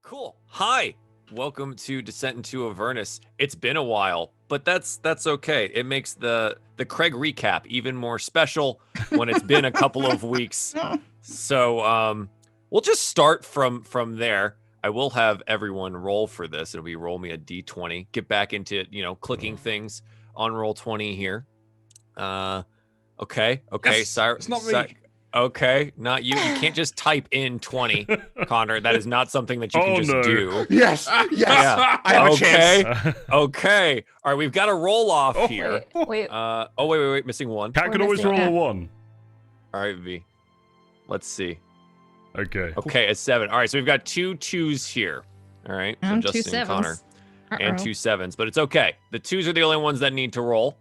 Cool. Hi. Welcome to Descent into Avernus. It's been a while, but that's okay. It makes the Craig recap even more special when it's been a couple of weeks. So we'll just start from there. I will have everyone roll for this. It'll be roll me a d20. Get back into clicking things on roll 20 here. Okay. Yes, Cyrus, it's not me. Okay, not you. You can't just type in 20, Connor. That is not something that you can just do. Yes. Yeah. I have a chance. Okay. All right, we've got a roll off here. Wait. Wait. Missing one. Cat can always roll a 1. All right, V. Let's see. Okay. Okay, a 7. All right, so we've got 2 2s here. All right, so And Justin 2 and Connor. sevens. And 2 7s, but it's okay. The 2s are the only ones that need to roll.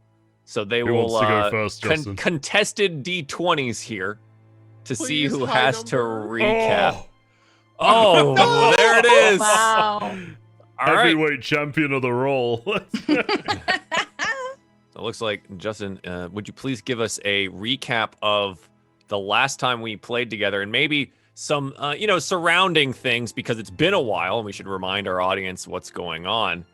So they Who will wants to go first, Justin? contested d20s here to see Please, who high has to number. recap. Oh, No! there it is. Wow. All right. Heavyweight champion of the roll. So it looks like, Justin, would you please give us a recap of the last time we played together and maybe some, surrounding things, because it's been a while and we should remind our audience what's going on.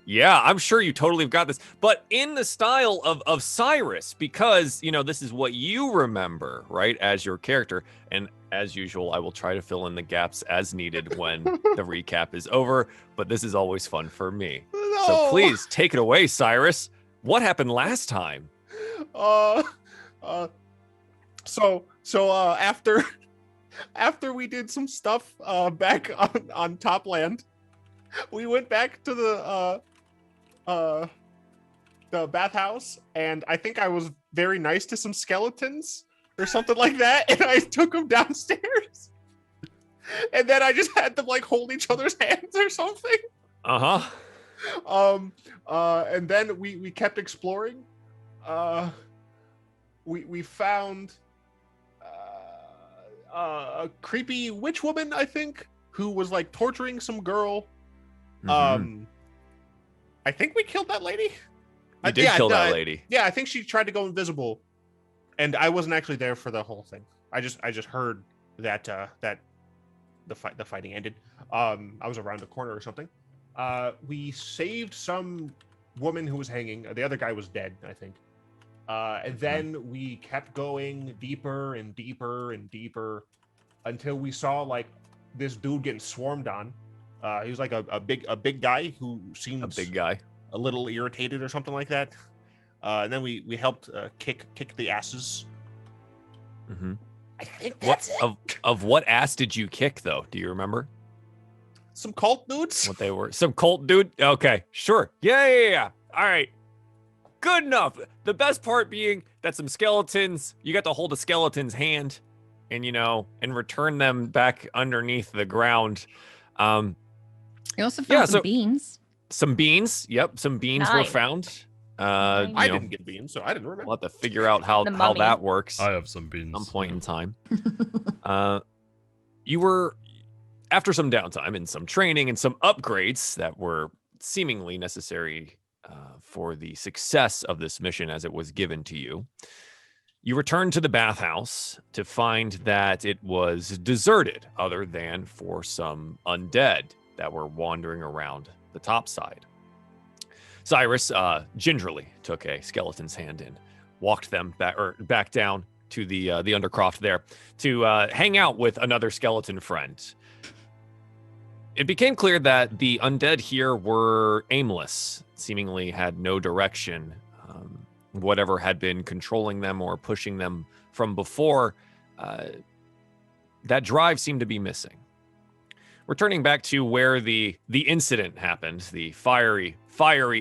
Yeah, I'm sure you totally have got this, but in the style of Cyrus, because, this is what you remember, right, as your character. And as usual, I will try to fill in the gaps as needed when the recap is over, but this is always fun for me. No. So please take it away, Cyrus. What happened last time? After we did some stuff back on Topland, we went back to the bathhouse, and I think I was very nice to some skeletons or something like that, and I took them downstairs, and then I just had them like hold each other's hands or something. And then we kept exploring. We found a creepy witch woman, I think, who was like torturing some girl. Mhm. I think we killed that lady. You did kill that lady. Yeah, I think she tried to go invisible, and I wasn't actually there for the whole thing. I just heard that the fighting ended. I was around the corner or something. We saved some woman who was hanging. The other guy was dead, I think. And then we kept going deeper and deeper and deeper until we saw like this dude getting swarmed on. He was like a big guy who seemed a little irritated or something like that. And then we helped kick the asses. Mm-hmm. I think that's it. Of what ass did you kick, though? Do you remember? Some cult dudes. What they were? Some cult dude? Okay, sure. Yeah. All right. Good enough. The best part being that some skeletons, you got to hold a skeleton's hand and, and return them back underneath the ground. You also found some beans. Some beans. Yep. Some beans were found. I didn't get beans, so I didn't remember. We'll have to figure out how that works. I have some beans. Some point in time. You were, after some downtime and some training and some upgrades that were seemingly necessary for the success of this mission as it was given to you, you returned to the bathhouse to find that it was deserted, other than for some undead that were wandering around the top side. Cyrus gingerly took a skeleton's hand and walked them back down to the undercroft there to hang out with another skeleton friend. It became clear that the undead here were aimless, seemingly had no direction. Whatever had been controlling them or pushing them from before, that drive seemed to be missing. Returning back to where the incident happened, the fiery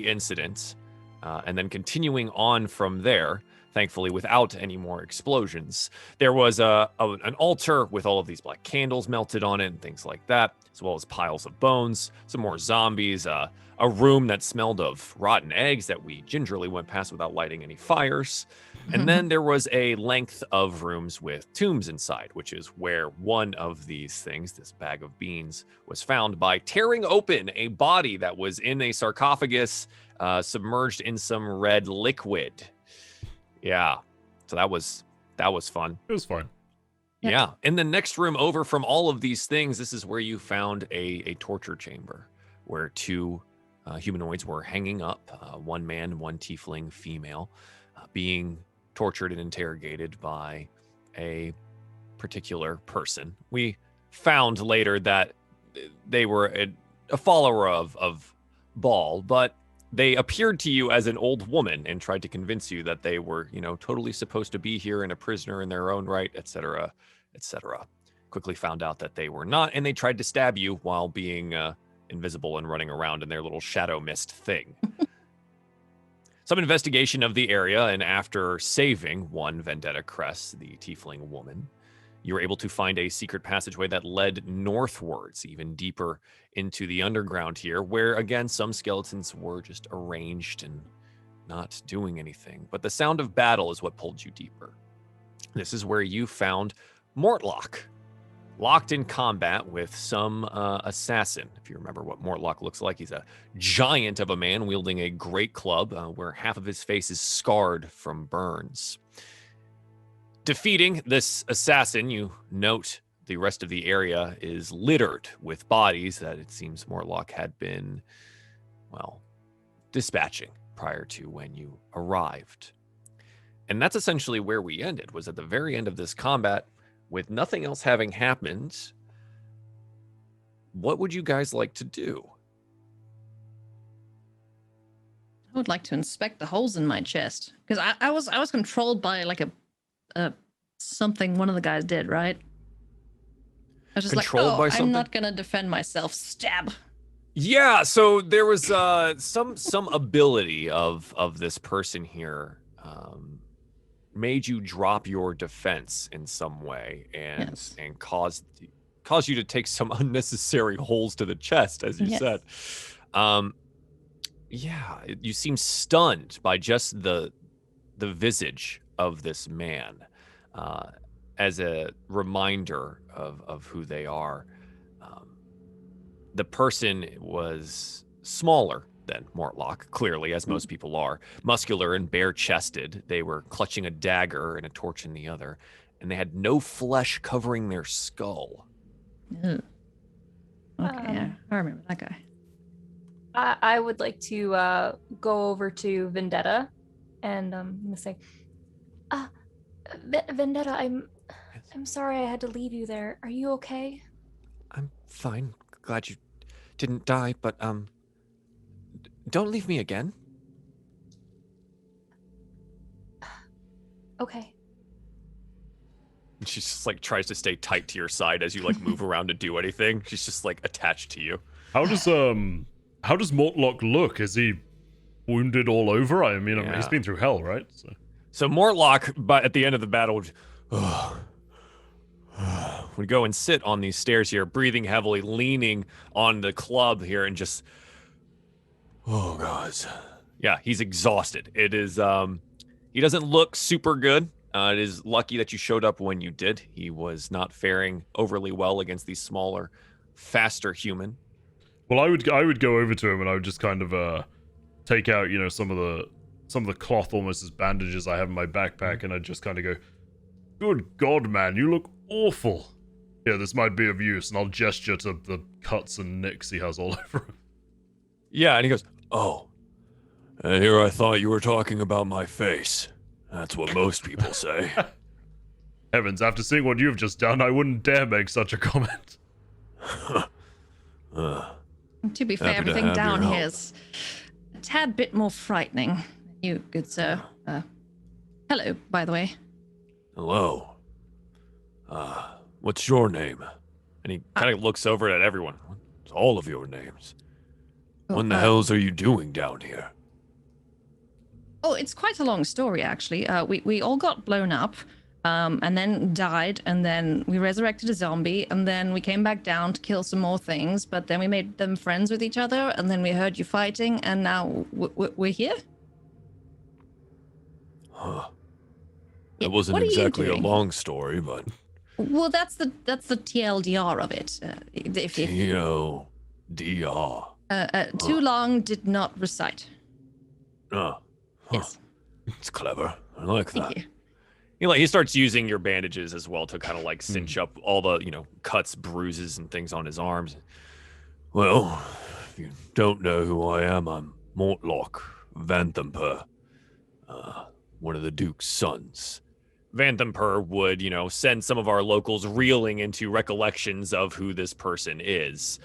incident, and then continuing on from there, thankfully without any more explosions, there was an altar with all of these black candles melted on it and things like that, as well as piles of bones, some more zombies, a room that smelled of rotten eggs that we gingerly went past without lighting any fires. And then there was a length of rooms with tombs inside, which is where one of these things, this bag of beans, was found by tearing open a body that was in a sarcophagus, submerged in some red liquid. Yeah, so that was fun. It was fine. Yep. Yeah. In the next room over from all of these things, this is where you found a torture chamber where two humanoids were hanging up, one man, one tiefling female, being tortured and interrogated by a particular person. We found later that they were a follower of Baal, but they appeared to you as an old woman and tried to convince you that they were, totally supposed to be here and a prisoner in their own right, etc., etc. Quickly found out that they were not, and they tried to stab you while being invisible and running around in their little shadow mist thing. Some investigation of the area, and after saving one Vendetta Cress, the tiefling woman, you were able to find a secret passageway that led northwards, even deeper into the underground here, where, again, some skeletons were just arranged and not doing anything. But the sound of battle is what pulled you deeper. This is where you found Mortlock, locked in combat with some assassin. If you remember what Mortlock looks like, he's a giant of a man wielding a great club, where half of his face is scarred from burns. Defeating this assassin, you note the rest of the area is littered with bodies that it seems Mortlock had been, dispatching prior to when you arrived. And that's essentially where we ended, was at the very end of this combat. With nothing else having happened, what would you guys like to do? I would like to inspect the holes in my chest, because I was controlled by like a something one of the guys did, right? I was just Controlled by something? I'm not gonna defend myself. Stab. Yeah, so there was some ability of this person here made you drop your defense in some way and caused you to take some unnecessary holes to the chest, as you said. You seem stunned by just the visage of this man, as a reminder of who they are. The person was smaller than Mortlock, clearly, as most people are. Muscular and bare-chested. They were clutching a dagger and a torch in the other, and they had no flesh covering their skull. Ew. Okay, yeah, I remember that guy. I would like to go over to Vendetta, and I'm gonna say, Vendetta, I'm sorry I had to leave you there. Are you okay? I'm fine. Glad you didn't die, but don't leave me again. Okay. And she just tries to stay tight to your side as you move around to do anything. She's just attached to you. How does Mortlock look? Is he wounded all over? I mean, he's been through hell, right? So Mortlock, but at the end of the battle, would go and sit on these stairs here, breathing heavily, leaning on the club here, and just, oh god, yeah, he's exhausted. It is, he doesn't look super good. It is lucky that you showed up when you did. He was not faring overly well against the smaller, faster human. Well, I would go over to him and I would just kind of take out, some of the cloth almost as bandages I have in my backpack, and I'd just kind of go, "Good God, man, you look awful. Yeah, this might be of use," and I'll gesture to the cuts and nicks he has all over him. Yeah, and he goes, "Oh, and here I thought you were talking about my face. That's what most people say." Heavens, after seeing what you've just done, I wouldn't dare make such a comment. To be fair, everything down here is a tad bit more frightening than you, good sir. Hello, by the way. Hello. What's your name? And he kind of looks over at everyone. What's all of your names? What in the hells are you doing down here? Oh, it's quite a long story, actually. We all got blown up, and then died, and then we resurrected a zombie, and then we came back down to kill some more things, but then we made them friends with each other, and then we heard you fighting, and now we're here? Huh. It wasn't exactly a long story, but... Well, that's the TLDR of it. TLDR. Too long, did not recite. Huh. Yes. It's clever. I like that. Thank you. he starts using your bandages as well to kind of like cinch up all the, cuts, bruises, and things on his arms. Well, if you don't know who I am, I'm Mortlock Vanthampur, one of the Duke's sons. Vanthampur would, send some of our locals reeling into recollections of who this person is.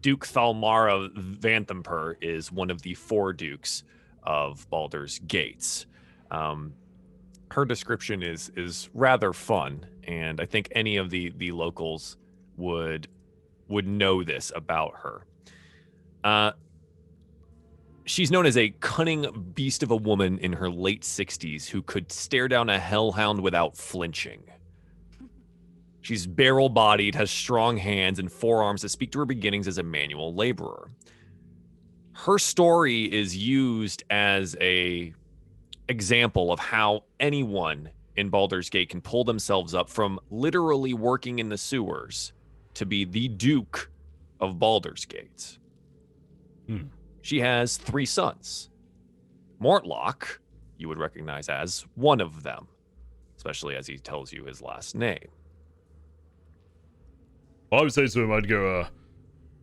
Duke Thalmara Vanthampur is one of the 4 dukes of Baldur's Gates. Her description is rather fun, and I think any of the locals would know this about her. She's known as a cunning beast of a woman in her late 60s who could stare down a hellhound without flinching. She's barrel-bodied, has strong hands and forearms that speak to her beginnings as a manual laborer. Her story is used as a example of how anyone in Baldur's Gate can pull themselves up from literally working in the sewers to be the Duke of Baldur's Gate. She has 3 sons. Mortlock, you would recognize as one of them, especially as he tells you his last name. I would say to him, I'd go,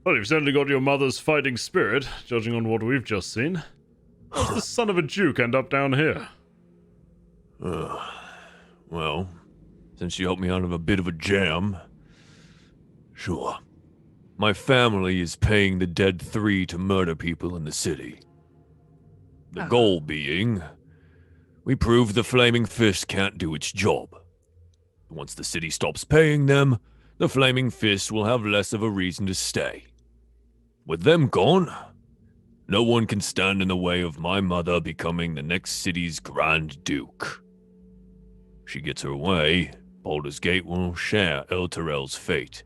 well, you've certainly got your mother's fighting spirit, judging on what we've just seen. How's the son of a duke end up down here? Well, since you helped me out of a bit of a jam, sure. My family is paying the dead 3 to murder people in the city. The goal being, we prove the Flaming Fist can't do its job. Once the city stops paying them, the Flaming Fist will have less of a reason to stay. With them gone, no one can stand in the way of my mother becoming the next city's Grand Duke. If she gets her way, Baldur's Gate will share Elturel's fate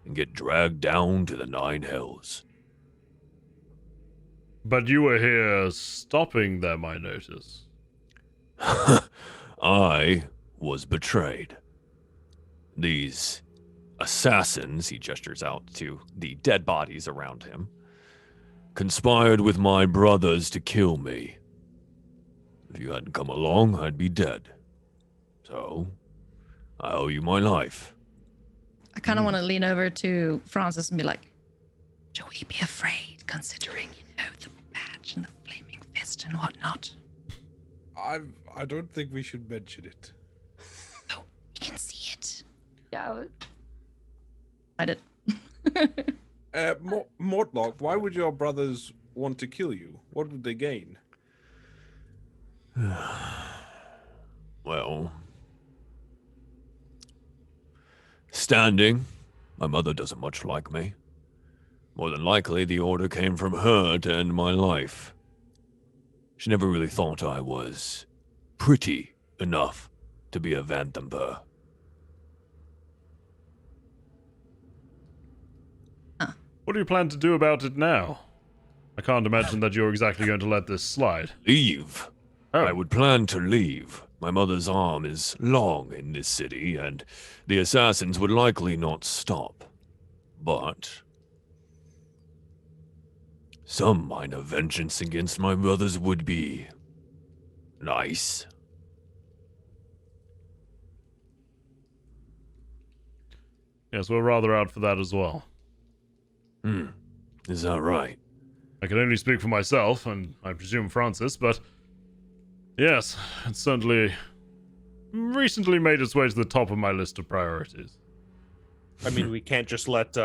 and get dragged down to the 9 hells. But you were here stopping them, I notice. I was betrayed. These assassins, he gestures out to the dead bodies around him, conspired with my brothers to kill me. If you hadn't come along, I'd be dead. So, I owe you my life. I kind of want to lean over to Francis and be like, should we be afraid, considering, the badge and the Flaming Fist and whatnot? I don't think we should mention it. Oh, we can see it. Yeah. I did. Mortlock, why would your brothers want to kill you? What would they gain? Well, standing. My mother doesn't much like me. More than likely, the order came from her to end my life. She never really thought I was pretty enough to be a Vanthampur. What do you plan to do about it now? I can't imagine that you're exactly going to let this slide. Leave. Oh. I would plan to leave. My mother's arm is long in this city, and the assassins would likely not stop. But some minor vengeance against my brothers would be nice. Yes, we're rather out for that as well. Is that right? I can only speak for myself, and I presume Francis, but yes, it's certainly recently made its way to the top of my list of priorities. I mean, we can't just let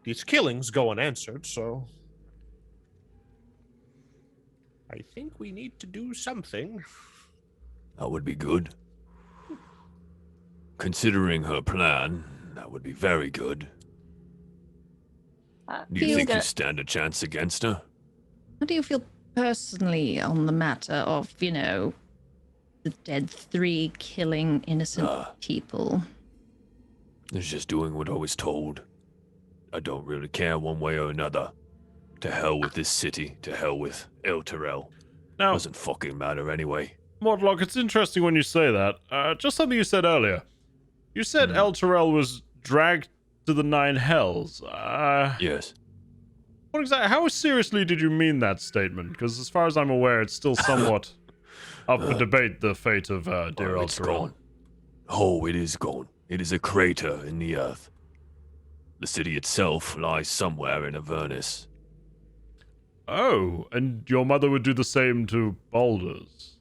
these killings go unanswered, so I think we need to do something. That would be good. Considering her plan, that would be very good. Do you think you stand a chance against her? How do you feel personally on the matter of, the dead 3 killing innocent people? It's just doing what I was told. I don't really care one way or another. To hell with this city. To hell with Elturel. Now, Doesn't fucking matter anyway. Mortlock, it's interesting when you say that. Just something you said earlier. You said Elturel was dragged to the 9 hells. Yes. What exactly? How seriously did you mean that statement? Because as far as I'm aware, it's still somewhat Up for debate the fate of dear It's Altarel. gone. Oh, it is gone. It is a crater in the earth. The city itself lies somewhere in Avernus. Oh, and your mother would do the same to Baldur's.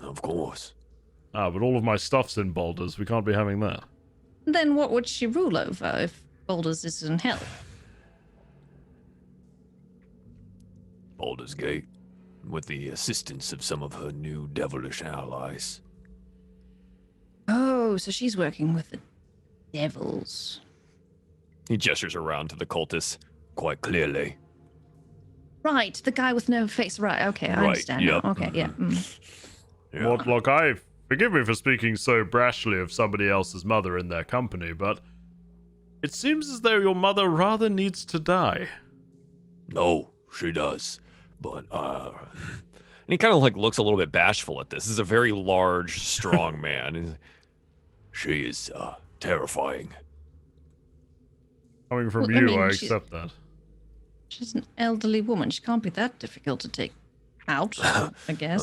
Of course. Ah, but all of my stuff's in Baldur's. We can't be having that. Then what would she rule over if Baldur's is in hell? Baldur's Gate, with the assistance of some of her new devilish allies. Oh, so she's working with the devils. He gestures around to the cultists quite clearly. Right, the guy with no face. Right, okay, I Right, understand yep, now. Okay, yeah. Yeah. Mortlock, forgive me for speaking so brashly of somebody else's mother in their company, but it seems as though your mother rather needs to die. No, she does. But, and he kind of like looks a little bit bashful at this. This is a very large, strong man. She is, terrifying. Coming from Well, I you, mean, I she's- accept that. She's an elderly woman. She can't be that difficult to take out, I guess.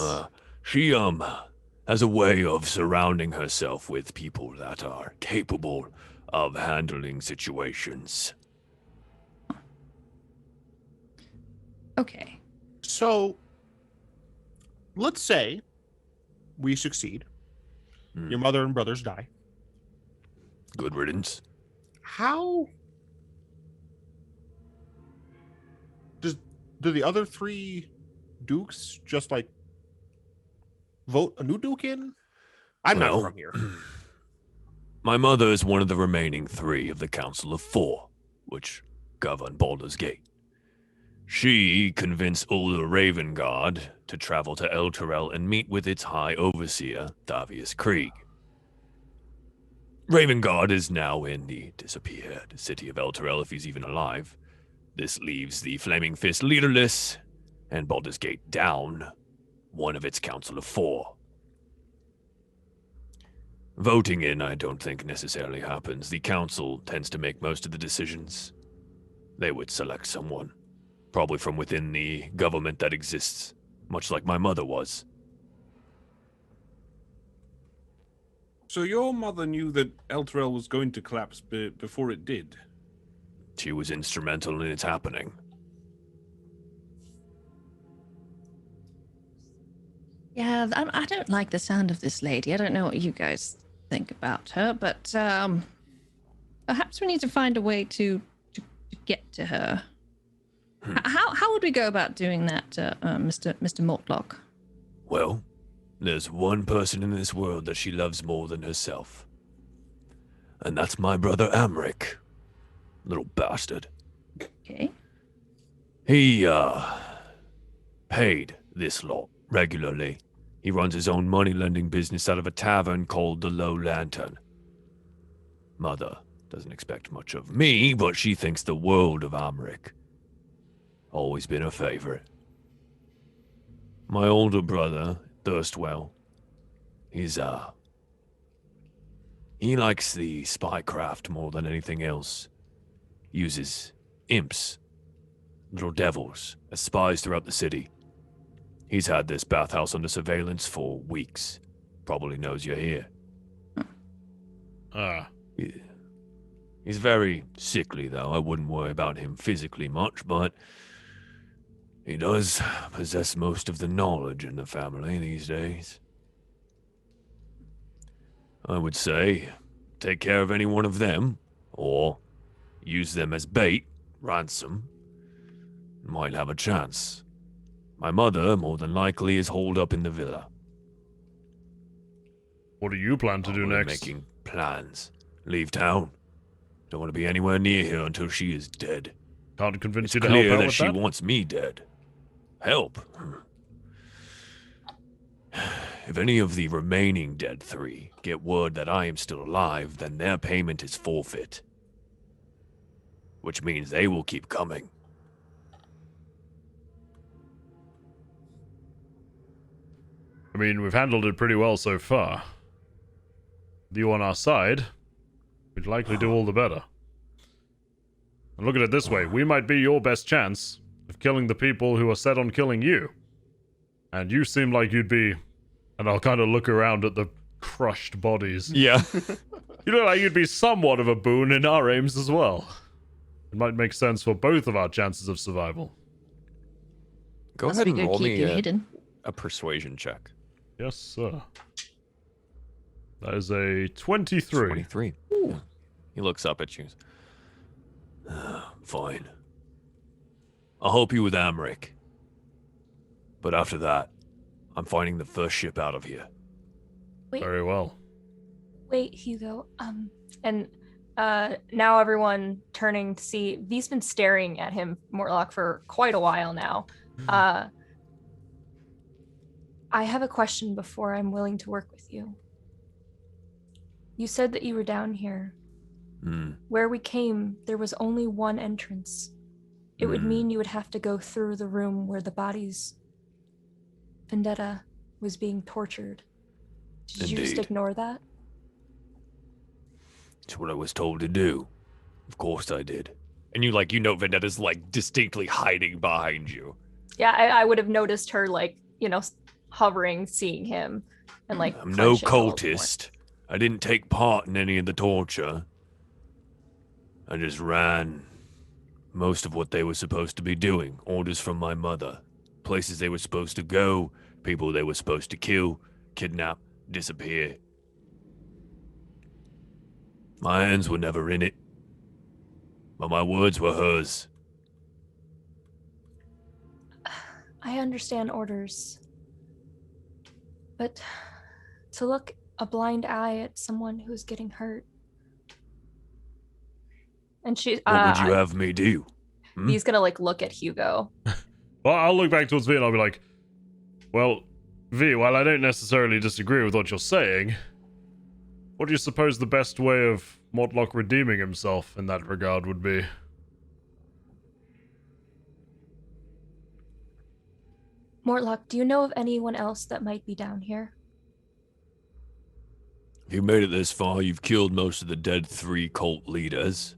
She, has a way of surrounding herself with people that are capable of handling situations. Okay. So, let's say we succeed. Hmm. Your mother and brothers die. Good riddance. How do the other 3 dukes just like vote a new duke in? I'm Well, not from here. My mother is one of the remaining 3 of the Council of 4, which govern Baldur's Gate. She convinced Ulder Ravengard to travel to Elturel and meet with its High Overseer, Thavius Krieg. Ravengard is now in the disappeared city of Elturel, if he's even alive. This leaves the Flaming Fist leaderless, and Baldur's Gate down, one of its Council of 4. Voting in, I don't think necessarily happens. The council tends to make most of the decisions. They would select someone, probably from within the government that exists, much like my mother was. So your mother knew that Elturel was going to collapse before it did? She was instrumental in its happening. Yeah, I don't like the sound of this lady. I don't know what you guys think about her, but perhaps we need to find a way to get to her. How would we go about doing that, Mr. Mortlock? Well, there's one person in this world that she loves more than herself. And that's my brother Amric. Little bastard. Okay. He, paid this lot regularly. He runs his own money-lending business out of a tavern called the Low Lantern. Mother doesn't expect much of me, but she thinks the world of Amric. Always been a favorite. My older brother, Thirstwell, he's, he likes the spycraft more than anything else. Uses imps, little devils, as spies throughout the city. He's had this bathhouse under surveillance for weeks. Probably knows you're here. Ah, He's very sickly, though. I wouldn't worry about him physically much, but he does possess most of the knowledge in the family these days. I would say, take care of any one of them, or use them as bait, ransom. Might have a chance. My mother, more than likely, is holed up in the villa. what do you plan to do Probably next? Making plans. Leave town. Don't want to be anywhere near here until she is dead. Can't convince It's you to help clear out that with she that? wants me dead. Help? If any of the remaining dead 3 get word that I am still alive, then their payment is forfeit. Which means they will keep coming. I mean, we've handled it pretty well so far. With you on our side, we'd likely do all the better. And look at it this way, we might be your best chance of killing the people who are set on killing you. And you seem like you'd be... And I'll kind of look around at the crushed bodies. Yeah. You look like you'd be somewhat of a boon in our aims as well. It might make sense for both of our chances of survival. Go Must ahead be and good roll keep me you hidden. a persuasion check. Yes, sir. That is a 23. 23. Yeah. He looks up at you. Fine. I'll help you with Amric. But after that, I'm finding the first ship out of here. Wait, Very well. wait, Hugo. And now everyone turning to see. V's been staring at him, Mortlock, for quite a while now. I have a question before I'm willing to work with you. You said that you were down here. Where we came, there was only one entrance. It would mean you would have to go through the room where the bodies... Vendetta was being tortured. Did you just Indeed. ignore that? It's what I was told to do. Of course I did. And you Vendetta's distinctly hiding behind you. Yeah, I would have noticed her hovering, seeing him, and I'm no clenching a little more. cultist. I didn't take part in any of the torture. I just ran most of what they were supposed to be doing. Orders from my mother. Places they were supposed to go. People they were supposed to kill, kidnap, disappear. My hands were never in it. But my words were hers. I understand orders. But to look a blind eye at someone who's getting hurt. And she What would you have me do? He's gonna look at Hugo. Well, I'll look back towards V and I'll be like, well, V, while I don't necessarily disagree with what you're saying, what do you suppose the best way of Mortlock redeeming himself in that regard would be? Mortlock, do you know of anyone else that might be down here? If you made it this far, you've killed most of the dead 3 cult leaders.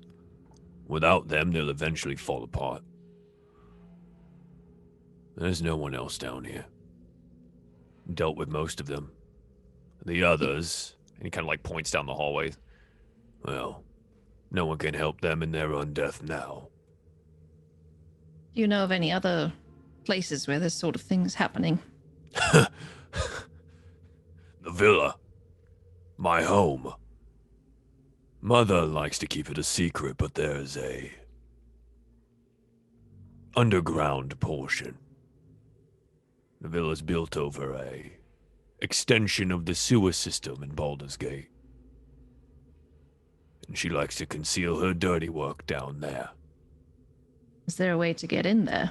Without them, they'll eventually fall apart. There's no one else down here. Dealt with most of them. The others, and he kind of points down the hallway. Well, no one can help them in their undeath now. Do you know of any other places where this sort of thing's happening? The villa. My home. Mother likes to keep it a secret, but there's a underground portion. The villa's built over a extension of the sewer system in Baldur's Gate. And she likes to conceal her dirty work down there. Is there a way to get in there?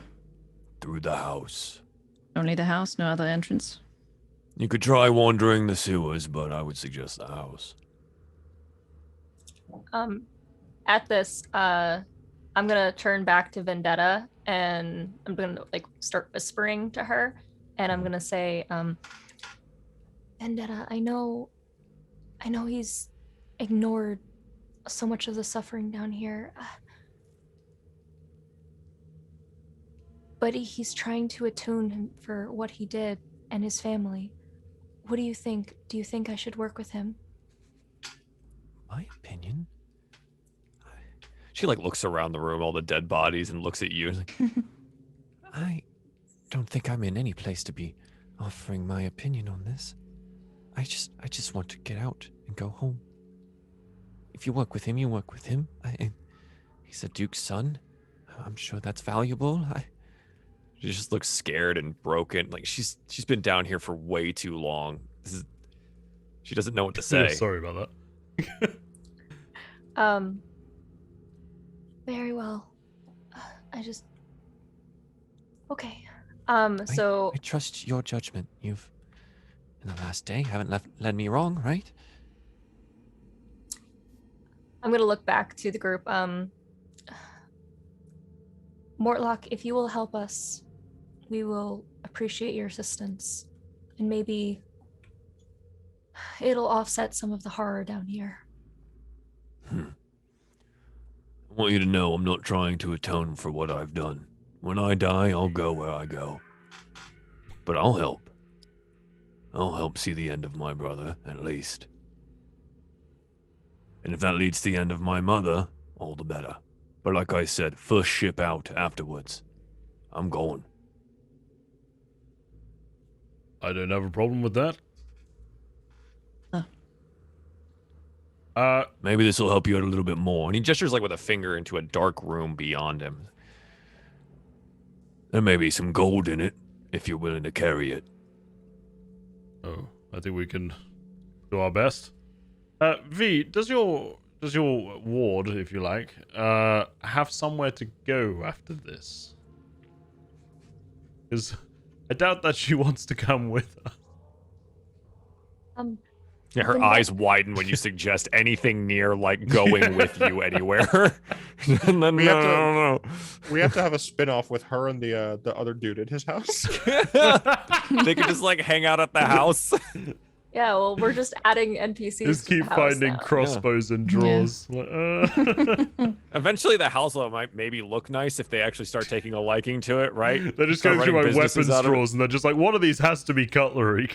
Through the house. Only the house, no other entrance? You could try wandering the sewers, but I would suggest the house. At this, I'm gonna turn back to Vendetta and I'm gonna start whispering to her, and I'm gonna say, Vendetta, I know he's ignored so much of the suffering down here, but he's trying to atone him for what he did and his family. What do you think? Do you think I should work with him? My opinion? She looks around the room, all the dead bodies, and looks at you. I don't think I'm in any place to be offering my opinion on this. I just want to get out and go home. If you work with him, you work with him. He's a duke's son. I'm sure that's valuable. She just looks scared and broken. She's been down here for way too long. She doesn't know what to say. Yeah, sorry about that. Very well. Okay. I trust your judgment. You've, in the last day, haven't led me wrong, right? I'm gonna look back to the group. Mortlock, if you will help us, we will appreciate your assistance. And maybe it'll offset some of the horror down here. I want you to know I'm not trying to atone for what I've done. When I die, I'll go where I go. but I'll help. I'll help see the end of my brother, at least. And if that leads to the end of my mother, all the better. But like I said, first ship out afterwards. I'm going. I don't have a problem with that. Maybe this will help you out a little bit more. And he gestures like with a finger into a dark room beyond him. There may be some gold in it, if you're willing to carry it. Oh, I think we can do our best. V, does your ward, if you like, have somewhere to go after this? Because I doubt that she wants to come with us. Yeah, her eyes widen when you suggest anything near like going with you anywhere. And then, no. We have to have a spin-off with her and the other dude at his house. They could just like hang out at the house. Yeah, well, we're just adding NPCs. Just keep to the house finding now. crossbows and drawers. Eventually, the house might maybe look nice if they actually start taking a liking to it, right? They're just Start going through running my businesses weapons out of it. drawers, and they're just like, one of these has to be cutlery.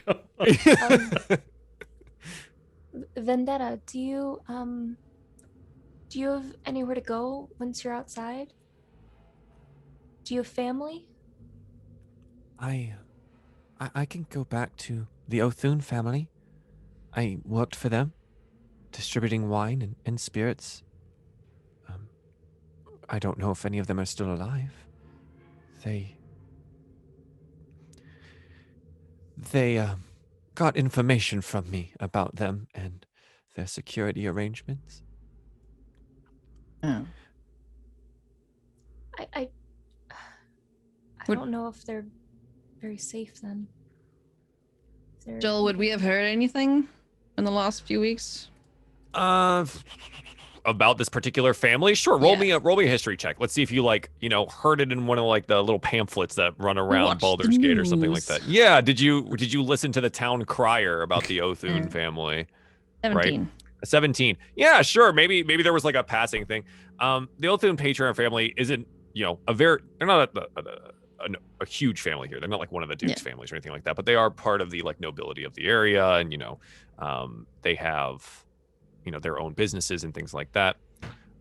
Vendetta, do you have anywhere to go once you're outside? Do you have family? I can go back to the Othun family. I worked for them, distributing wine and spirits. I don't know if any of them are still alive. They got information from me about them and their security arrangements. Oh. I don't know if they're very safe then. Joel, would we have heard anything in the last few weeks? About this particular family? Sure. Roll me a history check. Let's see if you heard it in one of like the little pamphlets that run around Watch Baldur's the Gate or something like news. that. Yeah. Did you listen to the town crier about the Othun family? 17. 17. Yeah, sure. Maybe there was like a passing thing. The Othun patriarch family isn't, they're not a huge family here. They're not like one of the duke's families or anything like that, but they are part of the like nobility of the area, and they have their own businesses and things like that.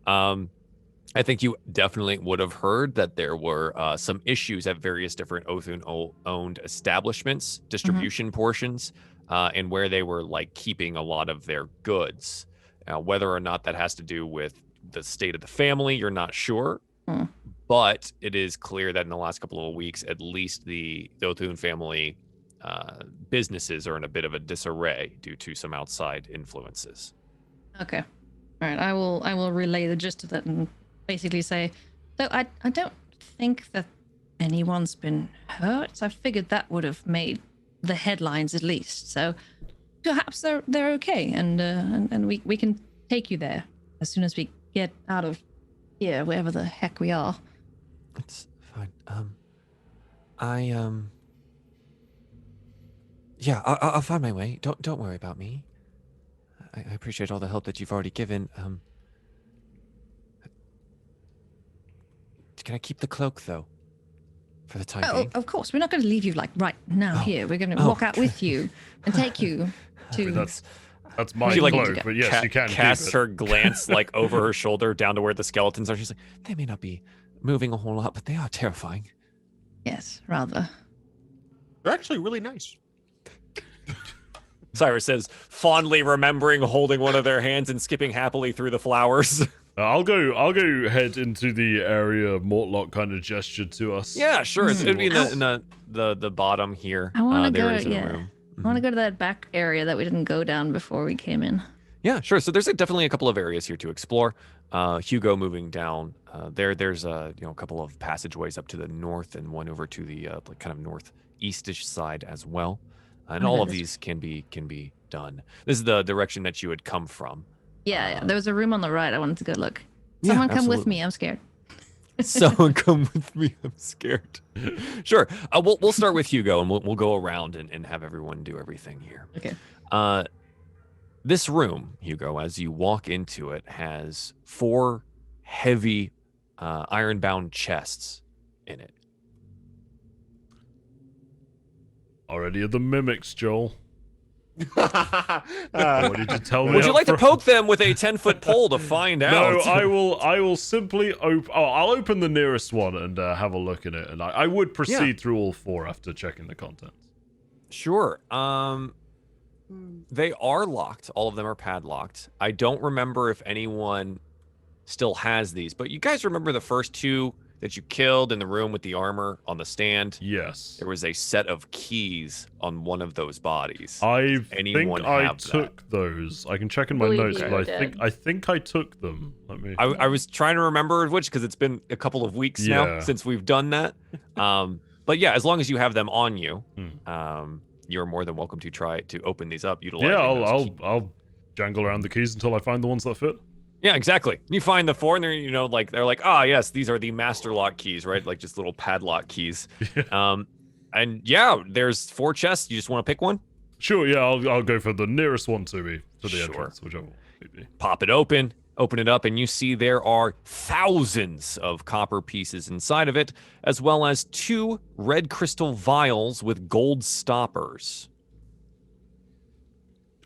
I think you definitely would have heard that there were some issues at various different Othun owned establishments, distribution portions, and where they were like keeping a lot of their goods. Whether or not that has to do with the state of the family, you're not sure. But it is clear that in the last couple of weeks, at least the Othun family businesses are in a bit of a disarray due to some outside influences. Okay. All right. I will relay the gist of that and basically say, so I don't think that anyone's been hurt. So I figured that would have made the headlines at least. So perhaps they're okay, and we can take you there as soon as we get out of here, wherever the heck we are. It's fine. I'll find my way. Don't worry about me. I appreciate all the help that you've already given. Can I keep the cloak though? For the time being? Of course. We're not going to leave you like right now here. We're going to walk out with you and take you to. That's my She, like, cloak, but yes, you can casts keep it. her glance like over her shoulder down to where the skeletons are. She's like, They may not be moving a whole lot, but they are terrifying. Yes, rather. They're actually really nice. Cyrus says, fondly remembering holding one of their hands and skipping happily through the flowers. I'll go head into the area Mortlock kind of gestured to us. Yeah, sure. It's going to be in the bottom here. I want to there go. is a Yeah. room. I want to go to that back area that we didn't go down before we came in. Yeah, sure. So there's definitely a couple of areas here to explore. Hugo moving down. There's a couple of passageways up to the north and one over to the like kind of northeastish side as well. And all of these can be done. This is the direction that you had come from. Yeah, there was a room on the right. I wanted to go look. Someone come with me. I'm scared. Someone come with me. I'm scared. Sure. We'll start with Hugo and we'll go around and have everyone do everything here. Okay. This room, Hugo, as you walk into it, has 4 heavy iron-bound chests in it. Already are the mimics, Joel. Uh, What did you tell me? Would you up like to front? poke them with a 10-foot pole to find out? No, I will simply open. Oh, I'll open the nearest one and have a look at it, and I would proceed through all 4 after checking the contents. Sure. They are locked. All of them are padlocked. I don't remember if anyone still has these, but you guys remember the first 2 that you killed in the room with the armor on the stand? Yes. There was a set of keys on one of those bodies. I Anyone think I have took those. I can check in my Believe notes, you but did. I think I took them. Let me. I was trying to remember which, because it's been a couple of weeks now Yeah. since we've done that. But yeah, as long as you have them on you, Hmm. you're more than welcome to try to open these up. Utilizing Yeah, those keys. I'll jangle around the keys until I find the ones that fit. Yeah, exactly. You find the 4, and they're they're like, yes, these are the master lock keys, right? Like just little padlock keys. And yeah, there's 4 chests. You just want to pick one? Sure, yeah, I'll go for the nearest one to me to the Sure. entrance, whichever one. Maybe. Pop it open it up, and you see there are thousands of copper pieces inside of it, as well as 2 red crystal vials with gold stoppers.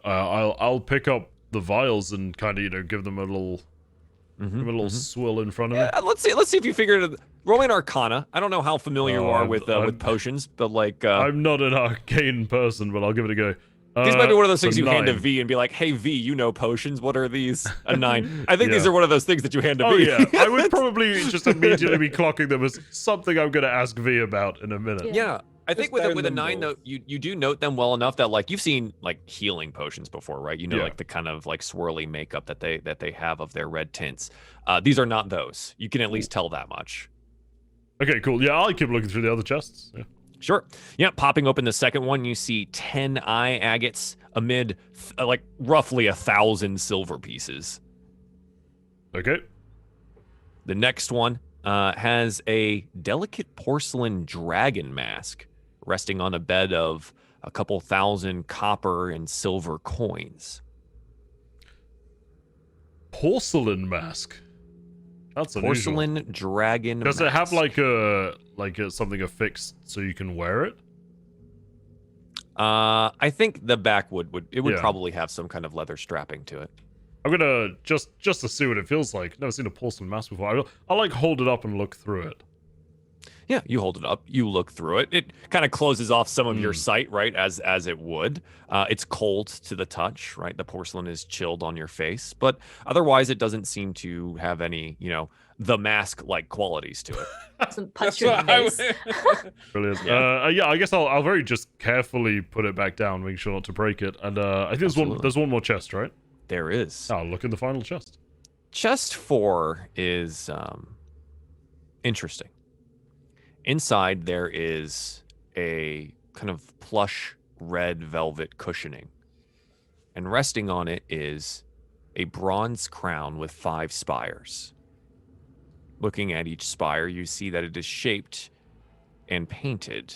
I'll pick up the vials and kind of give them a little swill in front of me. Yeah, let's see if you figured it. Roll an Arcana. I don't know how familiar you are I'm- with I'm- potions, but like I'm not an arcane person, but I'll give it a go. these might be one of those so things you hand to 9. V and be like, "Hey V, you know potions. What are these?" A 9. I think these Yeah. are one of those things that you hand to Oh V. yeah, I would probably just immediately be clocking them as something I'm going to ask V about in a minute. Yeah, I think Just with burn a them 9 though, both. you do note them well enough that like you've seen like healing potions before, right? You know, Yeah. like the kind of like swirly makeup that they have of their red tints. These are not those. You can at least tell that much. Okay, cool. Yeah, I'll keep looking through the other chests. Yeah. Sure. Yeah, popping open the second one, you see 10 eye agates amid like roughly 1,000 silver pieces. Okay. The next one has a delicate porcelain dragon mask resting on a bed of a couple thousand copper and silver coins. Porcelain mask. That's unusual. Porcelain dragon Does it have mask. like a something affixed so you can wear it? I think the back would Yeah. probably have some kind of leather strapping to it. I'm gonna just to see what it feels like. Never seen a porcelain mask before. I'll like hold it up and look through it. Yeah, you hold it up, you look through it. It kind of closes off some of your sight, right? As it would. It's cold to the touch, right? The porcelain is chilled on your face, but otherwise it doesn't seem to have any, the mask-like qualities to it. Doesn't punch That's your what I face. Brilliant. Yeah. Yeah, I guess I'll very just carefully put it back down, make sure not to break it. And I think Absolutely. there's one more chest, right? There is. I'll look in the final chest. Chest 4 is interesting. Inside there is a kind of plush red velvet cushioning. And resting on it is a bronze crown with 5 spires. Looking at each spire, you see that it is shaped and painted.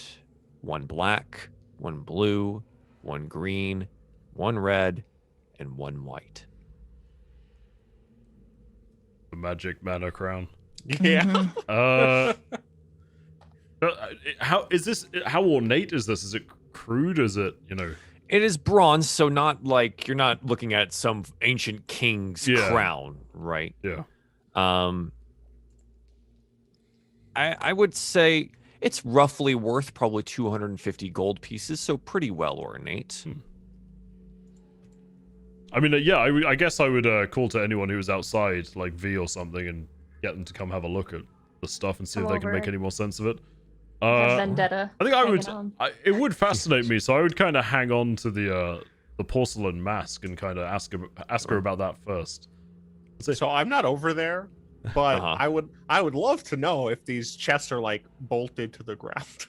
One black, one blue, one green, one red, and one white. The magic mana crown. Yeah. How is this? How ornate is this? Is it crude? Is it It is bronze, so not like you're not looking at some ancient king's Yeah. crown, right? Yeah. I would say it's roughly worth probably 250 gold pieces, so pretty well ornate. I mean, yeah. I guess I would call to anyone who was outside, like V or something, and get them to come have a look at the stuff and see Come if they can over. make any more sense of it. Have vendetta. I think I would. hanging on. It would fascinate me, so I would kind of hang on to the porcelain mask and kind of ask her about that first. So I'm not over there, but Uh-huh. I would love to know if these chests are like bolted to the ground.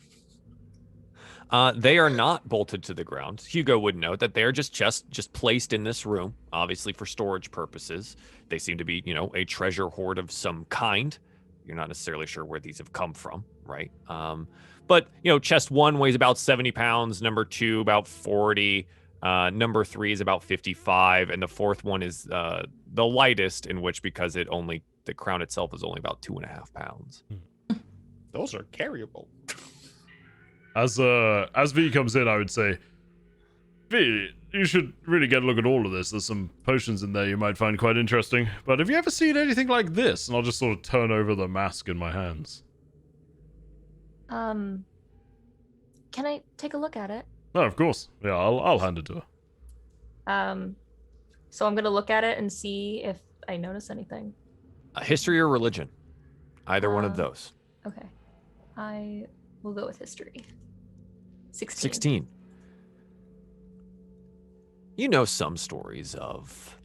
They are not bolted to the ground. Hugo would note that they're just placed in this room, obviously for storage purposes. They seem to be, a treasure hoard of some kind. You're not necessarily sure where these have come from, right? But chest 1 weighs about 70 pounds, number 2 about 40, number 3 is about 55, and the 4th one is the lightest, in which because the crown itself is only about 2.5 pounds. Those are carryable. As V comes in, I would say, V, you should really get a look at all of this. There's some potions in there you might find quite interesting. But have you ever seen anything like this? And I'll just sort of turn over the mask in my hands. Can I take a look at it? No, of course. Yeah, I'll hand it to her. So I'm gonna look at it and see if I notice anything. History or religion? Either one of those. Okay. I will go with history. 16. 16. You know some stories of,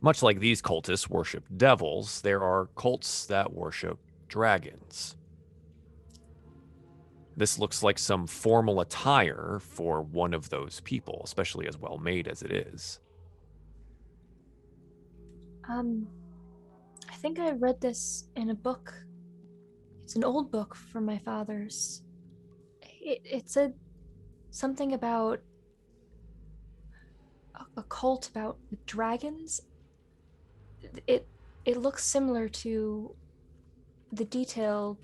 much like these cultists worship devils, there are cults that worship dragons. This looks like some formal attire for one of those people, especially as well made as it is. I think I read this in a book. It's an old book from my father's. It said something about a cult about dragons. It looks similar to the detailed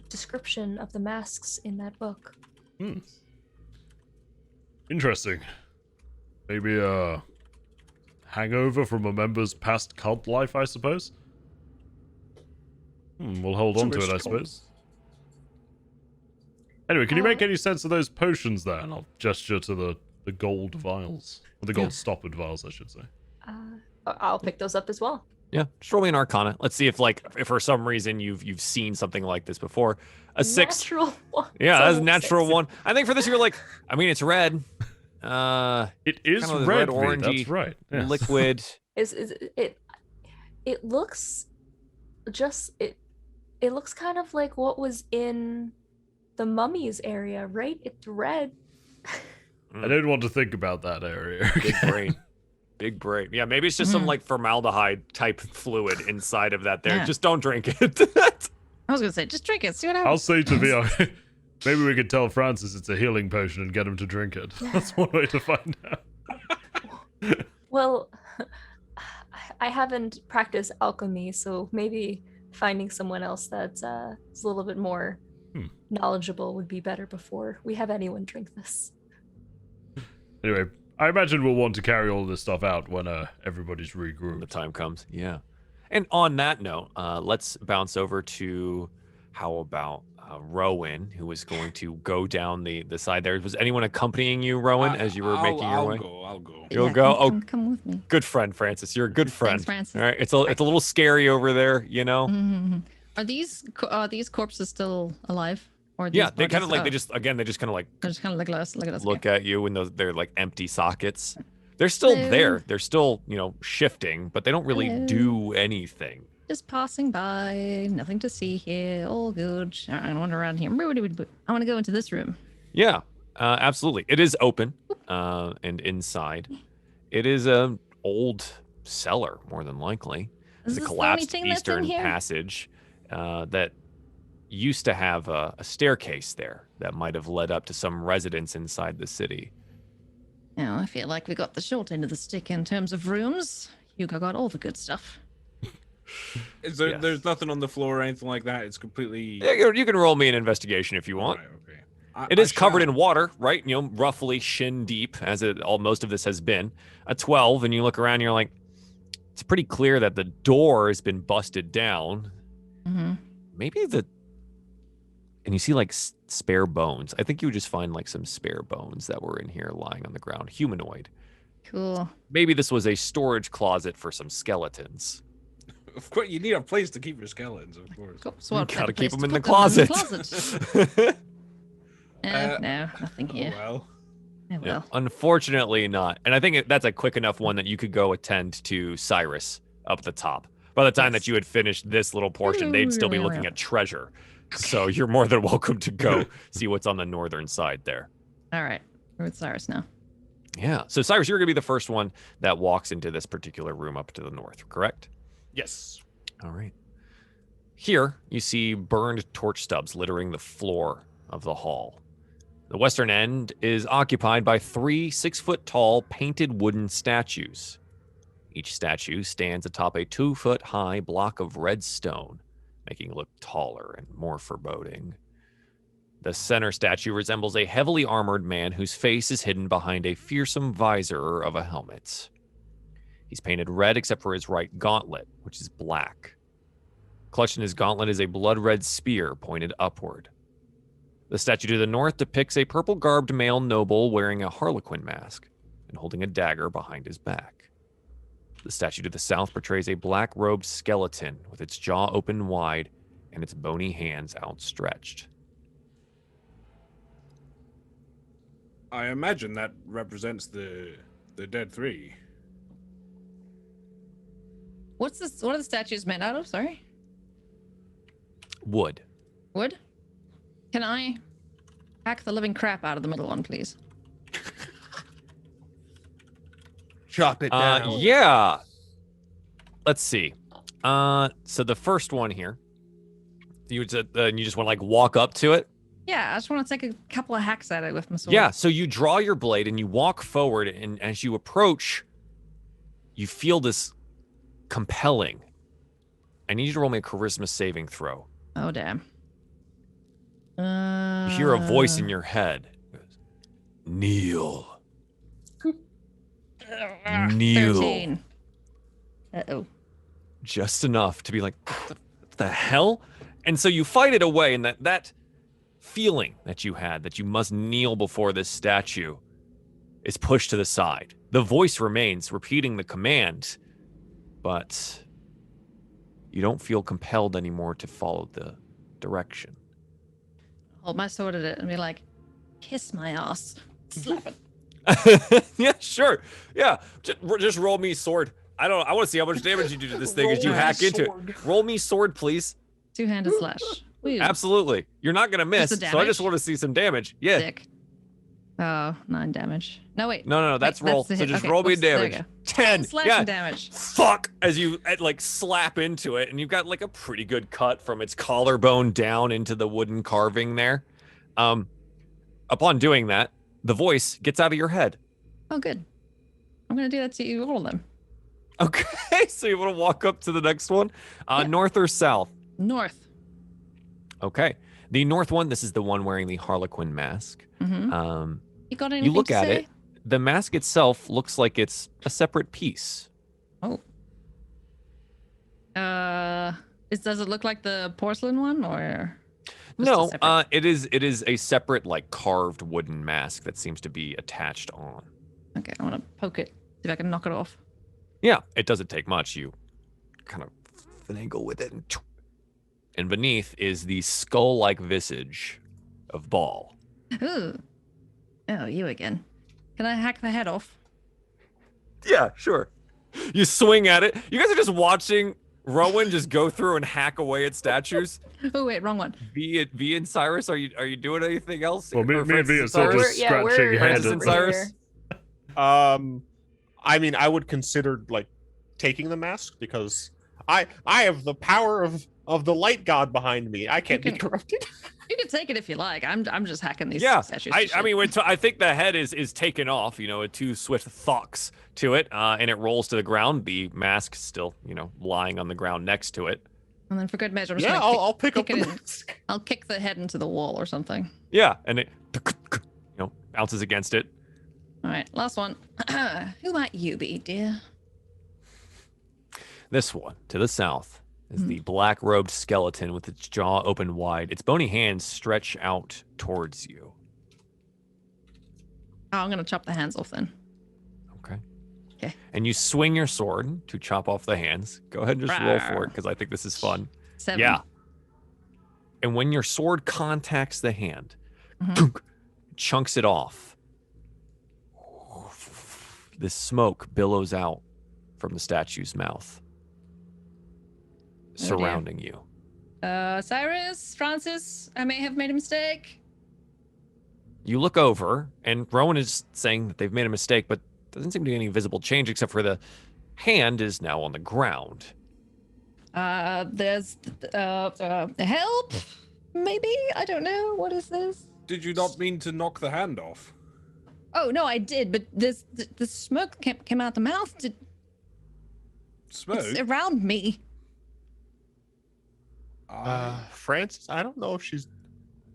description of the masks in that book. Interesting. Maybe a hangover from a member's past cult life, I suppose? We'll hold on to it, I suppose. Anyway, can you make any sense of those potions there? And I'll gesture to the gold vials. Or the gold stoppered vials, I should say. I'll pick those up as well. Yeah, just roll me an Arcana. Let's see if for some reason you've seen something like this before. A 6. Natural one. Yeah, So that's a natural 6. one. I think for this you're like, I mean, it's red. It is kind of red, orangey, that's right. Yes. liquid. It looks just it looks kind of like what was in the mummies area, right? It's red. I don't want to think about that area. Big brain. Big brain. Yeah, maybe it's just some like formaldehyde type fluid inside of that there. Yeah. Just don't drink it. I was gonna say, just drink it. See what happens. I'll say to VR, maybe we could tell Francis it's a healing potion and get him to drink it. That's one way to find out. Well, I haven't practiced alchemy, so maybe finding someone else that's is a little bit more knowledgeable would be better before we have anyone drink this. Anyway, I imagine we'll want to carry all this stuff out when everybody's regrouped. When the time comes. Yeah. And on that note, let's bounce over to how about Rowan, who was going to go down the side there. Was anyone accompanying you, Rowan, as you were making your way? I'll go. You'll go. Come with me. Good friend, Francis. You're a good friend. Thanks, Francis. All right. It's a little scary over there, you know. Mm-hmm. Are these corpses still alive? Or Yeah, they kind of like they just kind of like they're just kind of look at us. look at you, and they're like empty sockets. They're still Hello. there. They're still shifting, but they don't really Hello. do anything. Just passing by. Nothing to see here. All good. I don't want around here. I want to go into this room. Yeah, absolutely. It is open, and inside, it is an old cellar, more than likely. Is It's a this the only collapsed thing that's in eastern here? passage that used to have a staircase there that might have led up to some residence inside the city. Now, I feel like we got the short end of the stick in terms of rooms. Hugo got all the good stuff. Is there? Yes. There's nothing on the floor or anything like that. It's completely. Yeah, you can roll me an investigation if you want. Right, okay. It is covered in water, right? Roughly shin deep, as most of this has been. A 12, and you look around, and you're like, it's pretty clear that the door has been busted down. Mm-hmm. Maybe and you see like spare bones. I think you would just find like some spare bones that were in here lying on the ground, humanoid. Cool. Maybe this was a storage closet for some skeletons. Of course, you need a place to keep your skeletons, of course. Cool. So what Gotta better keep place them to in the put them closet. No, nothing Oh, here. well. Oh, well. Unfortunately not. And I think that's a quick enough one that you could go attend to Cyrus up the top. By the time that you had finished this little portion, they'd still be looking at treasure. So you're more than welcome to go see what's on the northern side there. All right. We're with Cyrus now. Yeah. So Cyrus, you're going to be the first one that walks into this particular room up to the north, correct? Yes. All right. Here, you see burned torch stubs littering the floor of the hall. The western end is occupied by 3 6-foot-tall painted wooden statues. Each statue stands atop a 2-foot-high block of red stone, making it look taller and more foreboding. The center statue resembles a heavily armored man whose face is hidden behind a fearsome visor of a helmet. He's painted red except for his right gauntlet, which is black. Clutched in his gauntlet is a blood-red spear pointed upward. The statue to the north depicts a purple-garbed male noble wearing a Harlequin Mask and holding a dagger behind his back. The statue to the south portrays a black-robed skeleton with its jaw open wide and its bony hands outstretched. I imagine that represents the dead three. What's this? What are the statues made out of? Sorry. Wood. Wood? Can I hack the living crap out of the middle one, please? Chop it down. Yeah. Let's see. So the first one here, you just want to like walk up to it. Yeah, I just want to take a couple of hacks at it with my sword. Yeah, so you draw your blade and you walk forward, and as you approach, you feel this compelling. I need you to roll me a charisma saving throw. Oh, damn. You hear a voice in your head. It goes, Kneel. Kneel. 13. Uh-oh. Just enough to be like, what the hell? And so you fight it away, and that feeling that you had, that you must kneel before this statue, is pushed to the side. The voice remains, repeating the command, but you don't feel compelled anymore to follow the direction. Hold my sword at it and be like, kiss my ass. Slap it. Yeah, sure. Yeah, just roll me sword. I want to see how much damage you do to this thing as you hack into it. Roll me sword, please. Two-handed slash. Woo. Absolutely. You're not going to miss, Just the so I just damage? want to see some damage. Yeah. Sick. Oh, 9 damage. No, wait. No, that's Wait, roll. the So hit. just Okay, roll me whoops, there we damage. go. 10. Slashing Yeah. damage. Fuck. As you like slap into it, and you've got like a pretty good cut from its collarbone down into the wooden carving there. Upon doing that, the voice gets out of your head. Oh, good. I'm going to do that to you all of them. Okay, so you want to walk up to the next one? Yeah. North or south? North. Okay. The north one, this is the one wearing the Harlequin Mask. Mm-hmm. You got anything You look to at say? it. The mask itself looks like it's a separate piece. Oh. Does it look like the porcelain one, or? just a No, separate- it is a separate like carved wooden mask that seems to be attached on. Okay, I want to poke it. See if I can knock it off. Yeah, it doesn't take much. You kind of finagle with it, and beneath is the skull-like visage of Ball. Ooh. Oh, you again. Can I hack the head off? Yeah, sure. You swing at it. You guys are just watching Rowan just go through and hack away at statues. Oh wait, wrong one. V and Cyrus, are you doing anything else? Well, me Or and Francis V and are still Cyrus? just scratching Francis head. and we're Cyrus? here. I mean, I would consider like taking the mask because I have the power of the light god behind me. I can't be can- corrupted. You can take it if you like. I'm just hacking these Yeah, statues. I to shit. mean, I think the head is taken off. You know, 2 swift thocks to it, and it rolls to the ground. The mask still, lying on the ground next to it. And then for good measure, I'm just Yeah, gonna I'll pick up kick the it in. mask. I'll kick the head into the wall or something. Yeah, and it, bounces against it. All right, last one. Who might you be, dear? This one to the south is the black-robed skeleton with its jaw open wide. Its bony hands stretch out towards you. Oh, I'm gonna chop the hands off then. Okay. Okay. And you swing your sword to chop off the hands. Go ahead and just roll for it because I think this is fun. 7. Yeah. And when your sword contacts the hand, Mhm. chunks it off. The smoke billows out from the statue's mouth, dear. surrounding you. Cyrus, Francis, I may have made a mistake. You look over, and Rowan is saying that they've made a mistake, but doesn't seem to be any visible change except for the hand is now on the ground. There's help. Maybe, I don't know. What is this? Did you not mean to knock the hand off? Oh no, I did, but the smoke came out the mouth. Smoke? It's around me. Francis, I don't know if she's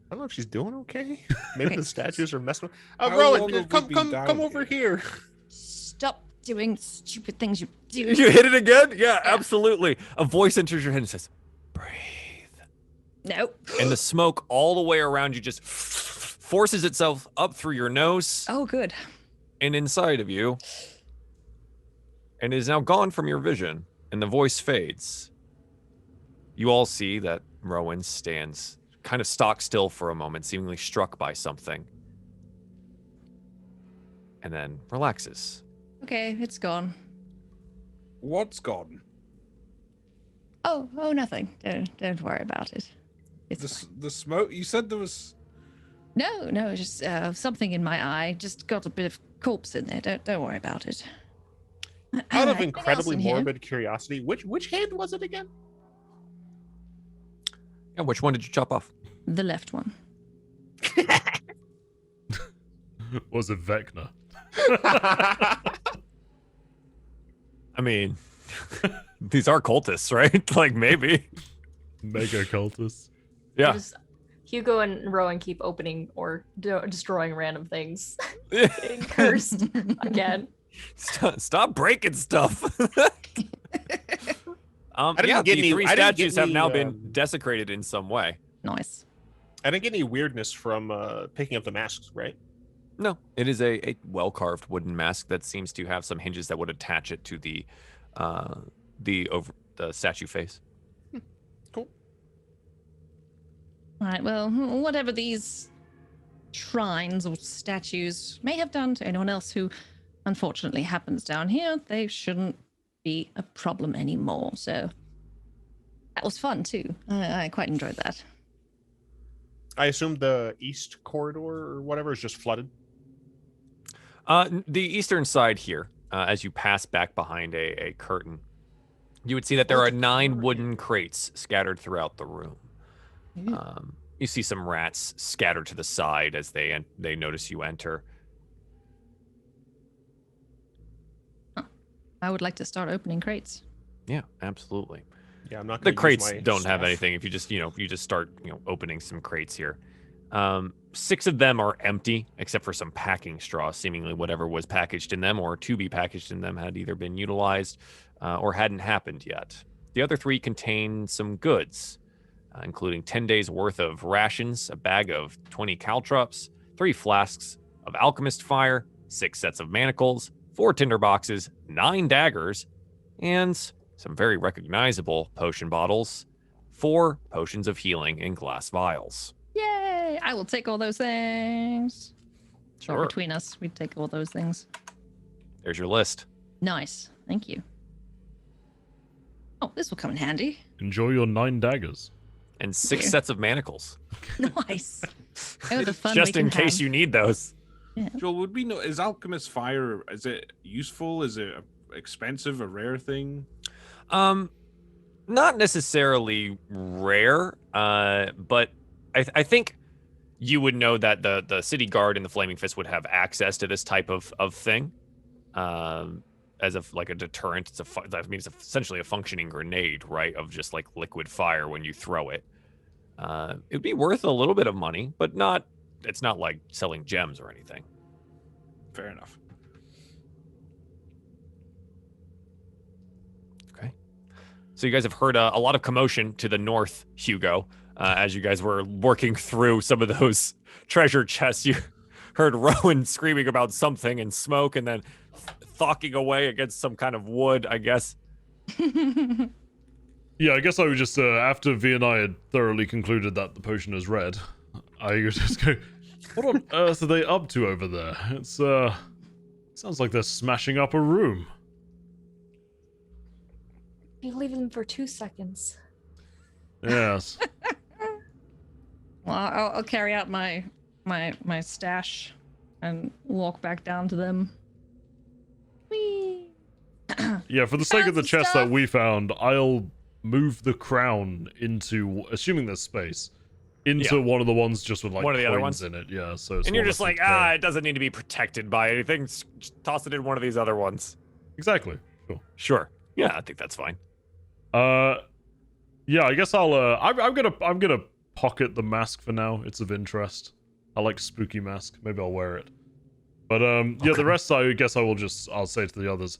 don't know if she's doing okay. Maybe the statues are messing with. How Rowan, long have we come been down over here? here. Stop doing stupid things you do. You hit it again? Yeah, absolutely. A voice enters your head and says, breathe. No. And the smoke all the way around you just forces itself up through your nose Oh, good. and inside of you, and is now gone from your vision, and the voice fades. You all see that Rowan stands kind of stock still for a moment, seemingly struck by something, and then relaxes. Okay, it's gone. What's gone? Oh, nothing. Don't worry about it. It's The smoke? You said there was... No, just something in my eye. Just got a bit of corpse in there. Don't worry about it. Out of Anything else incredibly in here? morbid curiosity, which hand was it again? Yeah, which one did you chop off? The left one. Was it Vecna? I mean, these are cultists, right? Like, maybe. Mega cultist. Yeah. Just, Hugo and Rowan keep opening or destroying random things. Getting cursed again. Stop breaking stuff. didn't get the any- three I didn't get statues have any, now been desecrated in some way. Nice. I didn't get any weirdness from picking up the masks, right? No, it is a well-carved wooden mask that seems to have some hinges that would attach it to the statue face. Cool. All right. Well, whatever these shrines or statues may have done to anyone else who unfortunately happens down here, they shouldn't be a problem anymore. So that was fun too. I quite enjoyed that. I assume the east corridor or whatever is just flooded. The eastern side here, as you pass back behind a curtain, you would see that there are 9 wooden crates scattered throughout the room. You see some rats scattered to the side as they notice you enter. I would like to start opening crates. Yeah, absolutely. Yeah, I'm not. The Gonna use crates my don't have staff. anything. If you just start opening some crates here. 6 of them are empty except for some packing straw. Seemingly whatever was packaged in them or to be packaged in them had either been utilized or hadn't happened yet. The other 3 contain some goods, including 10 days worth of rations, a bag of 20 caltrops, 3 flasks of alchemist fire, 6 sets of manacles, 4 tinder boxes, 9 daggers, and some very recognizable potion bottles, 4 potions of healing in glass vials. Yay! I will take all those things. Or Sure. between us, we take all those things. There's your list. Nice. Thank you. Oh, this will come in handy. Enjoy your 9 daggers. And 6 Yeah. sets of manacles. Nice. Oh, the fun Just we in can case have. you need those. Joel, would we know? Is alchemist fire? Is it useful? Is it expensive? A rare thing? Not necessarily rare, but I think you would know that the city guard and the Flaming Fist would have access to this type of thing, as like a deterrent. That means it's essentially a functioning grenade, right? Of just like liquid fire when you throw it. It'd be worth a little bit of money, but not. It's not like selling gems or anything. Fair enough. Okay. So you guys have heard a lot of commotion to the north, Hugo, as you guys were working through some of those treasure chests. You heard Rowan screaming about something and smoke and then thocking away against some kind of wood, I guess. Yeah, I guess I would just, after V and I had thoroughly concluded that the potion is red, I would just go, what on earth are they up to over there? It's, sounds like they're smashing up a room. You leave them for 2 seconds. Yes. Well, I'll carry out my stash and walk back down to them. Whee! Yeah, for the sake of the Fancy chest stuff. that we found, I'll move the crown into, assuming there's space, into Yeah. one of the ones just with like One of the other coins ones? in it. Yeah, so it's And you're one just less like, to carry. it doesn't need to be protected by anything. Just toss it in one of these other ones. Exactly. Sure. Sure. Yeah, I think that's fine. Yeah, I guess I'll. I'm gonna pocket the mask for now. It's of interest. I like spooky mask. Maybe I'll wear it. But yeah, the rest I guess I'll say to the others.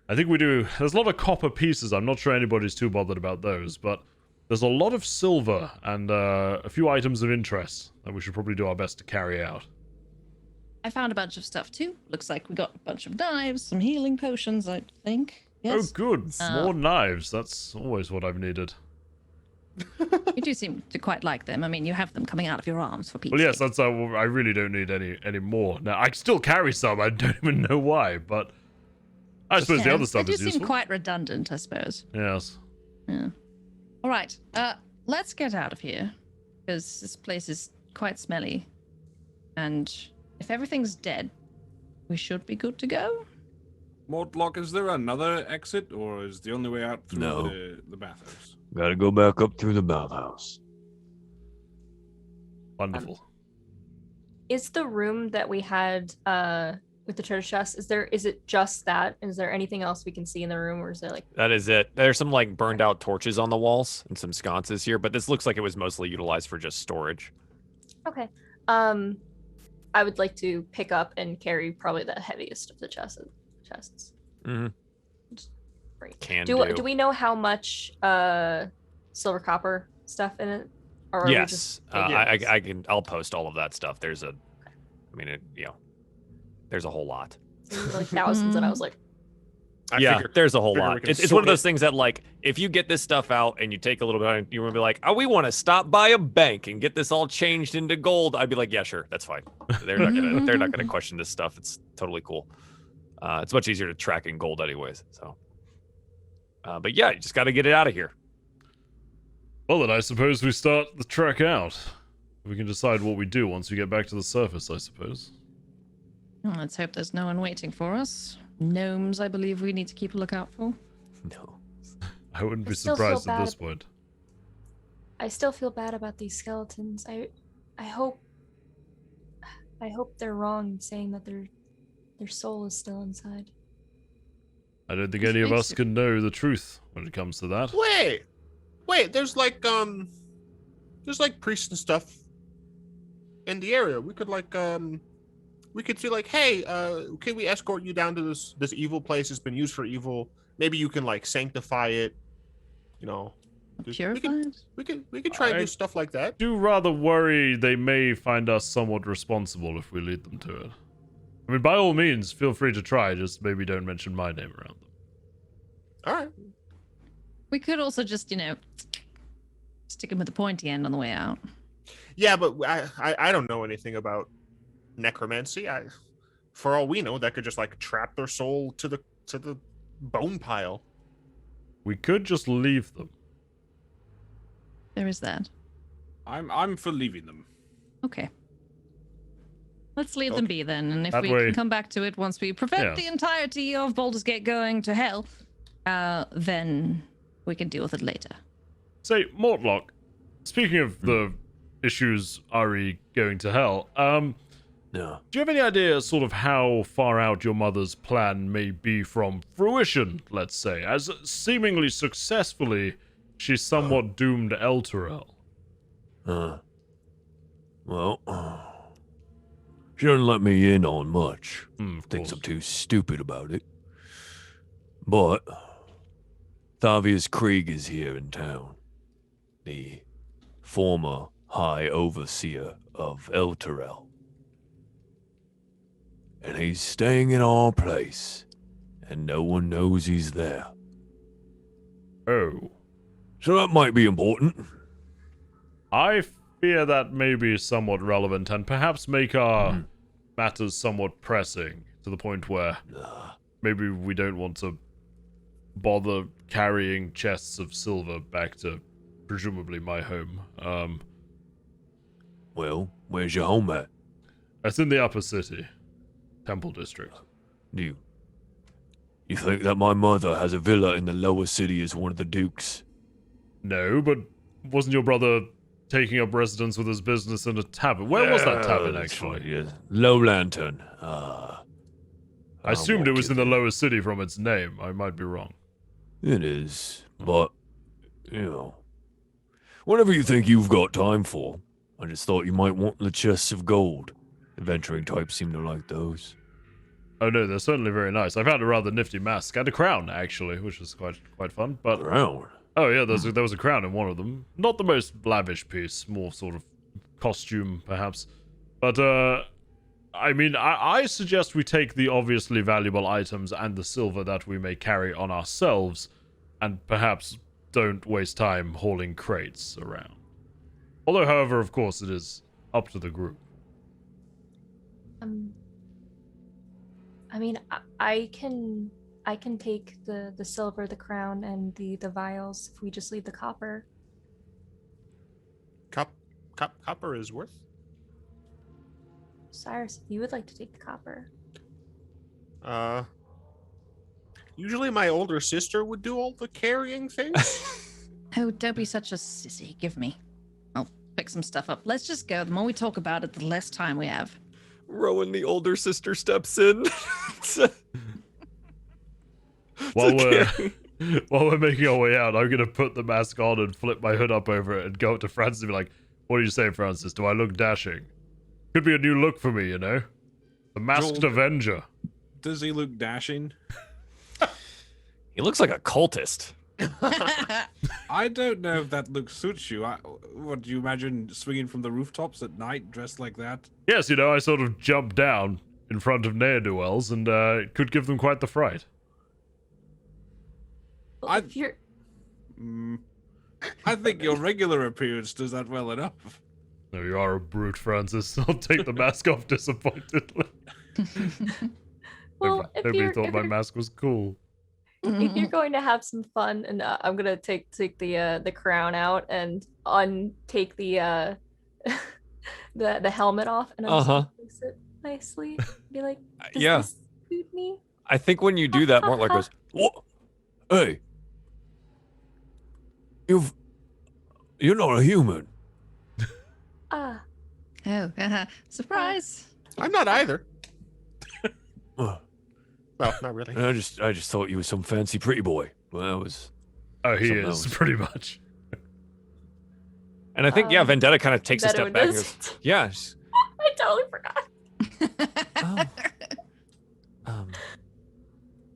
I think there's a lot of copper pieces. I'm not sure anybody's too bothered about those, but there's a lot of silver and a few items of interest that we should probably do our best to carry out. I found a bunch of stuff too. Looks like we got a bunch of knives, some healing potions, I think. Yes. Oh, good. More knives. That's always what I've needed. You do seem to quite like them. I mean, you have them coming out of your arms for Pete's Well, yes, sake. that's. I really don't need any more. Now, I still carry some. I don't even know why, but I suppose the other stuff they is do useful. seem quite redundant, I suppose. Yes. Yeah. All right. Let's get out of here because this place is quite smelly, and if everything's dead, we should be good to go. Mortlock, is there another exit, or is the only way out through No. the bathhouse? Gotta go back up through the bathhouse. Wonderful. Is the room that we had with the treasure chest, is it just that? Is there anything else we can see in the room, or is there like That is it. There's some like burned out torches on the walls and some sconces here, but this looks like it was mostly utilized for just storage. Okay. I would like to pick up and carry probably the heaviest of the chests. Mm-hmm. Great. Do Do we know how much silver copper stuff in it? Or are we Yes. just- I'll post all of that stuff. There's there's a whole lot. like thousands, and I was like, There's a whole figure we lot. can It's one sort of those things that, like, if you get this stuff out and you take a little bit, you want to be like, oh, we want to stop by a bank and get this all changed into gold. I'd be like, yeah, sure, that's fine. They're not gonna question this stuff. It's totally cool. It's much easier to track in gold, anyways. So, but yeah, you just got to get it out of here. Well, then I suppose we start the trek out. We can decide what we do once we get back to the surface, I suppose. Well, let's hope there's no one waiting for us. Gnomes, I believe we need to keep a lookout for. No. I wouldn't be I still feel surprised at this bad. point. I still feel bad about these skeletons. I hope they're wrong in saying that their soul is still inside. I don't think any of us can know the truth when it comes to that. Wait, there's like priests and stuff in the area. We could see like, hey, can we escort you down to this evil place? It's been used for evil. Maybe you can like sanctify it. You know, Purified? we could try and do stuff like that. Do rather worry they may find us somewhat responsible if we lead them to it. I mean, by all means, feel free to try. Just maybe don't mention my name around them. All right. We could also just, stick him with the pointy end on the way out. Yeah, but I don't know anything about necromancy. For all we know, that could just like trap their soul to the bone pile. We could just leave them. There is that. I'm for leaving them. Okay. Let's leave them be then, and if That we way- can come back to it once we prevent Yes. the entirety of Baldur's Gate going to hell, then we can deal with it later. Say, Mortlock, speaking of the issues Ari going to hell, No. do you have any idea sort of how far out your mother's plan may be from fruition, let's say, as seemingly successfully she's somewhat doomed Elturel? Well, she doesn't let me in on much. Of Thinks course. I'm too stupid about it. But Thavius Krieg is here in town. The former High Overseer of Elturel. And he's staying in our place, and no one knows he's there. Oh. So that might be important. I fear that may be somewhat relevant and perhaps make our matters somewhat pressing to the point where maybe we don't want to bother carrying chests of silver back to presumably my home. Well, where's your home at? It's in the upper city, Temple District. You think that my mother has a villa in the lower city as one of the dukes? No, but wasn't your brother taking up residence with his business in a tavern? Where was that tavern, That's actually? fine, yes. Low Lantern. I assumed it was in the lower city from its name. I might be wrong. It is, but, Whatever you think you've got time for. I just thought you might want the chests of gold. Adventuring types seem to like those. Oh no, they're certainly very nice. I found a rather nifty mask and a crown actually, which was quite fun. But Crown? oh yeah, there was a crown in one of them. Not the most lavish piece, more sort of costume perhaps. But I mean, I suggest we take the obviously valuable items and the silver that we may carry on ourselves, and perhaps don't waste time hauling crates around. Although, however, of course, it is up to the group. I mean, I can take the silver, the crown, and the vials if we just leave the copper. Copper is worth. Cyrus, if you would like to take the copper. Usually my older sister would do all the carrying things. Oh, don't be such a sissy. Give me. I'll pick some stuff up. Let's just go. The more we talk about it, the less time we have. Rowan, the older sister, steps in. While we're making our way out, I'm gonna put the mask on and flip my hood up over it and go up to Francis and be like, "What do you say, Francis? Do I look dashing? Could be a new look for me, you know? The Masked Joel, Avenger." Does he look dashing? He looks like a cultist. I don't know if that look suits you. What do you imagine swinging from the rooftops at night dressed like that? Yes, you know, I sort of jump down in front of ne'er-do-wells and it could give them quite the fright. Well, if you're I think your regular appearance does that well enough. No, you are a brute, Francis. I'll take the mask off disappointedly. well, if Nobody you're, thought if my you're- mask was cool. if you're going to have some fun, and I'm gonna take the crown out and untake the the helmet off, and I'm just gonna place it nicely. Be like, does Yeah. this suit me? I think when you do that, Mortlock goes, "What? Hey, you're not a human." Ah, Oh, surprise. I'm not either. Uh, Well, not really. I just thought you was some fancy pretty boy. Well, that was. Oh, he Something is, else. pretty much. And I think, yeah, Vendetta kind of takes a Vendetta step back and does. goes, "Yeah, she's- I totally forgot. Oh.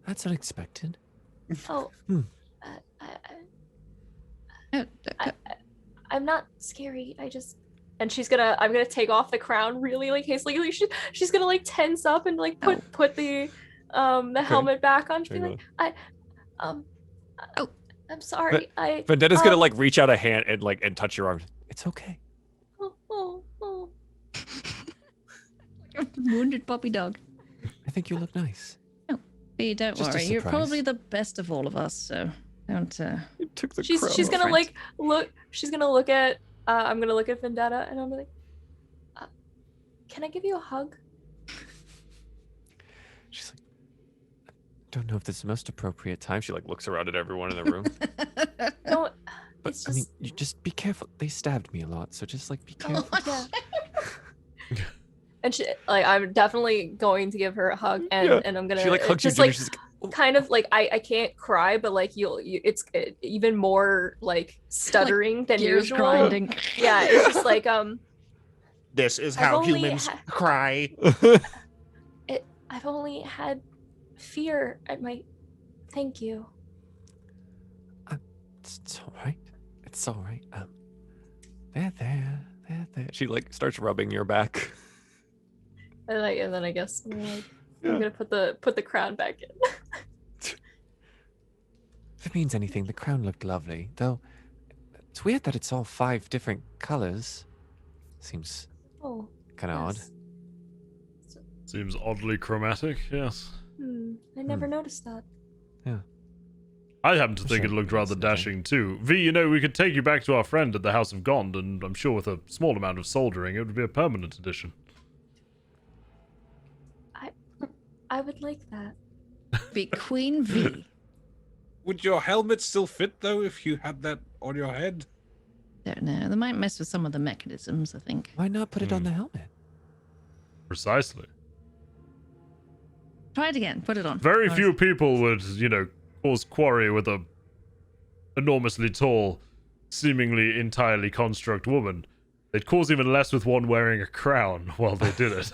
That's unexpected. Oh, Hmm. Oh, I'm not scary. And I'm gonna take off the crown really like hastily. Like, she's gonna like tense up and like put the helmet back on. She'll be like, I'm sorry. Vendetta's gonna like reach out a hand and touch your arm. It's okay. Oh. wounded puppy dog. I think you look nice. Hey, don't Just a worry. You're surprise. probably the best of all of us, so don't. You took the She's crown gonna off. like look. She's gonna look at. I'm gonna look at Vendetta and I'm like, can I give you a hug? She's like, don't know if this is the most appropriate time. She like looks around at everyone in the room. No, But it's I mean, just. you just be careful. They stabbed me a lot, so just like be careful. Oh, Yeah. And she, like, I'm definitely going to give her a hug, and Yeah. and I'm gonna She like hugs you, just Jimmy. like She's like, kind of like I can't cry, but like it's even more like stuttering than gears usual. grinding. Yeah, it's just like This is I've how only humans cry. I've only had fear at my. Thank you. It's all right. It's all right. They're there. She like starts rubbing your back. And then I guess I'm like, Yeah. I'm gonna put the crown back in. If it means anything, the crown looked lovely, though. It's weird that it's all 5 different colors. Seems Oh, kind of odd. yes. Seems oddly chromatic, yes. I never noticed that. I happen to Wish think I it looked could rather say. dashing too. V, you know, we could take you back to our friend at the House of Gond, and I'm sure with a small amount of soldering, it would be a permanent addition. I would like that. Be Queen V. Would your helmet still fit though if you had that on your head? Don't know. They might mess with some of the mechanisms, I think. Why not put it on the helmet? Precisely. Try it again. Put it on. Very Nice. few people would, you know, cause quarry with a enormously tall seemingly entirely construct woman, they'd cause even less with one wearing a crown while they did it.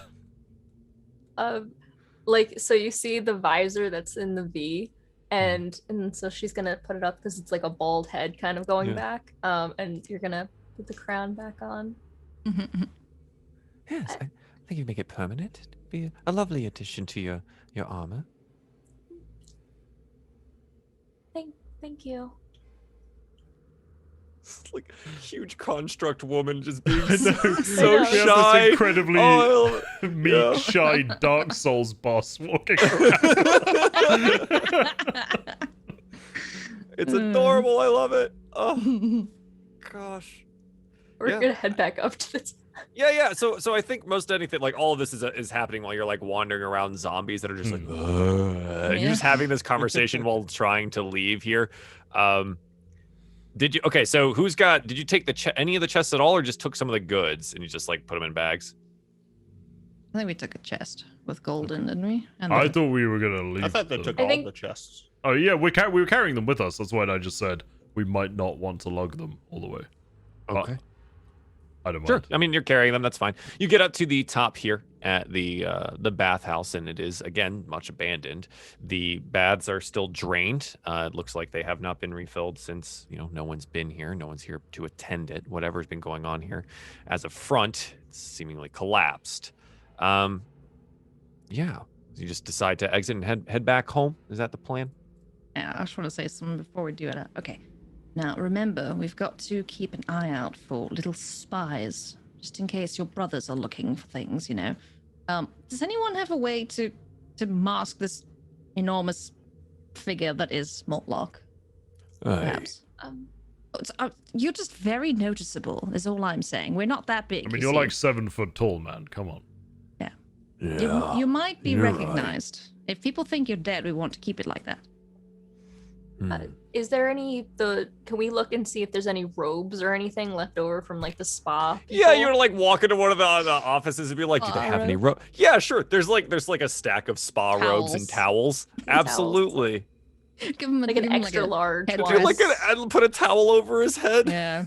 Like, so you see the visor that's in the V, and so she's gonna put it up because it's like a bald head kind of going back. And you're gonna put the crown back on. Yes, I think you make it permanent. It'd be a lovely addition to your armor. Thank you. It's like huge construct woman just being I know. so We have shy. this incredibly Oh, meek, yeah. shy Dark Souls boss walking around. It's adorable. I love it. Oh gosh. We're Yeah. gonna head back up to the. Yeah. So I think most anything, like all of this is happening while you're like wandering around zombies that are just like, and you're just having this conversation while trying to leave here. Did you? Okay, so did you take any of the chests at all, or just took some of the goods and you just like put them in bags? I think we took a chest with gold in, didn't we? And I then- thought we were gonna leave. I thought they them. took I all think- the chests. Oh yeah, we were carrying them with us. That's why I just said we might not want to lug them all the way. Okay. I don't mind. Sure. I mean, you're carrying them. That's fine. You get up to the top here at the bathhouse, and it is again much abandoned. The baths are still drained. It looks like they have not been refilled since no one's been here. No one's here to attend it. Whatever's been going on here, as a front, it's seemingly collapsed. Yeah. You just decide to exit and head back home. Is that the plan? Yeah, I just want to say something before we do it. Okay. Now, remember, we've got to keep an eye out for little spies, just in case your brothers are looking for things, Does anyone have a way to mask this enormous figure that is Mortlock, perhaps? You're just very noticeable, is all I'm saying. We're not that big. I mean, you're like 7 foot tall, man. Come on. You might be you're recognized. If people think you're dead, we want to keep it like that. Is there can we look and see if there's any robes or anything left over from like the spa? Yeah, people? you're gonna like walk into one of the offices and be like, "Do they have any robe?" Yeah, sure. There's like a stack of spa robes and towels. Absolutely. Give him like an extra large head one. Dude, like put a towel over his head. Yeah.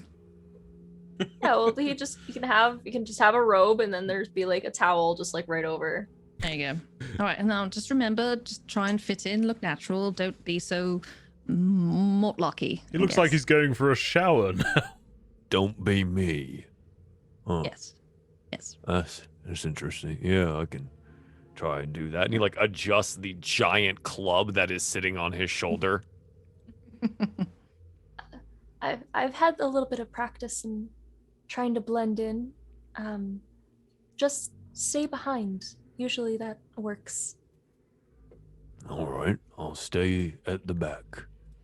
Yeah, well, you can just have a robe and then there's be like a towel just like right over. There you go. All right, and now just remember, just try and fit in, look natural. Don't be so Mortlocky. He looks like he's going for a shower now. Don't be me. Huh. Yes. That's interesting. Yeah, I can try and do that. And he like adjusts the giant club that is sitting on his shoulder. I've had a little bit of practice in trying to blend in. Just stay behind. Usually that works. All right, I'll stay at the back.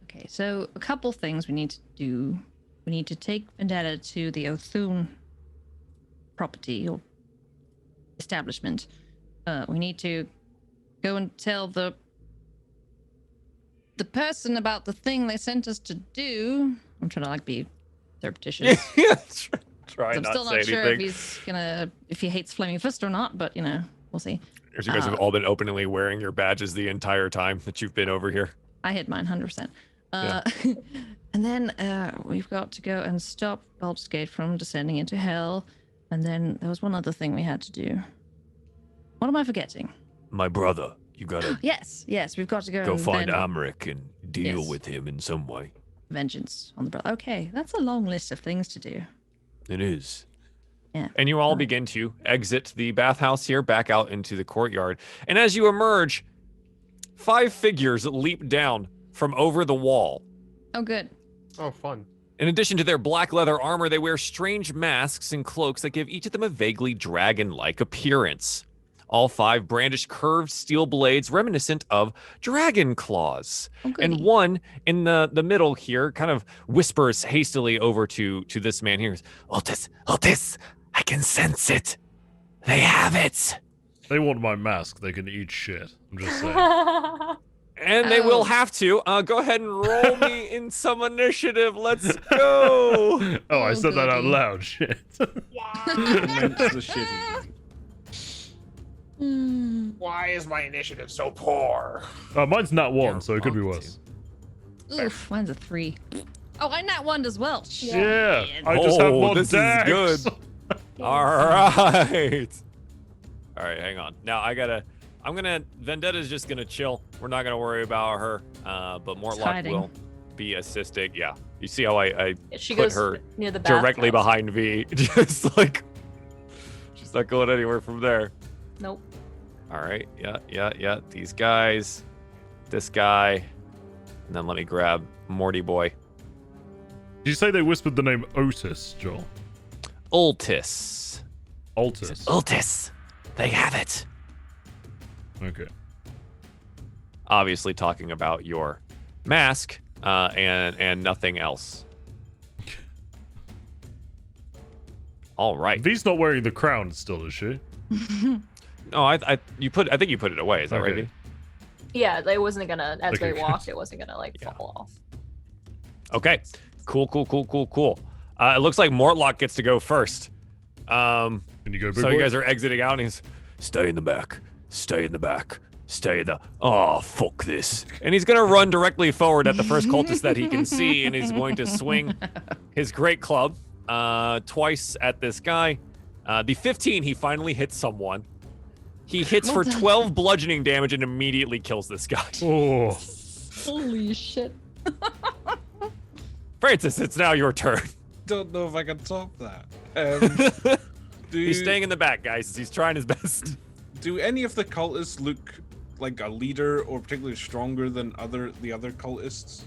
Okay, so a couple things we need to do. We need to take Vendetta to the Othun property or establishment. We need to go and tell the person about the thing they sent us to do. I'm trying to like be surreptitious. Yeah, try I'm not still to not say sure anything. if he hates Flaming Fist or not, but we'll see. Because you guys have all been openly wearing your badges the entire time that you've been over here. I hit mine 100%. And then we've got to go and stop Baldur's Gate from descending into hell. And then there was one other thing we had to do. What am I forgetting? My brother, you gotta Yes, we've got to go go and find then Amric and deal Yes. with him in some way. vengeance on the brother. Okay, that's a long list of things to do. It is. Yeah. And you all begin to exit the bathhouse here, back out into the courtyard. And as you emerge, 5 figures leap down from over the wall. Oh, good. Oh, fun. In addition to their black leather armor, they wear strange masks and cloaks that give each of them a vaguely dragon-like appearance. All 5 brandish curved steel blades reminiscent of dragon claws. Oh, And goody. one in the middle here kind of whispers hastily over to this man here. Otis, I can sense it. They have it. They want my mask. They can eat shit. I'm just saying. And they will Oh. have to. Go ahead and roll me in some initiative. Let's go. Oh, I said that out goody. loud. Shit. That's the shitty. Why is my initiative so poor? Mine's not 1, You're so it could be wrong, worse. Oof, mine's a 3. Oh, I nat one as well. Yeah, Shit. I just have Oh, more this is decks. good. All right. All right, hang on. Now Vendetta's just gonna chill. We're not gonna worry about her. But Mortlock hiding. will be assisting. Yeah. You see how I She put goes her near the directly bathtub. behind V. Just like she's not going anywhere from there. Nope. All right. Yeah. These guys. This guy. And then let me grab Morty boy. Did you say they whispered the name Otis, Joel? Ultis. Altus. Ultis. They have it. Okay. Obviously talking about your mask and nothing else. All right. V's not wearing the crown still, is she? No, I think you put it away. Is that right? Okay. V? Yeah, it wasn't gonna. As Okay. they walked, it wasn't gonna like Yeah. fall off. Okay. Cool. It looks like Mortlock gets to go first. Can you go big So boy? you guys are exiting out, and he's stay in the back, stay in the back, stay in the. Oh, fuck this! And he's gonna run directly forward at the first cultist that he can see, and he's going to swing his great club twice at this guy. The 15, he finally hits someone. He hits for 12 bludgeoning damage and immediately kills this guy. Oh, Holy shit. Francis, it's now your turn. Don't know if I can top that. He's staying in the back, guys. He's trying his best. Do any of the cultists look like a leader or particularly stronger than the other cultists?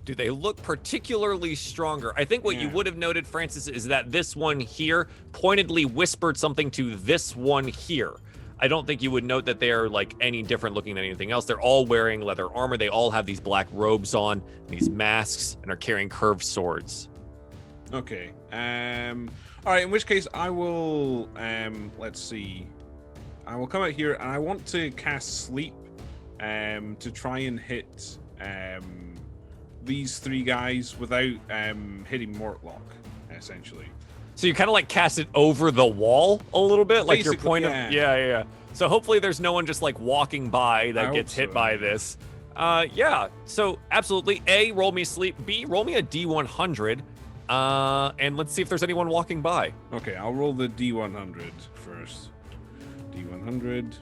Do they look particularly stronger? I think what you Yeah. would have noted, Francis, is that this one here pointedly whispered something to this one here. I don't think you would note that they are like any different looking than anything else. They're all wearing leather armor. They all have these black robes on, these masks, and are carrying curved swords. Okay. All right. In which case, I will. Let's see. I will come out here, and I want to cast sleep. To try and hit. These three guys without hitting Mortlock, essentially. So you kind of like cast it over the wall a little bit, like your Basically, point yeah. of yeah. So hopefully there's no one just like walking by that I gets hope hit so. by this. Yeah. So absolutely, A, roll me sleep. B, roll me a D100. And let's see if there's anyone walking by. Okay, I'll roll the D100 first. D100.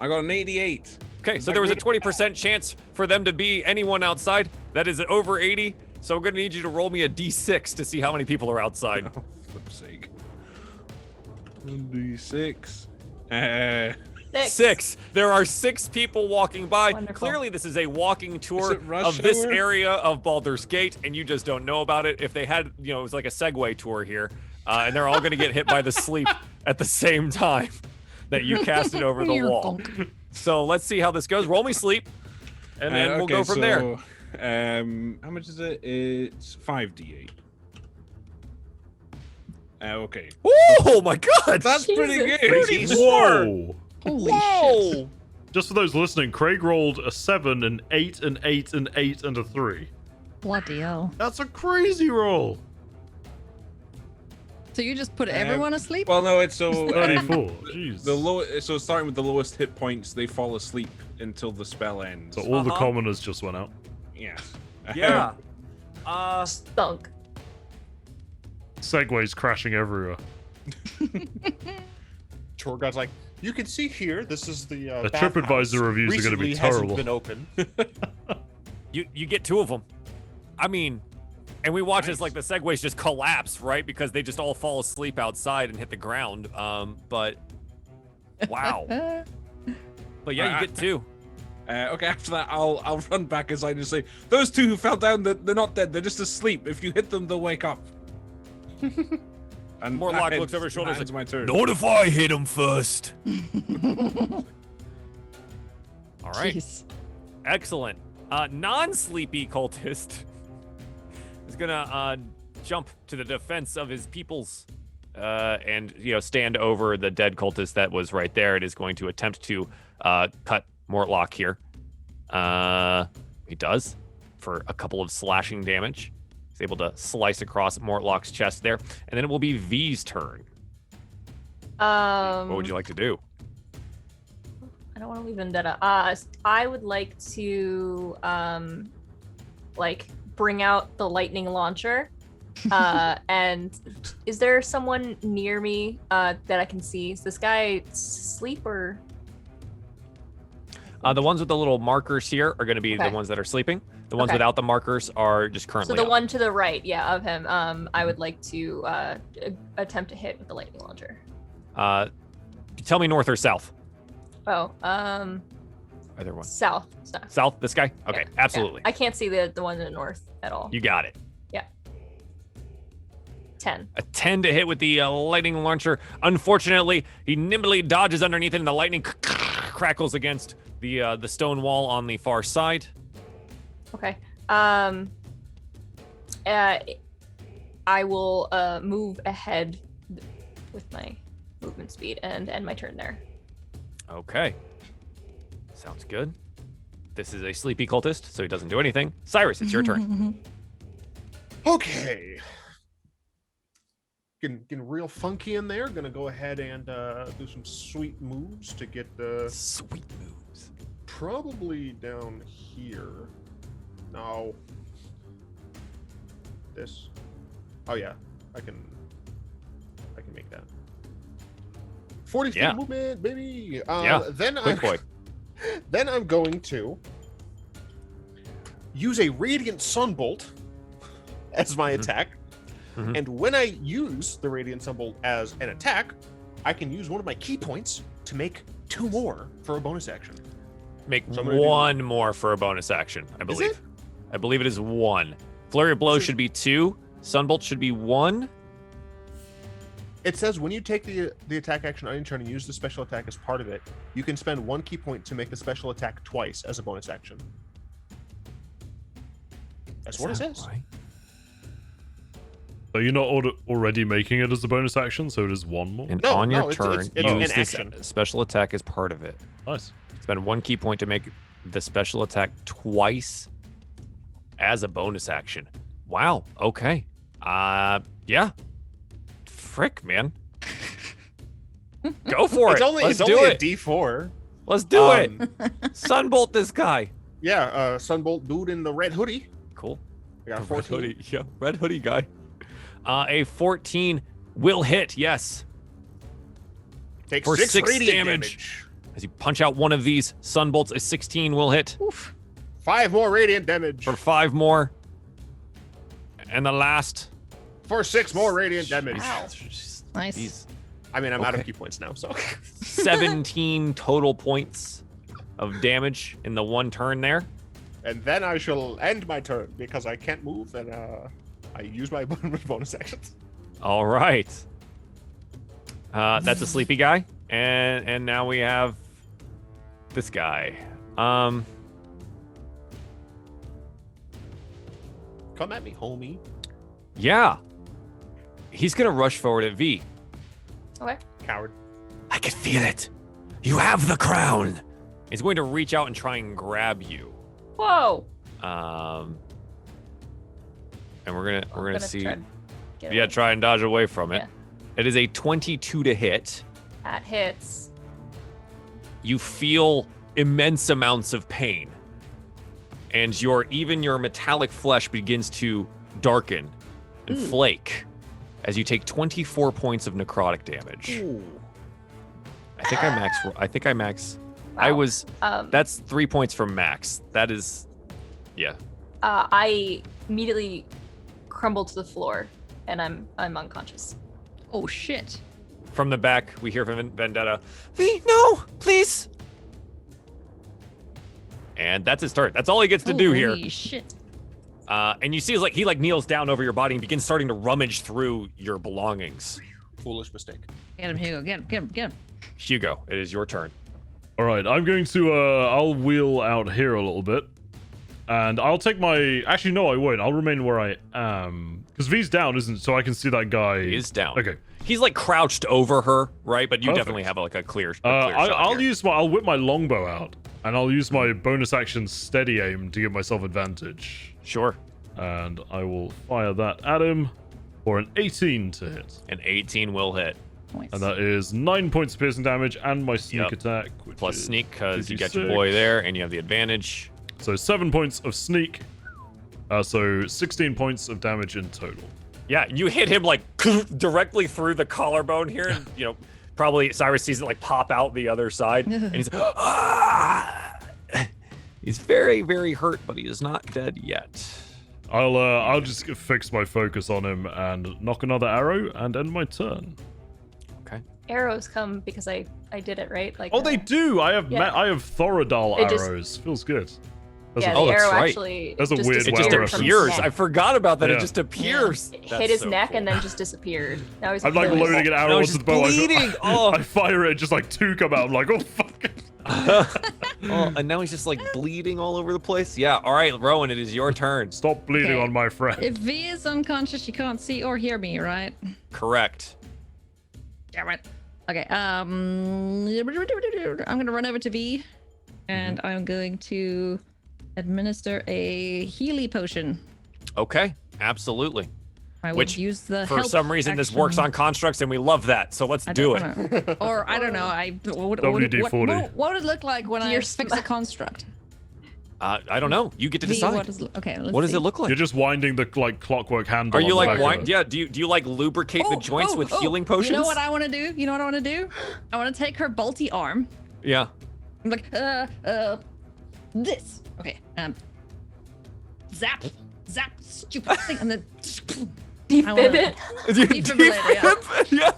I got an 88. Okay, so there was a 20% chance for them to be anyone outside. That is over 80. So I'm gonna need you to roll me a D6 to see how many people are outside. Oh, flip's sake. D6. 6. There are 6 people walking by. Wonderful. Clearly, this is a walking tour it rush of this hour? area of Baldur's Gate, and you just don't know about it. If they had, it was like a Segway tour here, and they're all going to get hit by the sleep at the same time that you cast it over the You're wall. bonk. So let's see how this goes. Roll me sleep, and then we'll go from there. How much is it? It's 5d8. Okay. Oh my God! That's pretty Jesus. good. 34. whoa! Holy shit. Whoa! Just for those listening, Craig rolled a 7, an 8, an 8, an 8, and a 3. Bloody hell. That's a crazy roll. So you just put everyone asleep? Well, no, it's so 34. Jeez. the low. So starting with the lowest hit points, they fall asleep until the spell ends. So all the Uh-huh. commoners just went out. Yeah. Yeah. Stunk. Segways crashing everywhere. Tour guide's like, you can see here. This is the The bathhouse. TripAdvisor reviews are gonna be Recently hasn't terrible. Been open. You get 2 of them. I mean, and we watch as like the Segways just collapse, right? Because they just all fall asleep outside and hit the ground. But wow. But yeah, you get 2. Okay, after that, I'll run back inside and say, those 2 who fell down, they're not dead. They're just asleep. If you hit them, they'll wake up. And Mortlock that looks over his shoulder and ends says, my turn. "Not if I hit him first." All right, Jeez. excellent. Non-sleepy cultist is gonna jump to the defense of his peoples, and stand over the dead cultist that was right there. It is going to attempt to cut Mortlock here. He does for a couple of slashing damage. He's able to slice across Mortlock's chest there, and then it will be V's turn. What would you like to do? I don't want to leave Vendetta. I would like to, bring out the lightning launcher. And is there someone near me that I can see? Is this guy asleep or? The ones with the little markers here are going to be the ones that are sleeping. The ones without the markers are just currently. So the up. one to the right, of him. I would like to attempt to hit with the lightning launcher. Tell me north or south. Oh, Either one. South. South. This guy. Okay, absolutely. Yeah. I can't see the one in the north at all. You got it. Yeah. 10. A 10 to hit with the lightning launcher. Unfortunately, he nimbly dodges underneath it, and the lightning crackles against the stone wall on the far side. Okay. I will move ahead with my movement speed and end my turn there. Okay. Sounds good. This is a sleepy cultist, so he doesn't do anything. Cyrus, it's your turn. Okay. Getting real funky in there. Gonna go ahead and do some sweet moves to get the Sweet moves. probably down here. No. This. Oh yeah, I can make that. 40 feet Yeah. movement, baby. Yeah, Then quick boy. Then I'm going to use a radiant sunbolt as my attack. Mhm. And when I use the radiant sunbolt as an attack, I can use one of my key points to make 2 more for a bonus action. Make So I'm gonna do- one more for a bonus action, I believe. it? I believe it is 1. Flurry of blows So- should be 2. Sunbolt should be 1. It says when you take the attack action on your turn and use the special attack as part of it, you can spend 1 key point to make the special attack twice as a bonus action. That's what it says. Right? So you're not already making it as a bonus action, so it is 1 more. And No, on your no, it's turn, an use this action. special attack as part of it. Nice. Spend 1 key point to make the special attack twice as a bonus action. Wow. Okay. Yeah. Frick, man. Go for It's it. only Let's it's do only a it. D4. Let's do it. Um, Sunbolt this guy. Yeah, sunbolt dude in the red hoodie. Cool. I got a Red 14. hoodie. Yeah, red hoodie guy. A 14 will hit. Yes. Takes For 6 6 radiant damage. As you punch out one of these sunbolts, a 16 will hit. Oof. 5 more radiant damage. For 5 more. And the last. For 6 more radiant damage. Wow. Nice. These I mean, I'm out of Okay. key points now, so. 17 total points of damage in the 1 turn there. And then I shall end my turn because I can't move and I use my bonus actions. All right. That's a sleepy guy. And now we have this guy. Come at me, homie. Yeah. He's going to rush forward at V. Okay. Coward. I can feel it. You have the crown. He's going to reach out and try and grab you. Whoa. And we're gonna see. Try to get Yeah, away. try and dodge away from it. Yeah. It is a 22 to hit. That hits. You feel immense amounts of pain, and your metallic flesh begins to darken and flake as you take 24 points of necrotic damage. Ooh. I think I max. Wow. I was. Um, That's 3 points from max. That is. Yeah. I immediately crumble to the floor, and I'm unconscious. Oh shit. From the back, we hear from Vendetta. V, no, please. And that's his turn. That's all he gets to do here. Holy shit. And you see he kneels down over your body and begins starting to rummage through your belongings. Foolish mistake. Get him, Hugo. Get him. Hugo, it is your turn. All right, I'm going to I'll wheel out here a little bit, and I'll take my. Actually, no, I won't. I'll remain where I am because V's down, isn't? So I can see that guy. He is down. Okay. He's crouched over her, right? But you Perfect. definitely have a clear shot I'll here. I'll whip my longbow out, and I'll use my bonus action steady aim to give myself advantage, Sure. and I will fire that at him for an 18 to hit, An 18 will hit. Nice. and that is 9 points of piercing damage and my sneak Yep. attack, which Plus is sneak because you got your 56. boy there and you have the advantage. So 7 points of sneak, So 16 points of damage in total. Yeah, you hit him like directly through the collarbone here, and probably Cyrus sees it like pop out the other side, and he's he's very, very hurt, but he is not dead yet. I'll just fix my focus on him and knock another arrow and end my turn. Okay. Arrows come because I did it right. Like Oh, they do. I have yeah. I have Thoradal It just- arrows. Feels good. Yeah, Oh, the that's arrow right. actually. That's a just weird It wow just disappeared from his appears. neck. I forgot about that. Yeah. It just appears. It That's hit his so neck cool. and then just disappeared. Now he's I'm like clearly- loading an arrow No, onto he's the bow. bleeding. Oh. I fire it, just like 2 come out. I'm like, oh fuck. Oh, and now he's just like bleeding all over the place. Yeah. All right, Rowan, it is your turn. Stop bleeding Okay. on my friend. If V is unconscious, she can't see or hear me, right? Correct. Damn it. Okay. I'm gonna run over to V, and I'm going to administer a Healy potion. Okay. Absolutely. I would Which, use the For help some reason, this works action. on constructs, and we love that. So let's I do don't it. know. Or I don't know. WD-40. What would it look like when I You're fix a construct? I don't know. You get to V, decide. okay. Let's What does see. it look like? You're just winding the like clockwork handle. Are you on the like back of wine? it. Yeah. Do you like lubricate the joints with healing potions? You know what I want to do? You know what I want to do? I want to take her bolty arm. Yeah. I'm like, this. Okay. Zap, stupid thing, and then Defib it. Defibrillator, yeah. Yeah.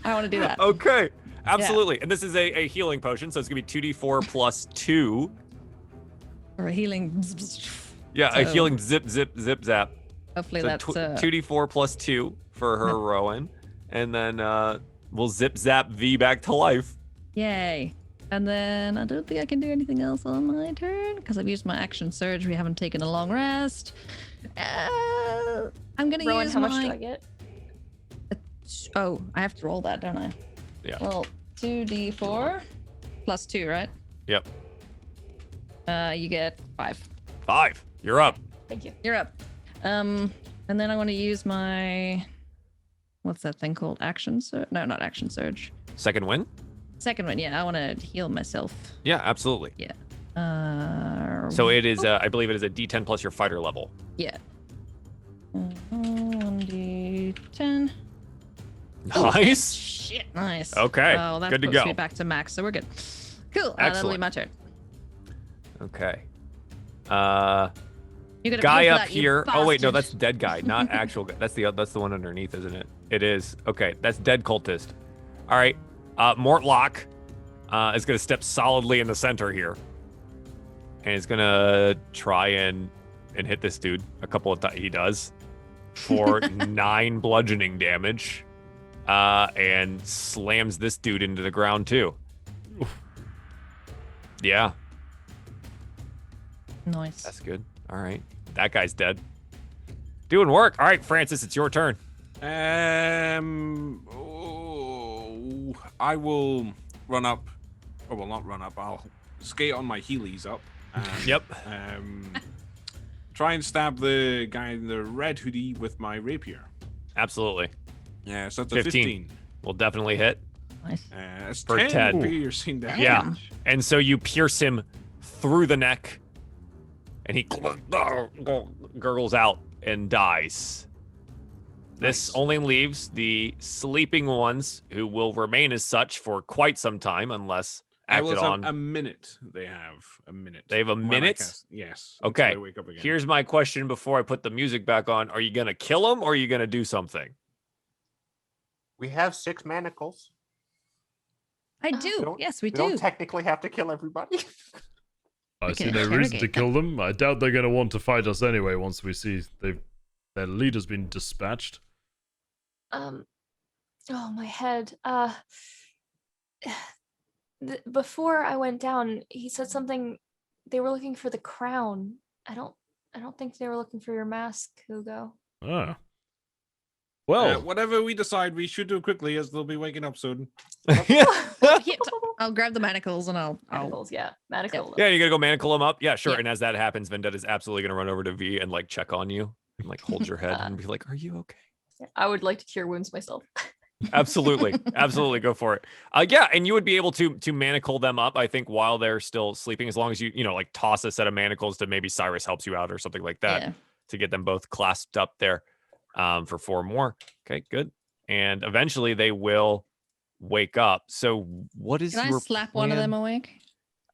I want to do that. Okay. Absolutely. And this is a healing potion, so it's gonna be 2d4 plus 2. Or a healing. Yeah, a So- healing zip zap. Hopefully So that's 2d4 plus 2 for her Rowan, and then we'll zip zap V back to life. yay. And then I don't think I can do anything else on my turn because I've used my action surge. We haven't taken a long rest. I'm gonna Rowan, use how my. much do I get? Oh, I have to roll that, don't I? Yeah. Well, 2d4 plus 2, right? Yep. You get 5. 5. You're up. Thank you. You're up. And then I want to use my. What's that thing called? Action surge? No, not action surge. Second win? Second one, yeah. I want to heal myself. Yeah, absolutely. Yeah. So it is, I believe it is a D10 plus your fighter level. Yeah. 1d10. Nice. Shit, nice. Okay, Oh, that good to puts go. me back to max, so we're good. Cool. That'll be Excellent. my turn. Okay. You gotta Guy pay for up that, you here. Oh wait, no, bastard. that's dead guy, not actual guy. That's the one underneath, isn't it? It is. Okay, that's dead cultist. All right. Mortlock is gonna step solidly in the center here, and he's gonna try and hit this dude a couple of times. He does for 9 bludgeoning damage, and slams this dude into the ground too. Yeah, Nice. that's good. All right, that guy's dead. Doing work. All right, Francis, it's your turn. I will run up. Or well, not run up. I'll skate on my heelys up. And, Yep. Try and stab the guy in the red hoodie with my rapier. Absolutely. Yeah, so that's a 15. 15. Will definitely hit. Nice. That's For 10 Ted. piercing damage. Yeah. And so you pierce him through the neck, and he gurgles out and dies. This Nice. only leaves the sleeping ones, who will remain as such for quite some time unless acted on. A minute. They have a minute. They have a when I minute? cast- Yes. Okay, until I wake up again. Here's my question before I put the music back on. Are you going to kill him or are you going to do something? We have 6 manacles. I We do. don't- Yes, we We don't do. technically have to kill everybody. I We see can no reason to interrogate kill them. I doubt they're going to want to fight us anyway once we see their leader's been dispatched. Oh, my head. Before I went down, he said something. They were looking for the crown. I don't think they were looking for your mask, Hugo. Ah. Well, Whatever we decide, we should do quickly, as they'll be waking up soon. Here, I'll grab the manacles and I'll Manacles, yeah, manacles. Yeah, you're going to go manacle him up? Yeah, sure. Yeah. And as that happens, Vendetta's absolutely going to run over to V and like check on you and like hold your head and be like, are you okay? Yeah, I would like to cure wounds myself. Absolutely. Absolutely. Go for it. Yeah. And you would be able to manacle them up, I think, while they're still sleeping, as long as you like toss a set of manacles to maybe Cyrus helps you out or something like that. Yeah. to get them both clasped up there for 4 more. Okay, good. And eventually they will wake up. So what is Can I your slap one of plan? them awake?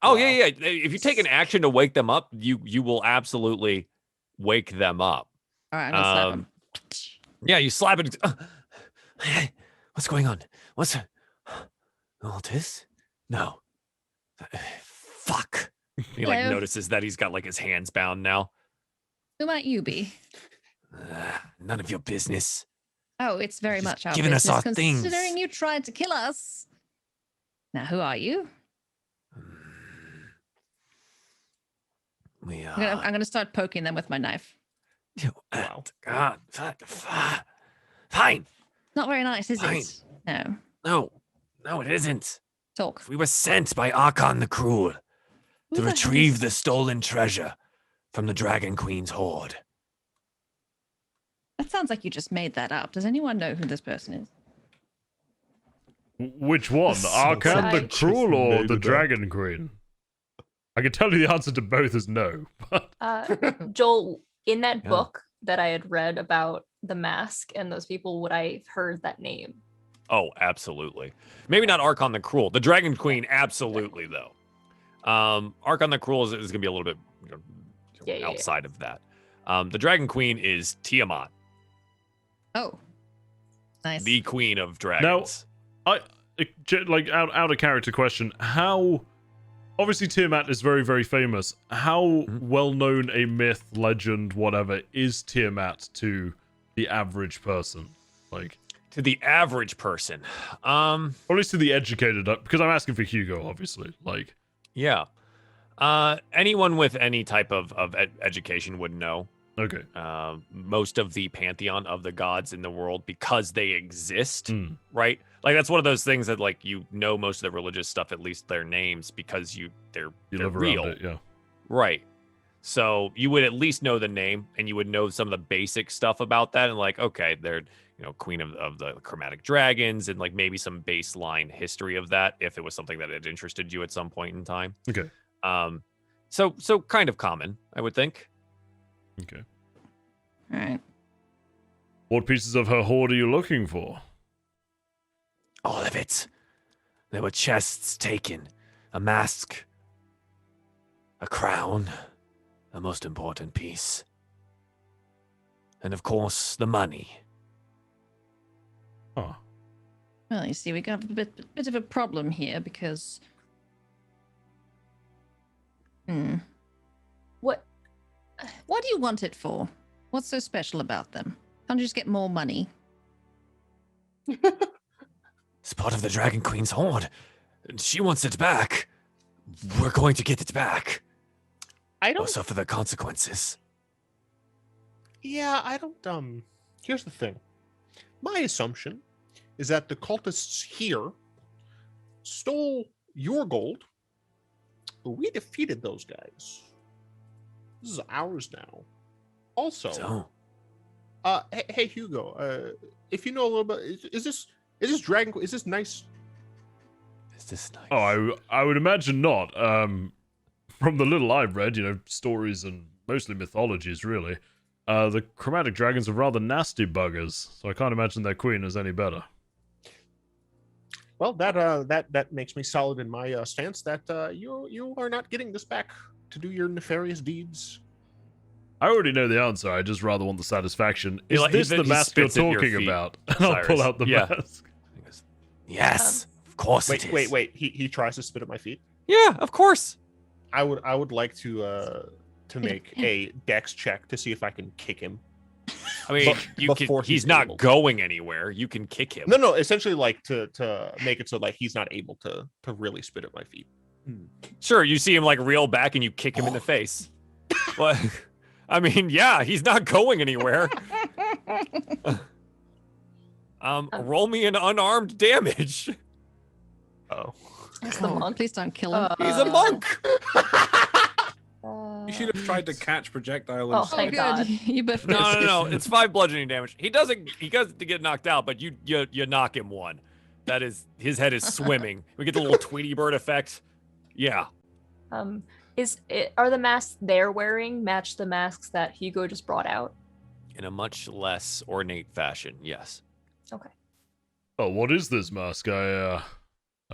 Oh, yeah. If you take an action to wake them up, you will absolutely wake them up. All right, I'm gonna slap him. Yeah, you slap it. What's going on? What's all this? No. Fuck. He like Hello. notices that he's got like his hands bound now. Who might you be? None of your business. Oh, it's very Just much our giving us business, our things. considering you tried to kill us. Now, who are you? We I'm gonna start poking them with my knife. Wow. God. Fine. Not very nice, is Fine. it? No. No, it isn't. Talk. We were sent by Archon the Cruel Who to the hell retrieve is- the stolen treasure from the Dragon Queen's hoard. That sounds like you just made that up. Does anyone know who this person is? Which one? So Arcan the sad. Cruel Just or made the it up. Dragon Queen? I can tell you the answer to both is no. Joel, in that Yeah. book that I had read about the mask and those people, would I have heard that name? Oh, absolutely. Maybe not Archon the Cruel. The Dragon Queen, absolutely, though. Archon the Cruel is going to be a little bit Yeah. outside of that. The Dragon Queen is Tiamat, Oh. Nice. the Queen of Dragons. Like out of character question, how obviously Tiamat is very, very famous. How well known a myth, legend, whatever is Tiamat to the average person? Like To the average person. or at least to the educated, because I'm asking for Hugo, obviously. Like Yeah. Anyone with any type of education would know. okay. Most of the pantheon of the gods in the world, because they exist, Mm. right? Like that's one of those things that like most of the religious stuff, at least their names, because they're You they're live real, around it, yeah. right? So you would at least know the name, and you would know some of the basic stuff about that, and like okay, they're queen of the chromatic dragons, and like maybe some baseline history of that if it was something that had interested you at some point in time. Okay. So kind of common, I would think. Okay. All right. What pieces of her hoard are you looking for? All of it. There were chests taken, a mask, a crown, the most important piece, and of course the money. Oh. Well, you see, we got a bit of a problem here because. What? What do you want it for? What's so special about them? Can't you just get more money? It's part of the Dragon Queen's hoard. She wants it back. We're going to get it back. I Or don't. suffer the consequences. Yeah, I don't. Here's the thing. My assumption is that the cultists here stole your gold, but we defeated those guys. This is ours now. Also, So, hey Hugo, if you know a little bit, is this Dragon? Is this nice? is this nice? Oh, I would imagine not. From the little I've read, stories and mostly mythologies, really. The chromatic dragons are rather nasty buggers, so I can't imagine their queen is any better. Well, that makes me solid in my stance that you are not getting this back to do your nefarious deeds. I already know the answer. I just rather want the satisfaction. He Is like- this he the mask you're spits at your talking feet, about? And I'll pull Cyrus. out the Yeah. mask. He goes, yes, of course it is. Wait. He tries to spit at my feet. Yeah, of course. I would like to make a dex check to see if I can kick him. I mean, But before he's he's not able. going anywhere. You can kick him. No, essentially like to make it so like he's not able to really spit at my feet. Sure, you see him like reel back and you kick him in the face. But I mean, yeah, he's not going anywhere. Roll me an unarmed damage. Oh. It's the Oh, monk. please don't kill him. He's a monk. You should have tried to catch projectile Oh, instead. thank Good. God. You both No. It's 5 bludgeoning damage. He doesn't get knocked out, but you knock him 1. That is, his head is swimming. We get the little Tweety Bird effect. Yeah. Are the masks they're wearing match the masks that Hugo just brought out? In a much less ornate fashion, yes. Okay. Oh, what is this mask? I'd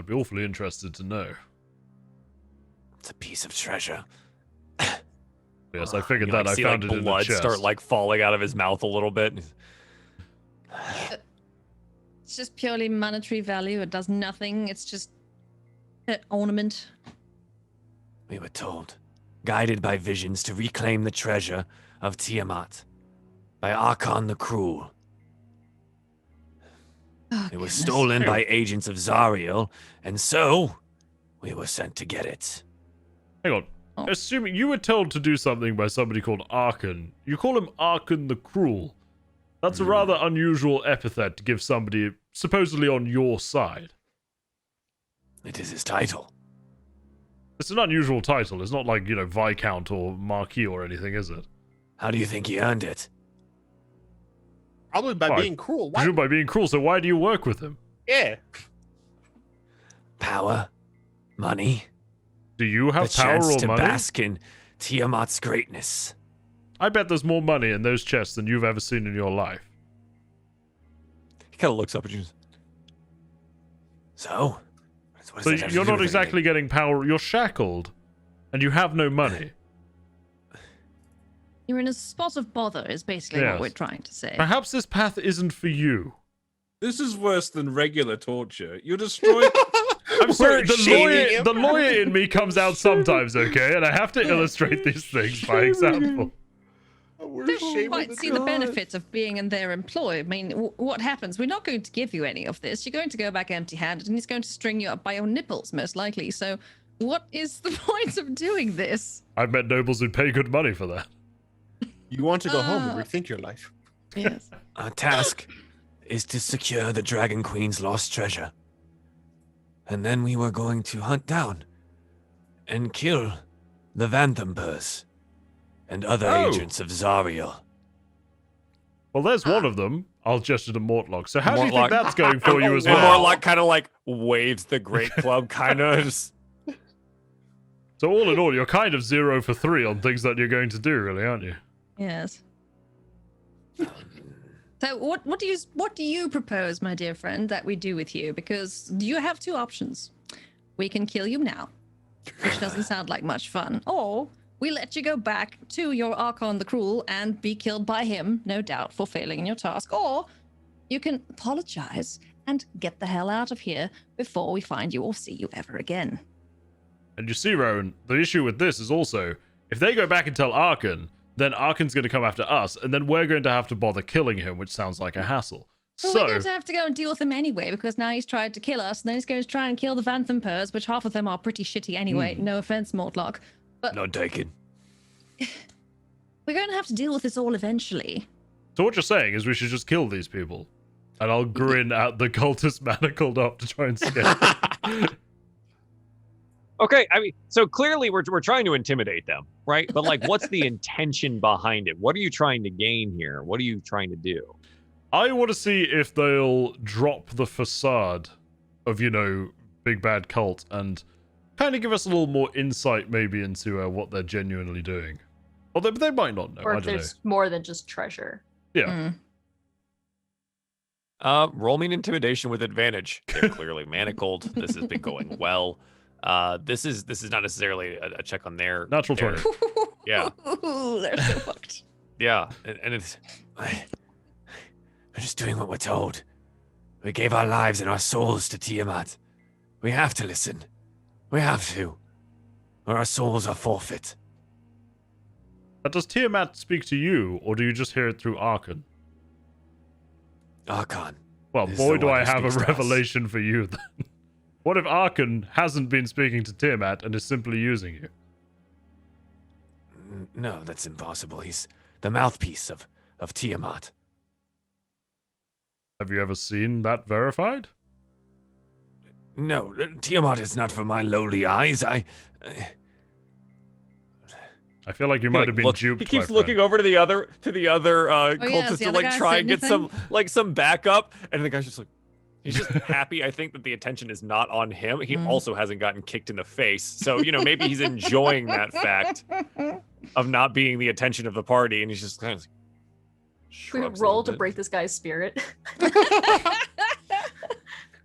be awfully interested to know. It's a piece of treasure. Yes, I figured You know, that. I see, found like, it in the blood chest. start like falling out of his mouth a little bit. It's just purely monetary value. It does nothing. It's just an ornament. We were told, guided by visions to reclaim the treasure of Tiamat, by Archon the Cruel. Oh, It was goodness. stolen by agents of Zariel, and so we were sent to get it. Hang on. Oh. Assuming you were told to do something by somebody called Archon, you call him Archon the Cruel. That's a rather unusual epithet to give somebody supposedly on your side. It is his title. It's an unusual title. It's not like, Viscount or Marquis or anything, is it? How do you think he earned it? Probably by Why? being cruel. Why? Presumed by being cruel, so why do you work with him? Yeah. Power? Money? Do you have the power chance or to money? bask in Tiamat's greatness. I bet there's more money in those chests than you've ever seen in your life. He kind of looks up at you. So? What So does that have to you're do not with exactly getting power. You're shackled, and you have no money. You're in a spot of bother, is basically Yes. what we're trying to say. Perhaps this path isn't for you. This is worse than regular torture. You're destroying. I'm sorry, We're the shaming him. lawyer in me comes out sometimes, okay? And I have to illustrate these things by example. We're Don't shaming quite the see the god. benefits of being in their employ. I mean, what happens? We're not going to give you any of this. You're going to go back empty-handed, and he's going to string you up by your nipples, most likely. So, what is the point of doing this? I've met nobles who'd pay good money for that. You want to go home and rethink your life. Yes. Our task is to secure the Dragon Queen's lost treasure. And then we were going to hunt down and kill the Vanthampurs and other Oh. agents of Zariel. Well, there's one of them. I'll gesture to Mortlock. So how do you think Mortlock. that's going for you as And well? Morlock kind of like waves the Great Club, kind of. So all in all, you're kind of 0 for 3 on things that you're going to do, really, aren't you? Yes. So what do you propose, my dear friend, that we do with you? Because you have two options. We can kill you now, which doesn't sound like much fun, or we let you go back to your Archon the Cruel and be killed by him, no doubt, for failing in your task, or you can apologize and get the hell out of here before we find you or see you ever again. And you see, Rowan, the issue with this is also, if they go back and tell Archon, then Archon's going to come after us, and then we're going to have to bother killing him, which sounds like a hassle. Well, So, we're going to have to go and deal with him anyway, because now he's tried to kill us, and then he's going to try and kill the Vanthampurs, which half of them are pretty shitty anyway. No offense, Mortlock. But No taken. we're going to have to deal with this all eventually. so what you're saying is we should just kill these people. And I'll grin at the cultist manacled up to try and scare them. Okay, I mean, so clearly we're trying to intimidate them, right? But like, what's the intention behind it? What are you trying to gain here? What are you trying to do? I want to see if they'll drop the facade of, big bad cult and kind of give us a little more insight maybe into what they're genuinely doing. Although they might not know. Or I if don't know. there's more than just treasure. Yeah. Roll me an intimidation with advantage. They're clearly manacled. This has been going well. This is not necessarily a check on their Natural their- 20. Yeah, Ooh, they're so fucked. yeah, and it's we're just doing what we're told. We gave our lives and our souls to Tiamat. We have to listen. We have to, or our souls are forfeit. But does Tiamat speak to you, or do you just hear it through Archon? Archon. Well, is boy, the do one I who have a speaks to us. revelation for you then. What if Archon hasn't been speaking to Tiamat and is simply using you? No, that's impossible. He's the mouthpiece of Tiamat. Have you ever seen that verified? No, Tiamat is not for my lowly eyes. I feel like you might have been duped. He keeps my looking friend. over to the other yes, cultists the to other like guy try and saying get some backup, and the guy's just like, He's just happy, I think, that the attention is not on him. He Mm. also hasn't gotten kicked in the face. So, maybe he's enjoying that fact of not being the attention of the party. And he's just kind of We roll to break this guy's spirit.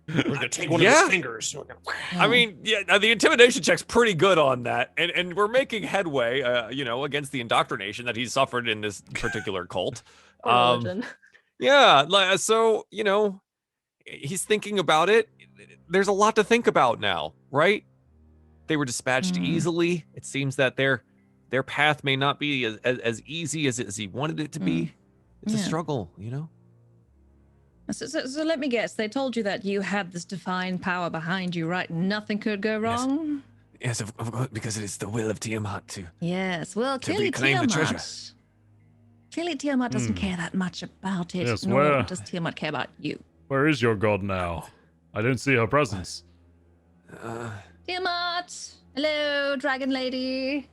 We're gonna take one of Yeah. his fingers. I mean, yeah, the intimidation check's pretty good on that. And we're making headway, against the indoctrination that he's suffered in this particular cult. Or religion. Yeah, so, he's thinking about it. There's a lot to think about now, right? They were dispatched Mm. easily. It seems that their path may not be as easy as he wanted it to be. It's a Yeah. struggle, So let me guess. They told you that you had this divine power behind you, right? Nothing could go wrong? Yes, of course, because it is the will of Tiamat to. Yes. Well, To clearly reclaim the treasure. Tiamat doesn't Hmm. care that much about it, Yes, nor where- does Tiamat care about you. Where is your god now? I don't see her presence. Tiamat! Hello, dragon lady.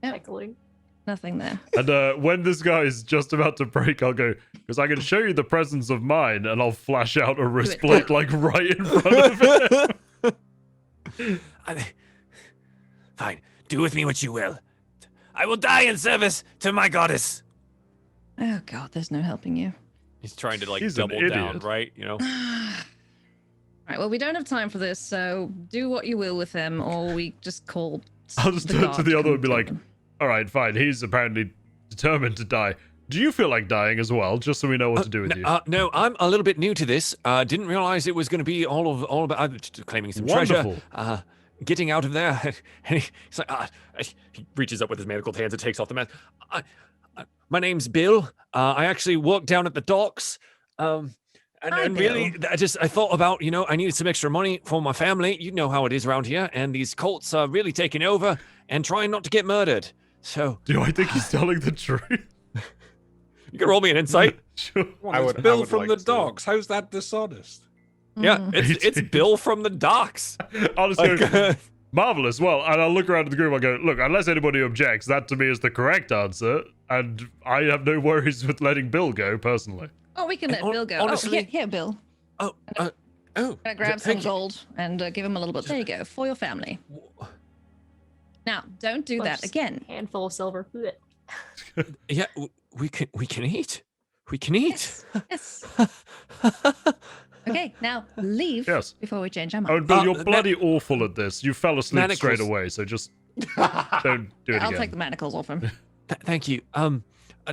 Yep. Cycling. Nothing there. And when this guy is just about to break, I'll go, because I can show you the presence of mine, and I'll flash out a wrist it. plate like right in front of him. Fine. Do with me what you will. I will die in service to my goddess. Oh god, there's no helping you. He's trying to He's an double down, idiot. right? Right, well, we don't have time for this, so do what you will with them, or we just call. I'll just the turn to guard the other come and be kill like, them. all right, fine. He's apparently determined to die. Do you feel like dying as well? Just so we know what to do with you. No, I'm a little bit new to this. Didn't realize it was going to be all about claiming some Wonderful. treasure. Getting out of there. And he's like, he reaches up with his manacled hands and takes off the mask. My name's Bill. I actually work down at the docks. Hi, And really, Bill. I thought about, I needed some extra money for my family. You know how it is around here. And these cults are really taking over and trying not to get murdered. So Do I think he's telling the truth? you can roll me an insight. Sure. Well, I it's would- I Bill would from like the to. docks. How's that dishonest? Yeah, Mm. it's Bill from the docks. I'll just Like, go, marvelous. Well, and I'll look around at the group. I'll go, look, unless anybody objects, that to me is the correct answer. And I have no worries with letting Bill go, personally. Oh, we can let And Bill go. honestly- Here, Bill. oh, Gonna grab some thank you. gold and give him a little bit. There you go, for your family. Now, don't do that Just again. Handful of silver. Blech. Yeah, we can eat. We can eat. Yes. Okay, now leave Yes. before we change our Oh, mind. Bill, Uh, you're bloody awful at this. You fell asleep Manacles. straight away, so just don't do it I'll again. take the manacles off him. Thank you.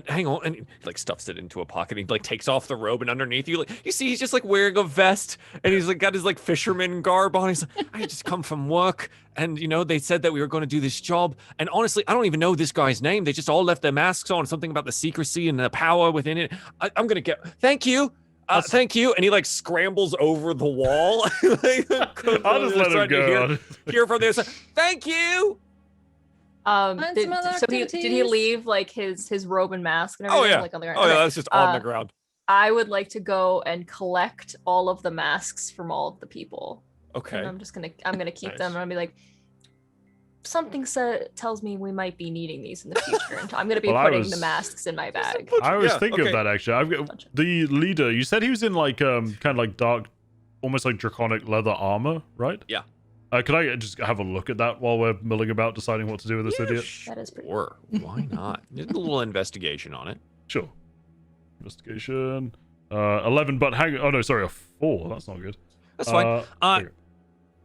Hang on, and he stuffs it into a pocket. And he takes off the robe, and underneath you see he's just wearing a vest, and he's got his fisherman garb on. He's like, I just come from work, and they said that we were going to do this job. And honestly, I don't even know this guy's name. They just all left their masks on. Something about the secrecy and the power within it. I'm gonna get. Thank you. Thank you. And he scrambles over the wall. I'll just let him go. Hear from this. Thank you. Find some other So did he activities. leave his robe and mask and Oh, everything yeah. on the ground? Oh yeah, Okay. that's just on the Uh, ground. I would like to go and collect all of the masks from all of the people. Okay. And I'm gonna keep Nice. them and I'll be like, something tells me we might be needing these in the future. And I'm gonna be Well, I putting was- the masks in my bag. I was Yeah, thinking okay. of that actually. I've got Gotcha. the leader. You said he was in kind of dark, almost like draconic leather armor, right? Yeah. Could I just have a look at that while we're milling about deciding what to do with this idiot? That is pretty. Sure. Why not? Just a little investigation on it. Sure. Investigation. 11, but hang. Oh no, sorry, a 4. That's not good. That's fine. Okay.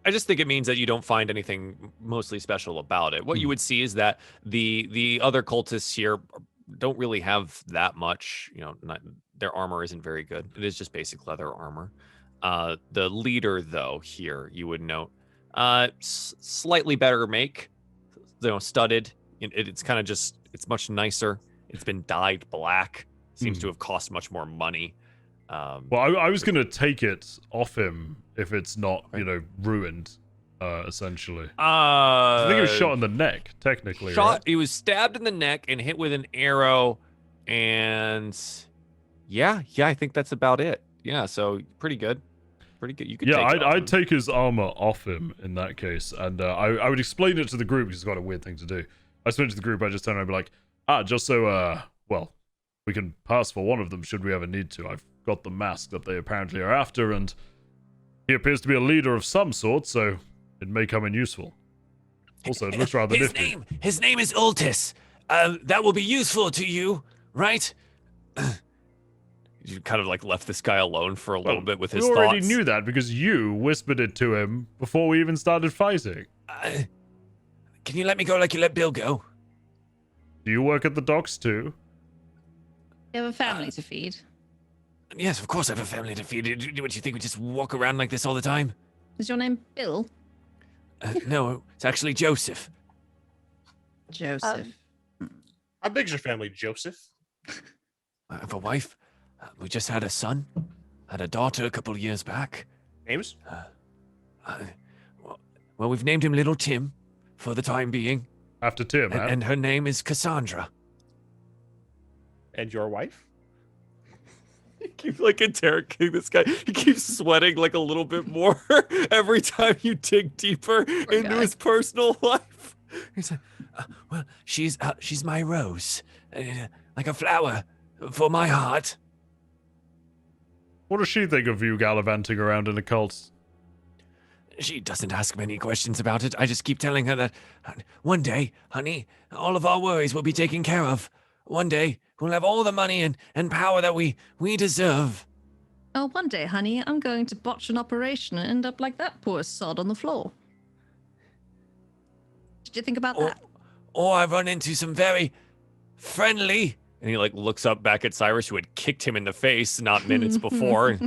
I just think it means that you don't find anything mostly special about it. What you would see is that the other cultists here don't really have that much. Their armor isn't very good. It is just basic leather armor. The leader, though, here you would note, slightly better make. Studded. It's kind of just. It's much nicer. It's been dyed black. Seems to have cost much more money. Well, I was gonna take it off him if it's not, ruined. Essentially, I think he was shot in the neck. Technically, right? He was stabbed in the neck and hit with an arrow, and yeah, I think that's about it. Yeah, so pretty good. You could. Yeah, take it off him. I'd take his armor off him in that case, and I would explain it to the group, which is quite a weird thing to do. I explain it to the group. I just turn around and be like, just so well, we can pass for one of them should we ever need to. I've got the mask that they apparently are after, and he appears to be a leader of some sort, so it may come in useful. Also, it looks rather nifty. His name is Ultis. That will be useful to you, right? You kind of like left this guy alone for a little bit with his thoughts. We already knew that because you whispered it to him before we even started fighting. Can you let me go like you let Bill go? Do you work at the docks too? You have a family to feed. Yes, of course I have a family to feed. What, do you think we just walk around like this all the time? Is your name Bill? No, it's actually Joseph. Joseph. How big's your family, Joseph? I have a wife. We just had a son. Had a daughter a couple of years back. Names? Well, we've named him Little Tim for the time being. After Tim, and her name is Cassandra. And your wife? You keep like interrogating this guy. He keeps sweating like a little bit more every time you dig deeper into his personal life. He's like, well, she's my rose, like a flower for my heart. What does she think of you gallivanting around in a cult? She doesn't ask many questions about it. I just keep telling her that one day, honey, all of our worries will be taken care of. One day, we'll have all the money and power that we deserve. Oh, one day, honey, I'm going to botch an operation and end up like that poor sod on the floor. Did you think about that? Or I run into some very friendly... And he like looks up back at Cyrus, who had kicked him in the face not minutes before.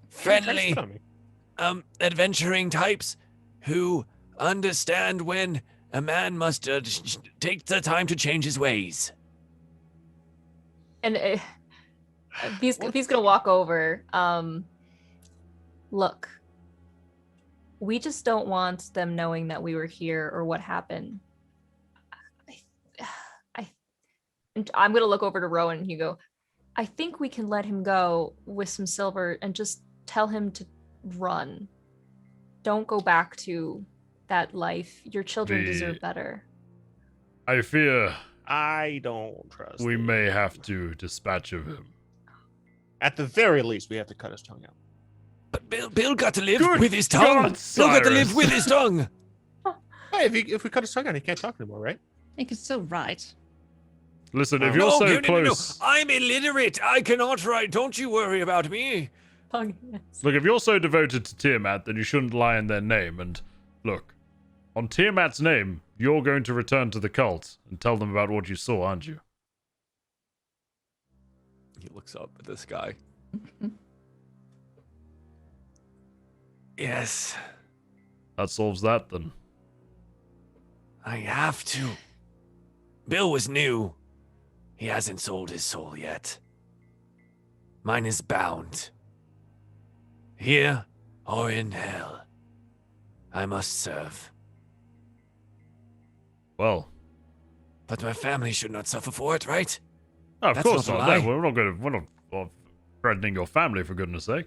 Friendly, adventuring types who understand when a man must take the time to change his ways. And he's gonna walk over. Look, we just don't want them knowing that we were here or what happened. And I'm gonna look over to Rowan and Hugo. I think we can let him go with some silver and just tell him to run. Don't go back to that life. Your children deserve better. I fear I don't trust we him. may have to dispatch of him. At the very least, we have to cut his tongue out. But Bill got to live Good with his tongue. God, Bill got to live Cyrus. with his tongue. Hey, if we cut his tongue out, he can't talk anymore, right? You can still write. Listen, if you're so close... No. I'm illiterate. I cannot write. Don't you worry about me. Look, if you're so devoted to Tiamat, then you shouldn't lie in their name. And look, on Tiamat's name, you're going to return to the cult and tell them about what you saw, aren't you? He looks up at this guy. Yes. That solves that, then. I have to. Bill was new. He hasn't sold his soul yet. Mine is bound. Here or in hell, I must serve. Well, But my family should not suffer for it, right? of That's course not a not. lie. No, we're not threatening your family, for goodness sake.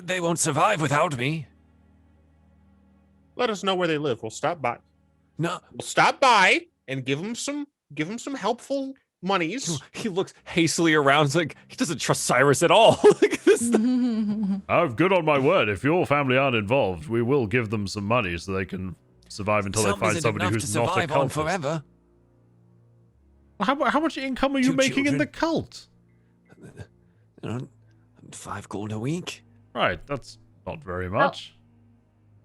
They won't survive without me. Let us know where they live. We'll stop by. No. We'll stop by and give them some helpful monies. He looks hastily around. It's like he doesn't trust Cyrus at all. Like this. I'm good on my word. If your family aren't involved, we will give them some money so they can survive until they find somebody who's not a on cultist. forever. How much income are you 2 making in the children. cult? 5 gold a week. Right, that's not very much.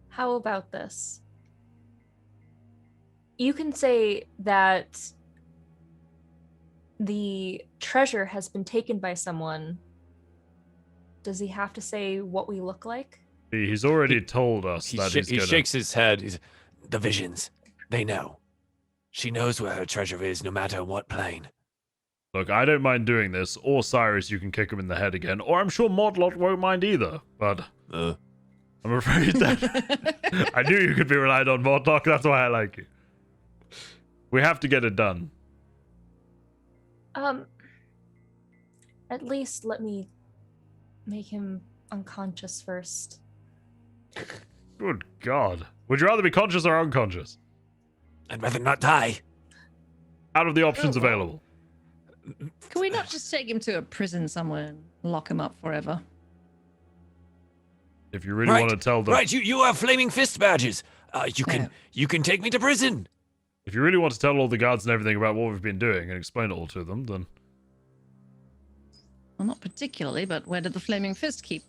How about this? You can say that the treasure has been taken by someone. Does he have to say what we look like? He's already told us that He he's gonna... shakes his head. The visions. They know. She knows where her treasure is, no matter what plane. Look, I don't mind doing this, or Cyrus, you can kick him in the head again, or I'm sure Modlot won't mind either, but I'm afraid that... I knew you could be relied on, Modlot, that's why I like you. We have to get it done. At least let me make him unconscious first. Good God. Would you rather be conscious or unconscious? I'd rather not die. Out of the options available. Can we not just take him to a prison somewhere and lock him up forever? If you really want to tell them, Right, you have flaming fist badges. You can take me to prison. if you really want to tell all the guards and everything about what we've been doing and explain it all to them, then Well, not particularly, but where did the Flaming Fist keep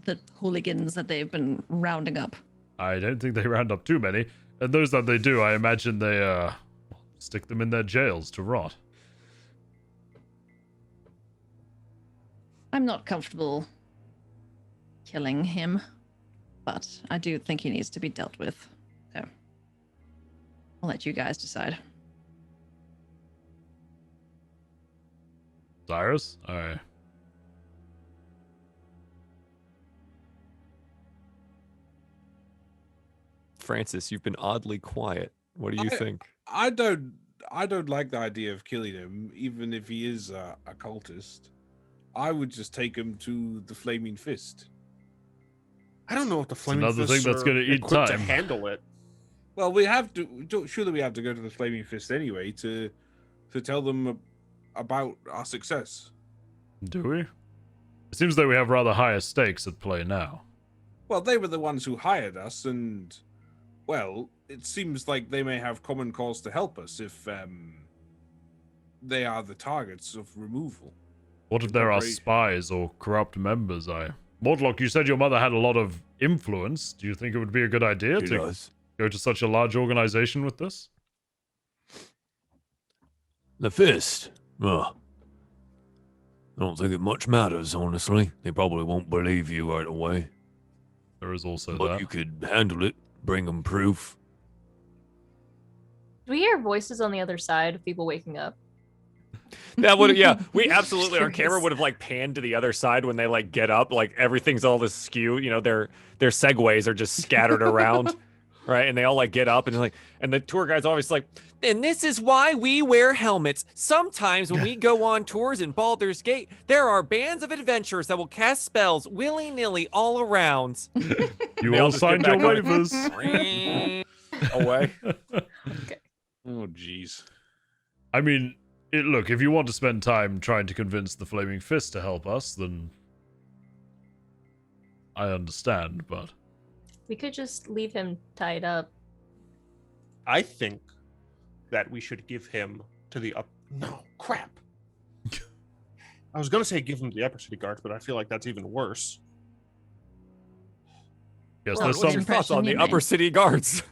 the hooligans that they've been rounding up? I don't think they round up too many. And those that they do, I imagine they stick them in their jails to rot. I'm not comfortable killing him, but I do think he needs to be dealt with. So I'll let you guys decide. Cyrus? Francis, you've been oddly quiet. What do you think? I don't like the idea of killing him, even if he is a cultist. I would just take him to the Flaming Fist. I don't know if the flaming another fists thing that's are gonna eat equipped time. to handle it. Well, we have to. Surely we have to go to the Flaming Fist anyway to tell them about our success. Do we? It seems that we have rather higher stakes at play now. Well, they were the ones who hired us, and well, it seems like they may have common cause to help us if they are the targets of removal. What if there are Great. spies or corrupt members? Mortlock, you said your mother had a lot of influence. Do you think it would be a good idea to go to such a large organization with this? The fist? I don't think it much matters, honestly. They probably won't believe you right away. There is also But that. you could handle it. Bring them proof. Do we hear voices on the other side of people waking up? That would, we absolutely, our camera would have like panned to the other side when they like get up, like everything's all askew, their segues are just scattered around, right? And they all like get up and like, and the tour guide's always like, and this is why we wear helmets. Sometimes when we go on tours in Baldur's Gate, there are bands of adventurers that will cast spells willy-nilly all around. You They all all just get signed your back on. waivers. Away. Oh, jeez. I mean, look, if you want to spend time trying to convince the Flaming Fist to help us, then I understand, but We could just leave him tied up. I think that we should give him to the up. No, crap. I was gonna say give him to the upper city guards, but I feel like that's even worse. yes, Well, there's What's your some. thoughts on the you upper made. city guards?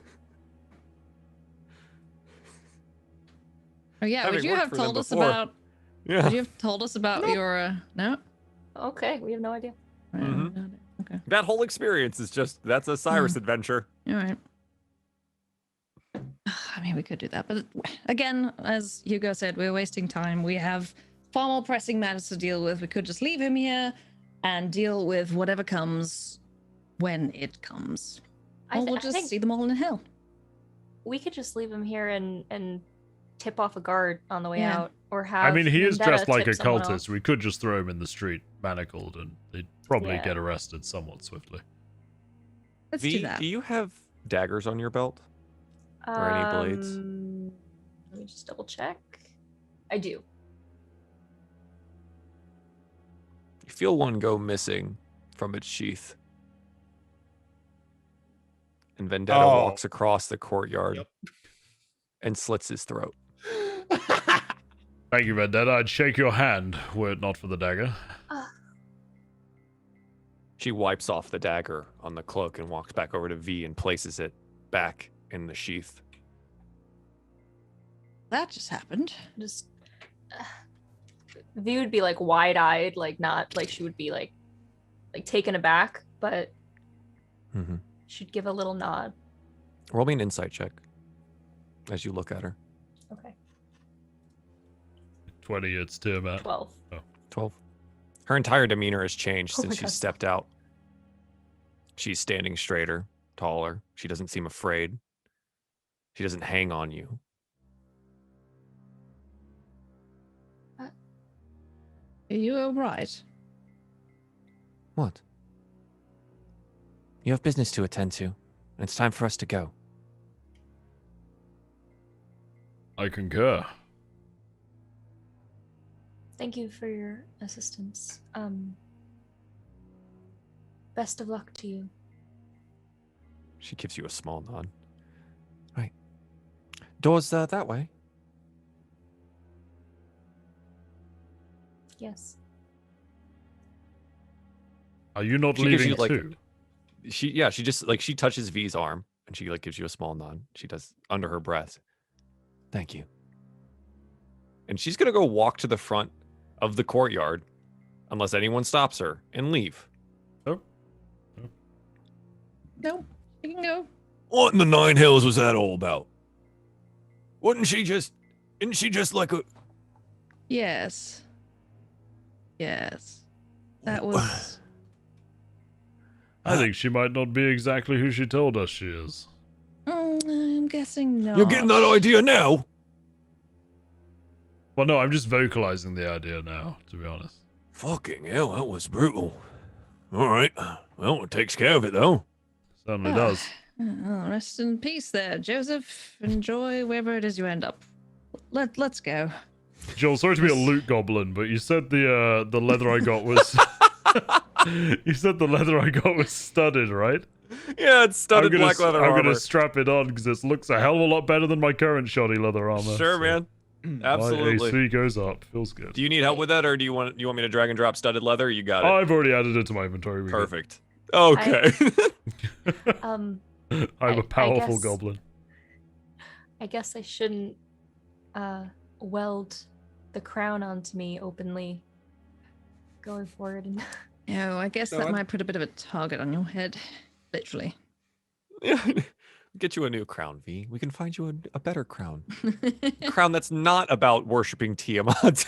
Oh yeah, Having would you worked have for them told us before. about? Yeah. Would you have told us about your? No. Okay, we have no idea. Right, Mhm. Okay. That whole experience is that's a Cyrus adventure. All right. I mean, we could do that, but again, as Hugo said, we're wasting time. We have far more pressing matters to deal with. We could just leave him here and deal with whatever comes when it comes. Or we'll I just think see them all in hell. we could just leave him here and tip off a guard on the way Yeah. out, or have. I mean, he is Vendetta dressed like a tip someone cultist. off. We could just throw him in the street, manacled, and they'd probably Yeah. get arrested somewhat swiftly. Let's V, do that. do you have daggers on your belt? Or any blades? Let me just double check. I do. You feel one go missing from its sheath. And Vendetta Oh. walks across the courtyard Yep. and slits his throat. Thank you, Vendetta. I'd shake your hand were it not for the dagger. She wipes off the dagger on the cloak and walks back over to V and places it back in the sheath. That just happened. Just V would be like wide-eyed, like not like she would be like taken aback, but Mm-hmm. she'd give a little nod. Roll me an insight check as you look at her. Okay, 20, it's Tiamat. 12. 12. Her entire demeanor has changed Oh since my she God. stepped out. She's standing straighter, taller. She doesn't seem afraid. She doesn't hang on you. Are you all right? What? You have business to attend to, and it's time for us to go. I concur. Thank you for your assistance. Best of luck to you. She gives you a small nod. Doors that way. Yes. Are you not She gives leaving you, like, too? She just like she touches V's arm and she like gives you a small nod. She does under her breath. Thank you. And she's gonna go walk to the front of the courtyard unless anyone stops her and leave. Oh. No, you can go. What in the nine hills was that all about? Isn't she just like a Yes. Yes. That was. I think she might not be exactly who she told us she is. I'm guessing no. You're getting that idea now? Well, no, I'm just vocalizing the idea now, to be honest. Fucking hell, that was brutal. All right. Well, it takes care of it, though. Certainly does. Oh, rest in peace there, Joseph. Enjoy wherever it is you end up. Let's go. Joel, sorry to be a loot goblin, but you said the leather I got was you said the leather I got was studded, right? Yeah, it's studded black leather I'm armor. gonna strap it on because it looks a hell of a lot better than my current shoddy leather armor. Sure, so man. My Absolutely. AC goes up. Feels good. Do you need help with that, or do you want me to drag and drop studded leather? You got it. I've already added it to my inventory. We're good. Perfect. Okay. Um, I'm I a powerful guess- goblin. I guess I shouldn't weld the crown onto me openly going forward. And Oh, I guess So that I- might put a bit of a target on your head. Literally. Get you a new crown, V. We can find you a better crown. Crown that's not about worshiping Tiamat.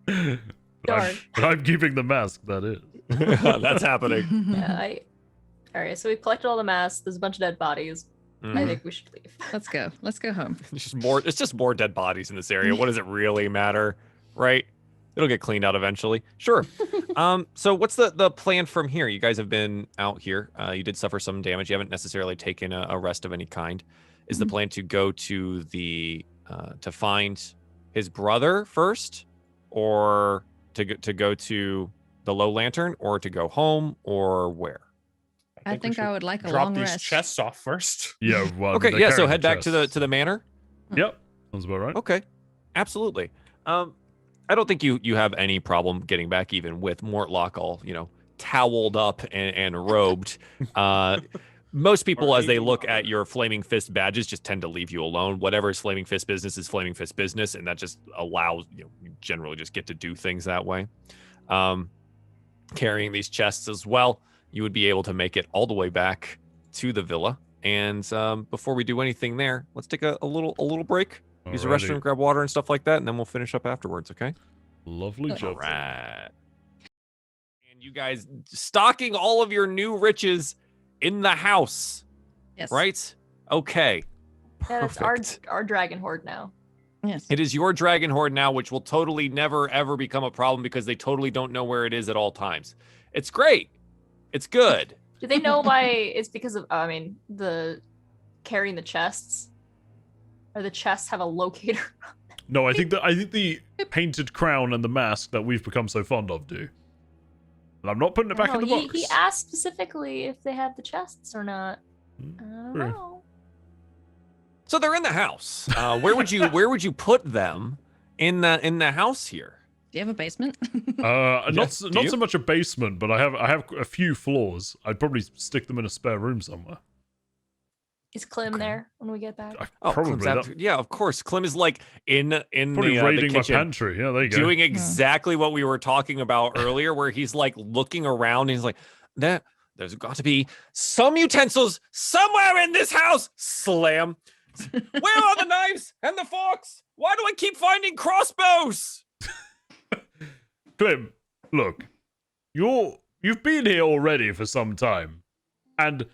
Darn. But I'm keeping the mask, that is. That's happening. yeah, all right, so we collected all the masks. There's a bunch of dead bodies. I Mhm. think we should leave. Let's go. Let's go home. It's just more dead bodies in this area. What does it really matter, right? It'll get cleaned out eventually. Sure. So what's the plan from here? You guys have been out here. You did suffer some damage. You haven't necessarily taken a rest of any kind. Is the plan to go to to find his brother first, or to go to the Low Lantern, or to go home, or where? I think I would like a drop long these rest. chests off first. Yeah, well, Okay, they're yeah. So carrying head back to chests. the manor. Yep, sounds about right. Okay, absolutely. I don't think you have any problem getting back, even with Mortlock all toweled up and robed. Most people, as they look at your Flaming Fist badges, just tend to leave you alone. Whatever is Flaming Fist business is Flaming Fist business, and that just allows you generally just get to do things that way. Carrying these chests as well, you would be able to make it all the way back to the villa. And before we do anything there, let's take a little break. Use the Alrighty. restroom, grab water and stuff like that, and then we'll finish up afterwards, okay? Lovely All job. All right. And you guys stocking all of your new riches in the house, Yes. right? Okay. Yeah, that's Perfect. our dragon horde now. Yes. It is your dragon horde now, which will totally never ever become a problem because they totally don't know where it is at all times. It's great. It's good. Do they know why it's because of the carrying the chests? Or the chests have a locator? No, I think the painted crown and the mask that we've become so fond of do. And I'm not putting it back in the he, box. he asked specifically if they had the chests or not. Hmm, I don't true. know. So they're in the house. Where would you put them in the house here? Do you have a basement? Yeah, Not do you? so much a basement, but I have a few floors. I'd probably stick them in a spare room somewhere. Is Clem Okay. there when we get back? Oh, Probably Clem's that. yeah, of course. Clem is like in Probably the raiding my kitchen, pantry. Yeah, there you go. doing exactly what we were talking about earlier, where he's like looking around and he's like, there's got to be some utensils somewhere in this house. Slam. Where are the knives and the forks? Why do I keep finding crossbows? Clem, look, you've been here already for some time, and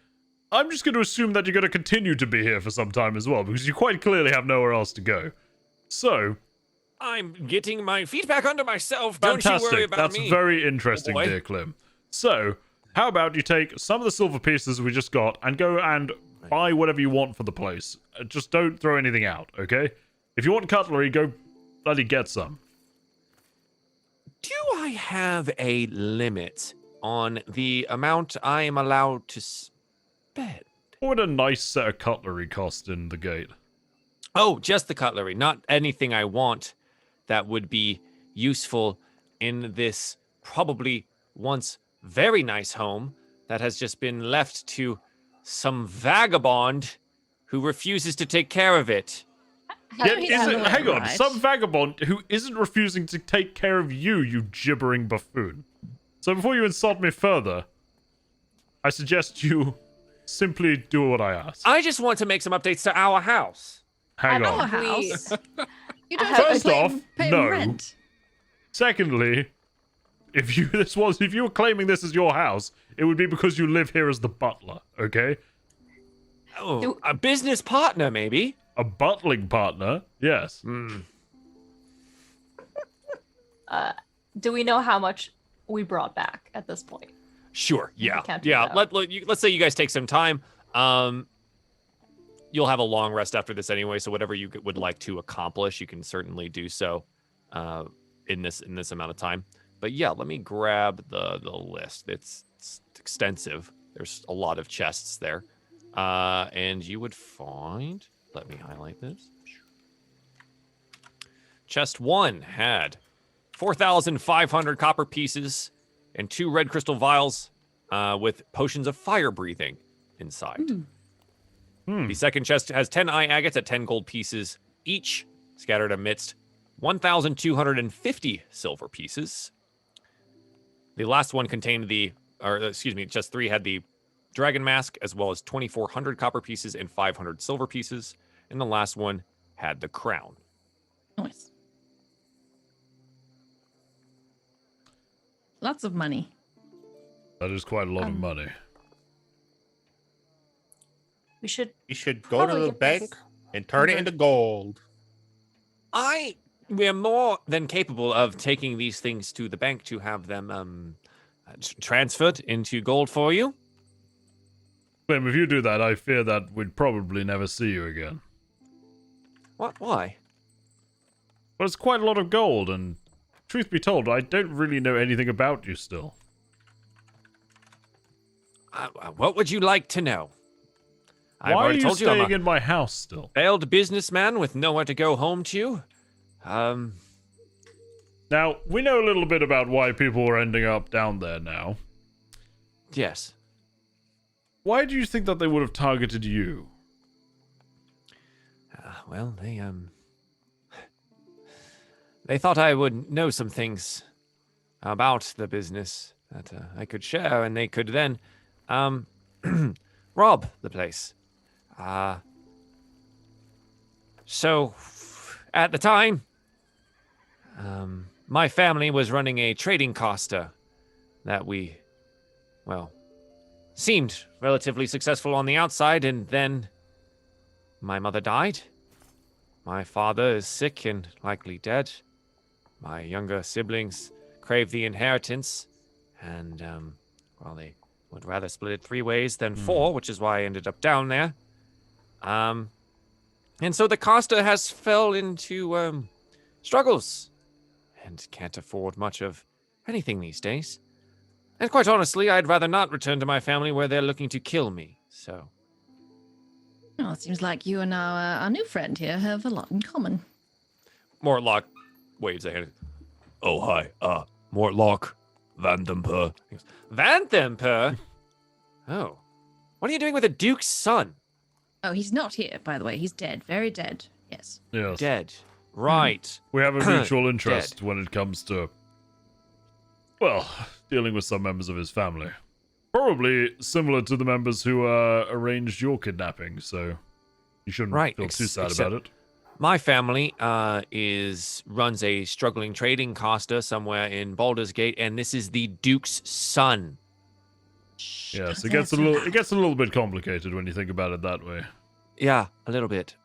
I'm just going to assume that you're going to continue to be here for some time as well, because you quite clearly have nowhere else to go. So, I'm getting my feet back under myself. Don't you worry fantastic. about That's me. very interesting, boy. dear Clem. So, how about you take some of the silver pieces we just got and go and buy whatever you want for the place. Just don't throw anything out, okay? If you want cutlery, go bloody get some. do I have a limit on the amount I am allowed to spend? What would a nice set of cutlery cost in the gate? Oh, just the cutlery, not anything I want that would be useful in this probably once very nice home that has just been left to some vagabond who refuses to take care of it. Yet he's isn't, doing it hang on, right. some vagabond who isn't refusing to take care of you, you gibbering buffoon. So before you insult me further, I suggest you simply do what I ask. I just want to make some updates to our house. Hang Our on. house. You don't First pay- off, pay no. rent. Secondly, if you were claiming this as your house, it would be because you live here as the butler, okay? Oh, a business partner, maybe? A butling partner, yes. Do we know how much we brought back at this point? Sure. We Yeah. can't do Yeah. that. Let's say you guys take some time. You'll have a long rest after this anyway, so whatever you would like to accomplish, you can certainly do so in this amount of time. But yeah, let me grab the list. It's extensive. There's a lot of chests there, and you would find. Let me highlight this. Chest 1 had 4,500 copper pieces and 2 red crystal vials with potions of fire breathing inside. The second chest has 10 eye agates at 10 gold pieces each, scattered amidst 1,250 silver pieces. The last one contained chest 3 had the dragon mask, as well as 2,400 copper pieces and 500 silver pieces. And the last one had the crown. Nice. Lots of money. That is quite a lot of money. We should. You should go to Probably the get this bank and turn it into gold. We're more than capable of taking these things to the bank to have them transferred into gold for you. Clem, if you do that, I fear that we'd probably never see you again. What? Why? Well, it's quite a lot of gold, and truth be told, I don't really know anything about you still. What would you like to know? I've Why are already you told you I'm staying a in my house still? failed businessman with nowhere to go home to. Now, we know a little bit about why people are ending up down there now. Yes. Why do you think that they would have targeted you? Well, they thought I would know some things about the business that I could share, and they could then rob the place. So, at the time, my family was running a trading costa that seemed relatively successful on the outside, and then my mother died. My father is sick and likely dead. My younger siblings crave the inheritance, and, they would rather split it 3 ways than 4, which is why I ended up down there. And so the Costa has fell into, struggles, and can't afford much of anything these days. And quite honestly, I'd rather not return to my family where they're looking to kill me, so... Oh, it seems like you and our new friend here have a lot in common. Mortlock waves a hand. Oh, hi. Mortlock. Vanthampur. He goes, Vanthampur? Oh. What are you doing with a duke's son? Oh, he's not here, by the way. He's dead. Very dead. Yes. Yes. Dead. Right. We have a mutual interest when it comes to, dealing with some members of his family. Probably similar to the members who arranged your kidnapping, so you shouldn't feel too sad about it. My family runs a struggling trading costa somewhere in Baldur's Gate, and this is the Duke's son. Yes, it gets a little bit complicated when you think about it that way. Yeah, a little bit.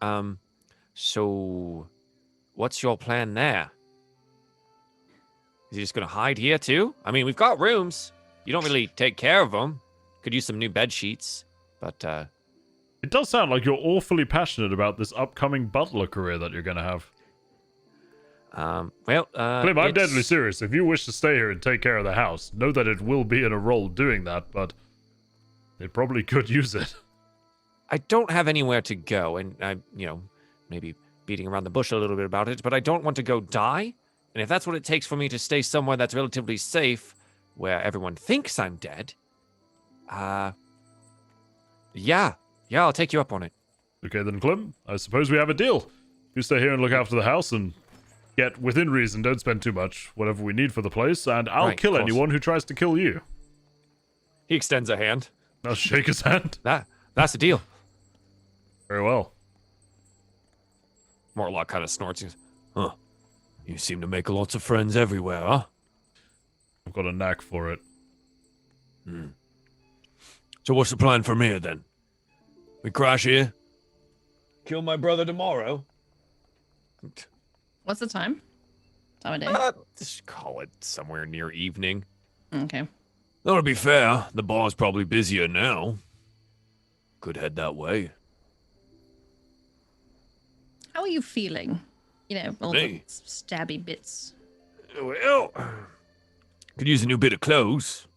So what's your plan there? Is he just gonna hide here too? I mean, we've got rooms. You don't really take care of them. Could use some new bed sheets, but It does sound like you're awfully passionate about this upcoming butler career that you're gonna have. Well, Clem, I'm deadly it's- serious. If you wish to stay here and take care of the house, know that it will be in a role doing that, but they probably could use it. I don't have anywhere to go, and I, maybe beating around the bush a little bit about it, but I don't want to go die. And if that's what it takes for me to stay somewhere that's relatively safe, where everyone thinks I'm dead, yeah, I'll take you up on it. Okay then, Clem, I suppose we have a deal. You stay here and look after the house and get within reason, don't spend too much, whatever we need for the place, and I'll Right, kill of course. anyone who tries to kill you. He extends a hand. I'll shake his hand. That's the deal. Very well. Mortlock kind of snorts. He goes, huh. You seem to make lots of friends everywhere, huh? I've got a knack for it. So what's the plan from here, then? We crash here? Kill my brother tomorrow? What's the time? Time of day? Just call it somewhere near evening. Okay. Though to be fair, the bar's probably busier now. Could head that way. How are you feeling? All the Me? stabby bits. Well, could use a new bit of clothes.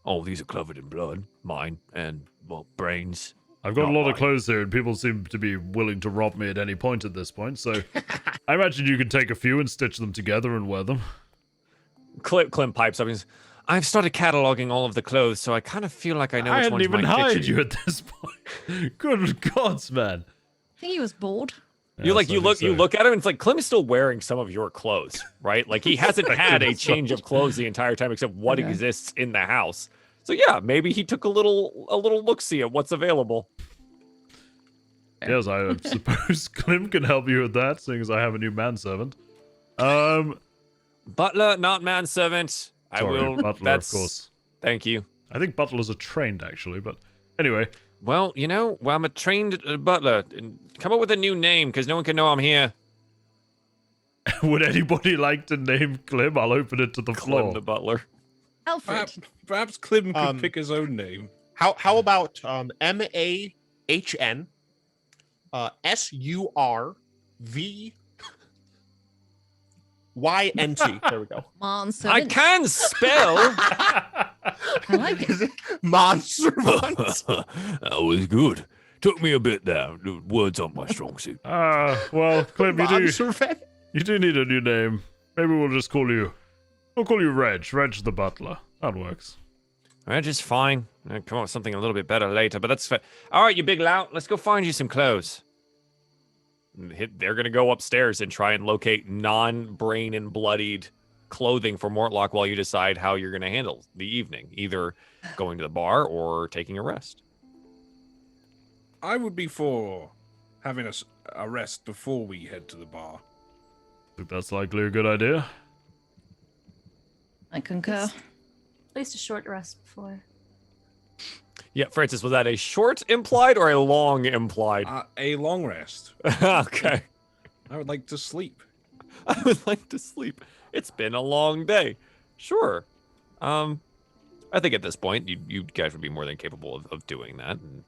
Oh, these are covered in blood. Mine and, well, brains. I've got Not a lot mine. of clothes here, and people seem to be willing to rob me at any point at this point, so I imagine you could take a few and stitch them together and wear them. Clem pipes up and says, I've started cataloging all of the clothes, so I kind of feel like I know which hadn't ones even might hired fit you at this point. Good gods, man. I think he was bored. You Yes, I think you so. look at him and it's like Clem is still wearing some of your clothes, right? Like he hasn't had a change of clothes the entire time except what Okay. exists in the house. So yeah, maybe he took a little look-see at what's available. Yes, I suppose Clem can help you with that, seeing as I have a new manservant. Butler, not manservant. I Sorry, will. butler, That's of course. Thank you. I think butlers are trained, actually, but anyway. Well, I'm a trained butler. And come up with a new name because no one can know I'm here. Would anybody like to name Clem? I'll open it to the Clem floor. the butler. Alfred. Perhaps Clem could Um, pick his own name. How about MAHN SURVYNT? There we go. Monster. I can spell. I like it. Monster. That was good. Took me a bit there. The words aren't my strong suit. Well, Clem, you do need a new name. Maybe we'll call you Reg the butler. That works. Reg is fine. I'll come up with something a little bit better later, but that's fair. All right, you big lout. Let's go find you some clothes. They're going to go upstairs and try and locate non-brain and bloodied clothing for Mortlock while you decide how you're going to handle the evening, either going to the bar or taking a rest. I would be for having a rest before we head to the bar. Think that's likely a good idea. I concur. At least a short rest before. Yeah, Francis, was that a short implied or a long implied? A long rest. Okay. I would like to sleep. I would like to sleep. It's been a long day. Sure. I think at this point, you guys would be more than capable of doing that and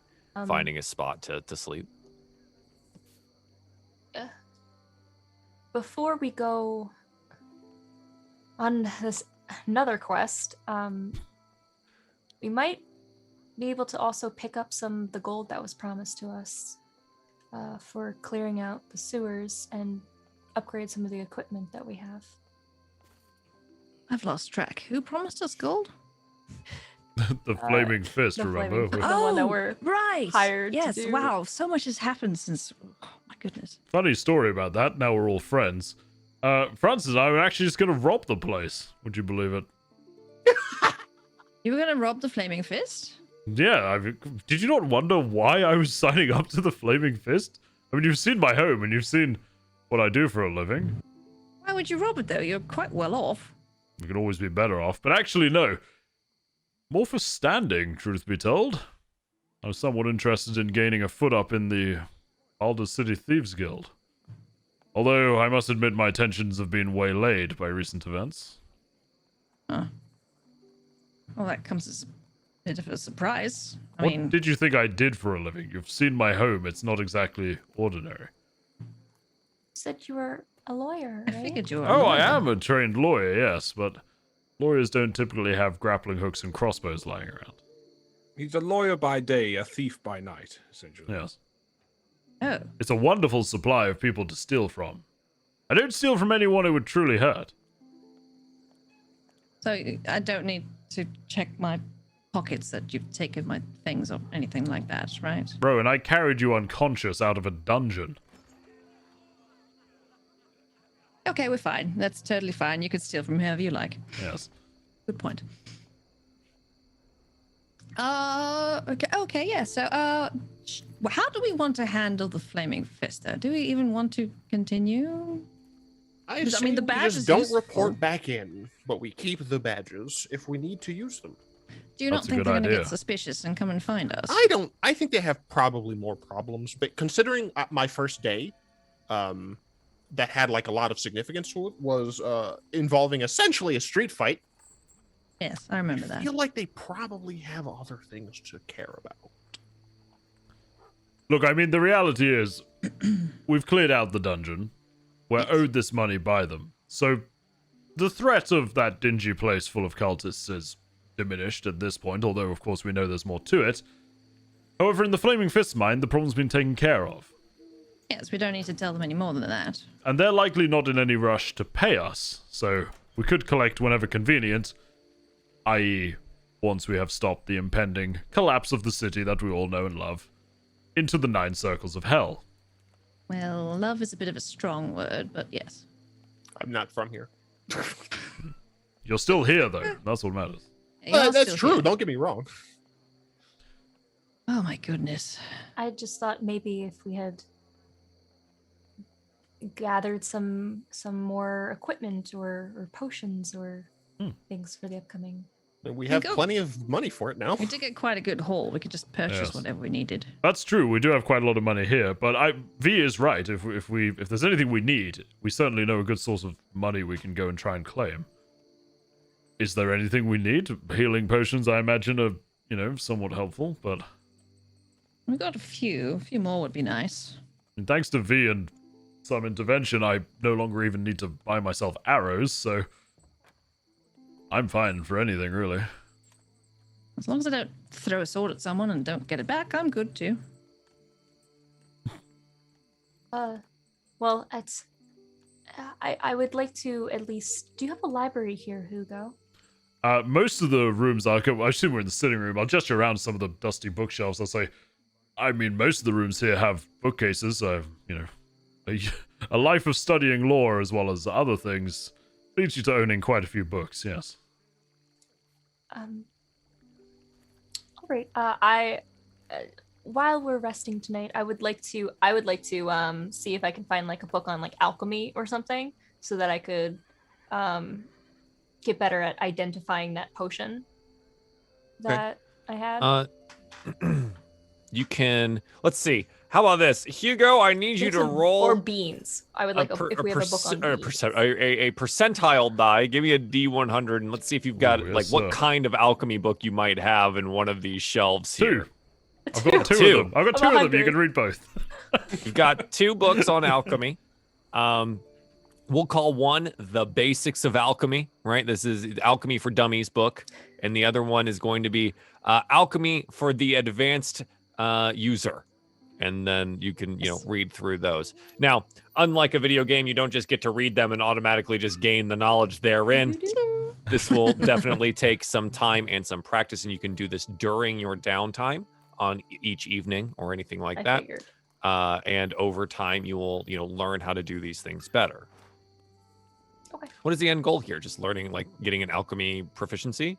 finding a spot to sleep. Before we go on this another quest, we might be able to also pick up some of the gold that was promised to us for clearing out the sewers and upgrade some of the equipment that we have. I've lost track. Who promised us gold? The flaming fist, the remember? flaming fist. The one that we're right. hired to Yes. do. Wow. So much has happened since. Oh my goodness. Funny story about that. Now we're all friends. Francis and I were actually just going to rob the place. Would you believe it? You were gonna rob the flaming fist? Yeah, did you not wonder why I was signing up to the Flaming Fist? I mean, you've seen my home and you've seen what I do for a living. Why would you rob it though? You're quite well off. We could always be better off, but actually, no. More for standing, truth be told. I was somewhat interested in gaining a foot up in the Baldur City Thieves Guild. Although, I must admit my attentions have been waylaid by recent events. Huh. Well, that comes as a bit of a surprise. I What mean, did you think I did for a living? You've seen my home. It's not exactly ordinary. You said you were a lawyer, I right? figured you were. Oh, a I lawyer. am a trained lawyer, yes, but lawyers don't typically have grappling hooks and crossbows lying around. He's a lawyer by day, a thief by night, essentially. Yes. Oh, It's a wonderful supply of people to steal from. I don't steal from anyone who would truly hurt. so I don't need to check my pockets that you've taken my things or anything like that, right? Bro, and I carried you unconscious out of a dungeon. Okay, we're fine. That's totally fine. You can steal from whoever you like. Yes. Good point. Okay, yeah. So, how do we want to handle the flaming fist? Though? Do we even want to continue? I Because, mean, the we badge just is don't useful. report back in, but we keep the badges if we need to use them. Do you not That's a think good they're going to get idea. suspicious and come and find us? I don't. I think they have probably more problems, but considering my first day, that had like a lot of significance to it was involving essentially a street fight. Yes, I remember I that. feel like they probably have other things to care about. Look, I mean, the reality is, we've cleared out the dungeon. We're owed this money by them. So, the threat of that dingy place full of cultists is diminished at this point, although, of course, we know there's more to it. However, in the Flaming Fist's mind, the problem's been taken care of. Yes, we don't need to tell them any more than that. And they're likely not in any rush to pay us, so we could collect whenever convenient, i.e., once we have stopped the impending collapse of the city that we all know and love, into the 9 circles of hell. Well, love is a bit of a strong word, but yes. I'm not from here. You're still here, though. That's what matters. You are That's still true. here. Don't get me wrong. Oh my goodness. I just thought maybe if we had gathered some more equipment or potions or things for the upcoming. And we You have go. plenty of money for it now. We did get quite a good haul. We could just purchase Yes. whatever we needed. That's true. We do have quite a lot of money here, but V is right. If there's anything we need, we certainly know a good source of money we can go and try and claim. Is there anything we need? Healing potions, I imagine, are somewhat helpful, but We got a few. A few more would be nice. thanks to V and some intervention, I no longer even need to buy myself arrows, so I'm fine for anything, really. As long as I don't throw a sword at someone and don't get it back, I'm good too. Well, it's. I would like to at least. Do you have a library here, Hugo? Most of the rooms I assume we're in the sitting room. I'll gesture around some of the dusty bookshelves. I'll say, I mean, most of the rooms here have bookcases. A life of studying lore as well as other things leads you to owning quite a few books. Yes. All right. While we're resting tonight, I would like to see if I can find like a book on like alchemy or something, so that I could get better at identifying that potion that I had. You can. Let's see. How about this, Hugo? I need you to roll or beans. I would like if we have a book on beans. a percentile die. Give me a D100, and let's see if you've got Ooh, yes, like what sir. kind of alchemy book you might have in one of these shelves here. 2. I've got two Two. of them. I've got I'm 2 of them. You 100. can read both. You've got 2 books on alchemy. We'll call one The Basics of Alchemy, right? This is Alchemy for Dummies book. And the other one is going to be Alchemy for the Advanced User. And then you can, read through those. Now, unlike a video game, you don't just get to read them and automatically just gain the knowledge therein. This will definitely take some time and some practice, and you can do this during your downtime on each evening or anything like I that. figured. And over time, you will, learn how to do these things better. Okay. What is the end goal here? Just learning, like getting an alchemy proficiency?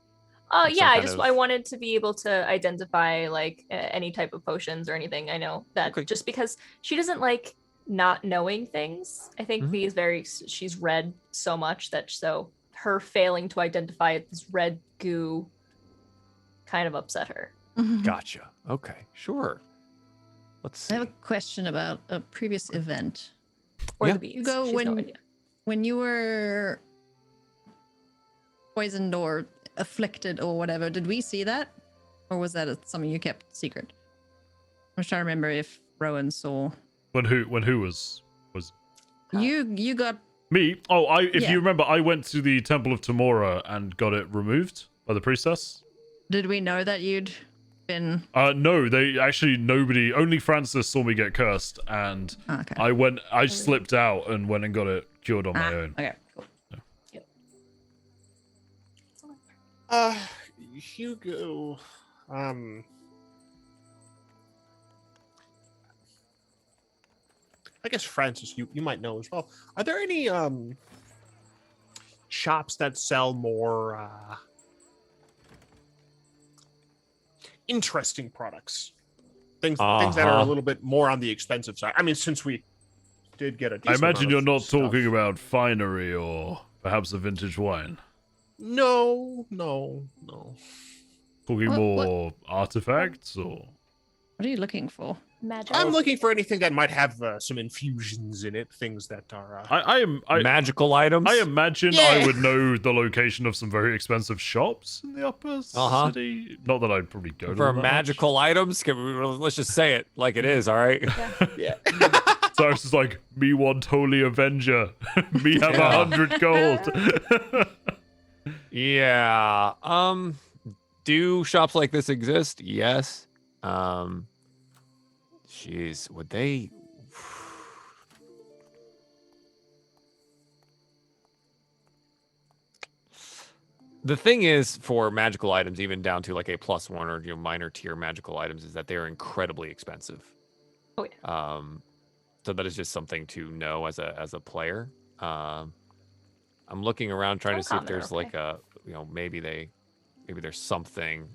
Some Yeah, kind I of- wanted to be able to identify like any type of potions or anything. I know that Okay. just because she doesn't like not knowing things. I think Mhm. V is she's read so much that so her failing to identify this red goo kind of upset her. Gotcha. Okay, sure. Let's see. I have a question about a previous event. Or Yeah. the bees. Hugo, She has no when- idea. When you were poisoned or afflicted or whatever, did we see that? Or was that something you kept secret? I'm just trying to remember if Rowan saw. When who was You got Me? Oh, if Yeah. you remember, I went to the Temple of Thalmara and got it removed by the priestess. Did we know that you'd been No, nobody, only Francis saw me get cursed, and okay? I slipped out and went and got it cured on my own. Okay, cool. Hugo, I guess Francis, you might know as well. Are there any shops that sell more interesting products? Things that are a little bit more on the expensive side. I mean, since we did get a I decent imagine amount you're of not stuff. talking about finery or perhaps a vintage wine. No. Talking What- more artifacts or... What are you looking for? Magic. I'm looking for anything that might have some infusions in it, things that are... I Magical items. I imagine Yeah. I would know the location of some very expensive shops in the upper city. Not that I'd probably go to for them that much. magical items. Let's just say it like it is. All right. yeah. So I was just like, me want holy avenger. Me have Yeah. 100 gold. Yeah. Do shops like this exist? Yes. Jeez, would they? The thing is, for magical items, even down to like a +1 or minor tier magical items, is that they are incredibly expensive. Oh yeah. So that is just something to know as a player. I'm looking around trying to see if Uncommon, there's okay. like a maybe there's something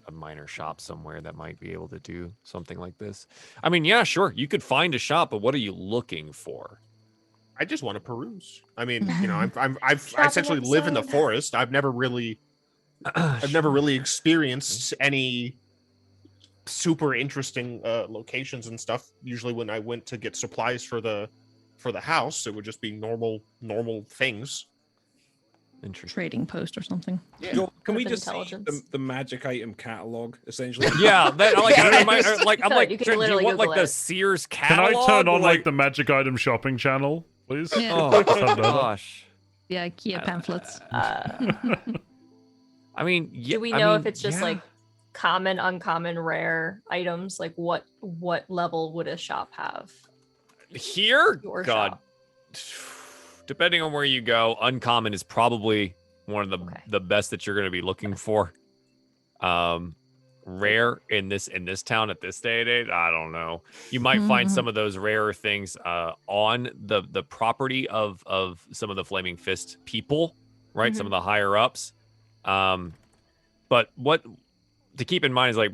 a minor shop somewhere that might be able to do something like this. I mean, yeah, sure, you could find a shop, but what are you looking for? I just want to peruse. I mean, I essentially Shopping live in the episode. forest. I've never really experienced any super interesting locations and stuff. Usually, when I went to get supplies for the house, it would just be normal things. Interesting. Trading post or something. Can we With just see intelligence. the magic item catalog essentially? Yeah, that, like, Yeah. I'm like, like you could do you literally want like Google the it. Sears Can catalog? I turn on like the magic item shopping channel, please? Yeah. Oh gosh. The IKEA pamphlets. I mean, yeah, Do we I know mean, if it's just yeah. like common, uncommon, rare items? Like what level would a shop have? Here? Your God. shop. Depending on where you go, uncommon is probably one of Okay. the best that you're going to be looking for. Rare in this town at this day and age, I don't know. You might find some of those rarer things on the property of some of the Flaming Fist people, right? Some of the higher ups. But what to keep in mind is like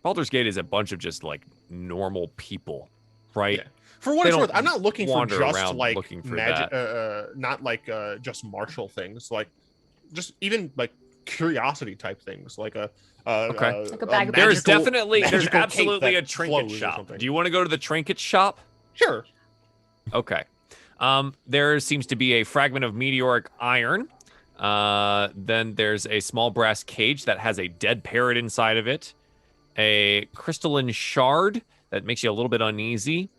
Baldur's Gate is a bunch of just like normal people, right? Yeah. For what They it's worth, don't I'm not looking for wander just around like looking for magic, not like just martial things, like just even like curiosity type things, like a Okay. Like a bag of There's magical- there's magical cape absolutely a that trinket flows or shop. something. Do you want to go to the trinket shop? Sure. Okay. There seems to be a fragment of meteoric iron. Then there's a small brass cage that has a dead parrot inside of it. A crystalline shard that makes you a little bit uneasy.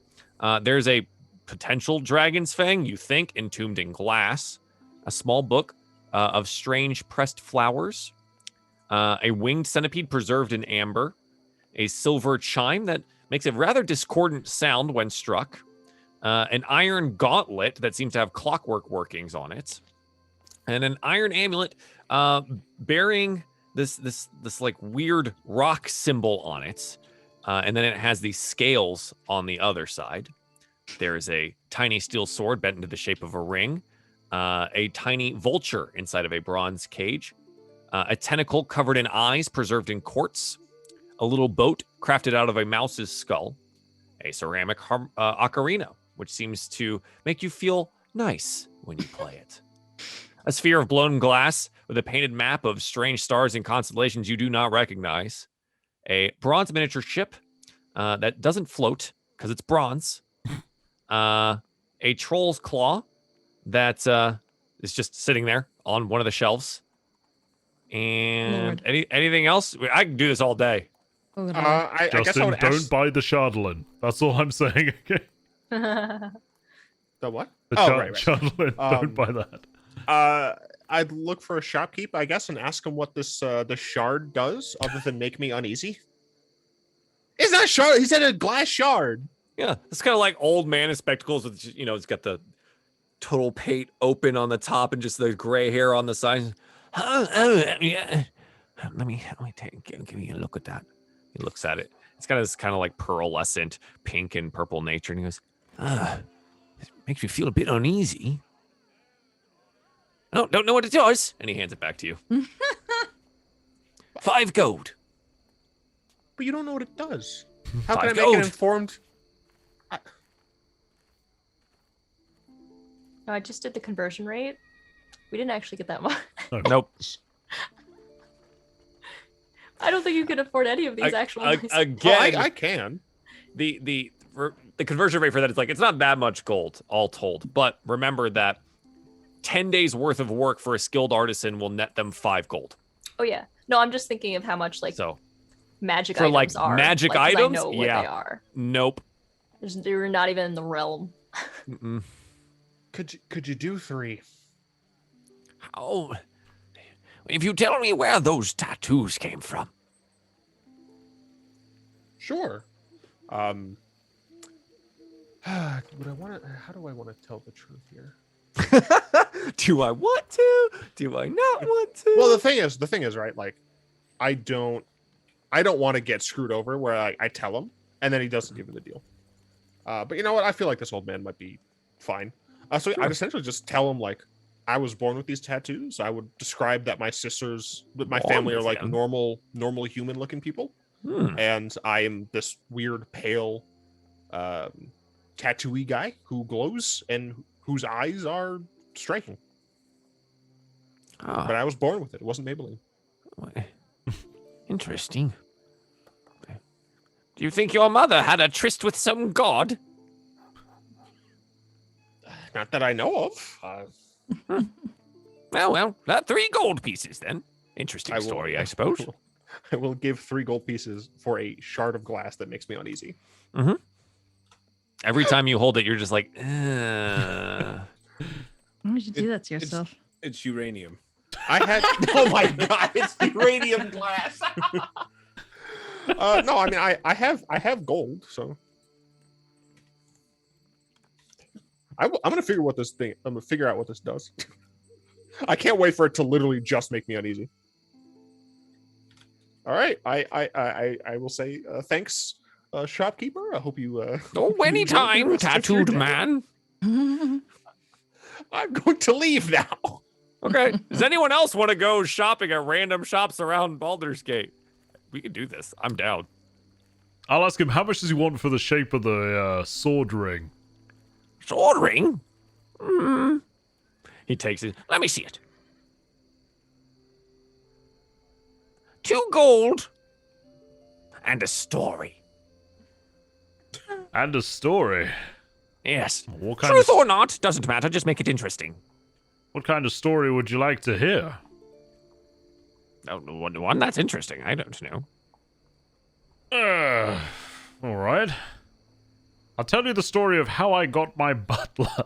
There's a potential dragon's fang, you think, entombed in glass. A small book of strange pressed flowers. A winged centipede preserved in amber. A silver chime that makes a rather discordant sound when struck. An iron gauntlet that seems to have clockwork workings on it. And an iron amulet bearing this like weird rock symbol on it. And then it has these scales on the other side. There is a tiny steel sword bent into the shape of a ring. A tiny vulture inside of a bronze cage. A tentacle covered in eyes preserved in quartz. A little boat crafted out of a mouse's skull. A ceramic ocarina, which seems to make you feel nice when you play it. A sphere of blown glass with a painted map of strange stars and constellations you do not recognize. A bronze miniature ship that doesn't float because it's bronze. A troll's claw that is just sitting there on one of the shelves. And Lord. anything else? I can do this all day. Oh, God. I guess I Justin, would don't ask. buy the Chardolin. That's all I'm saying. Okay. The what? The right. Chandler, don't buy that. I'd look for a shopkeep, I guess, and ask him what this the shard does, other than make me uneasy. It's not a shard. He said a glass shard. Yeah, it's kind of like old man in spectacles with, it's got the total pate open on the top and just the gray hair on the side. Yeah. Let me give me a look at that. He looks at it. It's got this kind of like pearlescent pink and purple nature, and he goes, it makes me feel a bit uneasy. Oh, don't know what it does. And he hands it back to you. 5 gold. But you don't know what it does. How 5 can I make gold. an informed? No, I just did the conversion rate. We didn't actually get that much. Nope. I don't think you can afford any of these actually. Again, I can. the conversion rate for that is like, it's not that much gold all told, but remember that 10 days worth of work for a skilled artisan will net them 5 gold. Oh yeah. No, I'm just thinking of how much So magic for, items like, are. magic 'cause items? I know what Yeah. they are. nope. They're not even in the realm. Mm-mm. Could you do 3? Oh, if you tell me where those tattoos came from. Sure. Would I want to? How do I want to tell the truth here? Do I want to? Do I not want to? Well, the thing is, right? Like, I don't want to get screwed over where I tell him and then he doesn't give me the deal. But you know what? I feel like this old man might be fine. So I'd essentially just tell him, like, I was born with these tattoos. I would describe that my family are like normal human looking people. And I am this weird pale tattooy guy who glows and whose eyes are striking. But I was born with it. It wasn't Maybelline. Interesting. Do you think your mother had a tryst with some god? Not that I know of. Well, 3 gold pieces then. Interesting story, I suppose. I will give 3 gold pieces for a shard of glass that makes me uneasy. Mm-hmm. Every time you hold it, you're just like, Why would you do that to yourself? It's uranium. I had. Oh my god! It's uranium glass. No, I mean I have gold, so I'm gonna figure out what this does. I can't wait for it to literally just make me uneasy. All right, I will say thanks, shopkeeper. I hope you. Anytime, tattooed man. I'm going to leave now. Okay. Does anyone else want to go shopping at random shops around Baldur's Gate? We can do this. I'm down. I'll ask him, how much does he want for the shape of the sword ring? Sword ring? He takes it. Let me see it. 2 gold and a story. And a story. Yes. What kind Truth of, or not, doesn't matter. Just make it interesting. what kind of story would you like to hear? Oh, one that's interesting. I don't know. All right. I'll tell you the story of how I got my butler.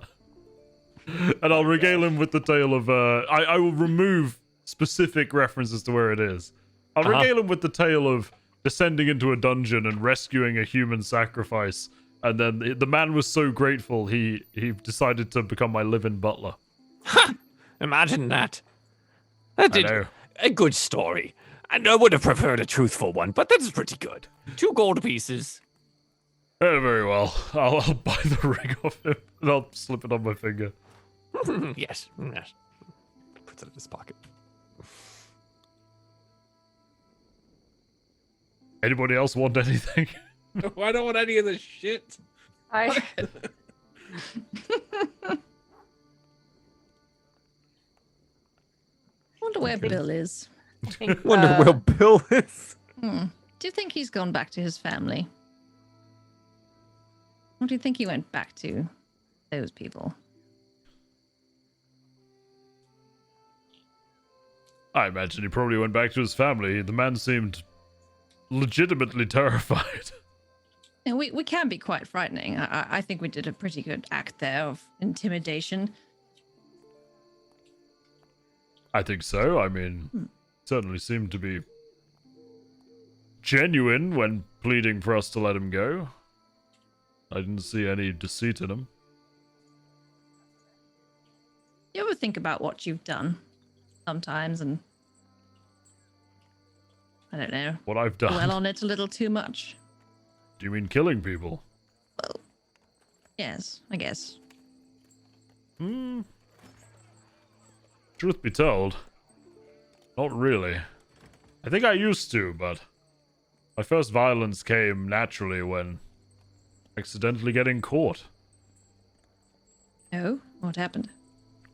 And I'll regale him with the tale of, I will remove specific references to where it is. I'll regale him with the tale of descending into a dungeon and rescuing a human sacrifice. And then the man was so grateful, he decided to become my live-in butler. Ha! Imagine that. That did a good story. And I would have preferred a truthful one, but that's pretty good. 2 gold pieces. Very well. I'll buy the ring off him and I'll slip it on my finger. Yes. Puts it in his pocket. Anybody else want anything? I don't want any of this shit. I Wonder where Bill is. think, Wonder where Bill is. Do you think he's gone back to his family? Or do you think he went back to those people? I imagine he probably went back to his family. The man seemed legitimately terrified. And we can be quite frightening. I think we did a pretty good act there of intimidation. I think so. I mean, certainly seemed to be genuine when pleading for us to let him go. I didn't see any deceit in him. You ever think about what you've done sometimes and I don't know, What I've done. dwell on it a little too much? Do you mean killing people? Well, yes, I guess. Truth be told, not really. I think I used to, but my first violence came naturally when accidentally getting caught. Oh, what happened?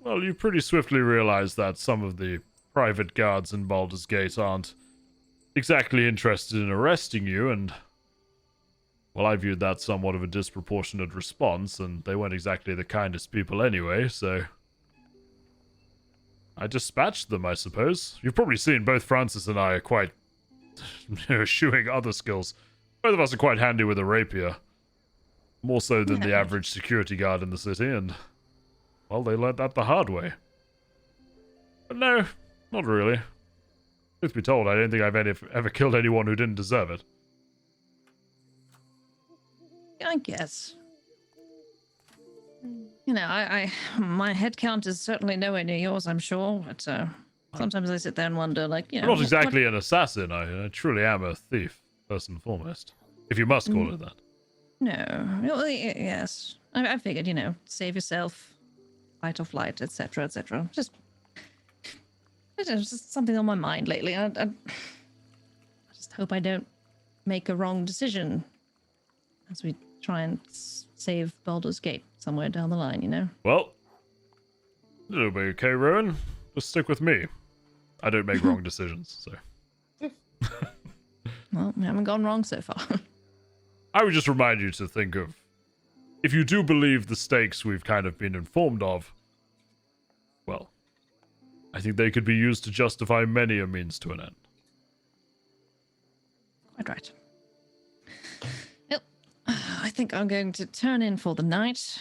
Well, you pretty swiftly realize that some of the private guards in Baldur's Gate aren't exactly interested in arresting you, and well, I viewed that somewhat of a disproportionate response, and they weren't exactly the kindest people anyway, so I dispatched them, I suppose. You've probably seen both Francis and I are quite eschewing other skills. Both of us are quite handy with a rapier. More so than the average security guard in the city, and well, they learned that the hard way. But no, not really. Truth be told, I don't think I've ever killed anyone who didn't deserve it. I guess. You know, my head count is certainly nowhere near yours, I'm sure, but sometimes I sit there and wonder, like, you know... I'm not exactly an assassin. I truly am a thief, first and foremost. If you must call it that. No. Well, yes. I figured, you know, save yourself, fight or flight, etc., etc. Just something on my mind lately. I just hope I don't make a wrong decision as we try and save Baldur's Gate somewhere down the line, you know? Well, it'll be okay, Rowan. Just stick with me. I don't make wrong decisions, so... Well, we haven't gone wrong so far. I would just remind you to think of, if you do believe the stakes we've kind of been informed of, well, I think they could be used to justify many a means to an end. Quite right. Well, I think I'm going to turn in for the night.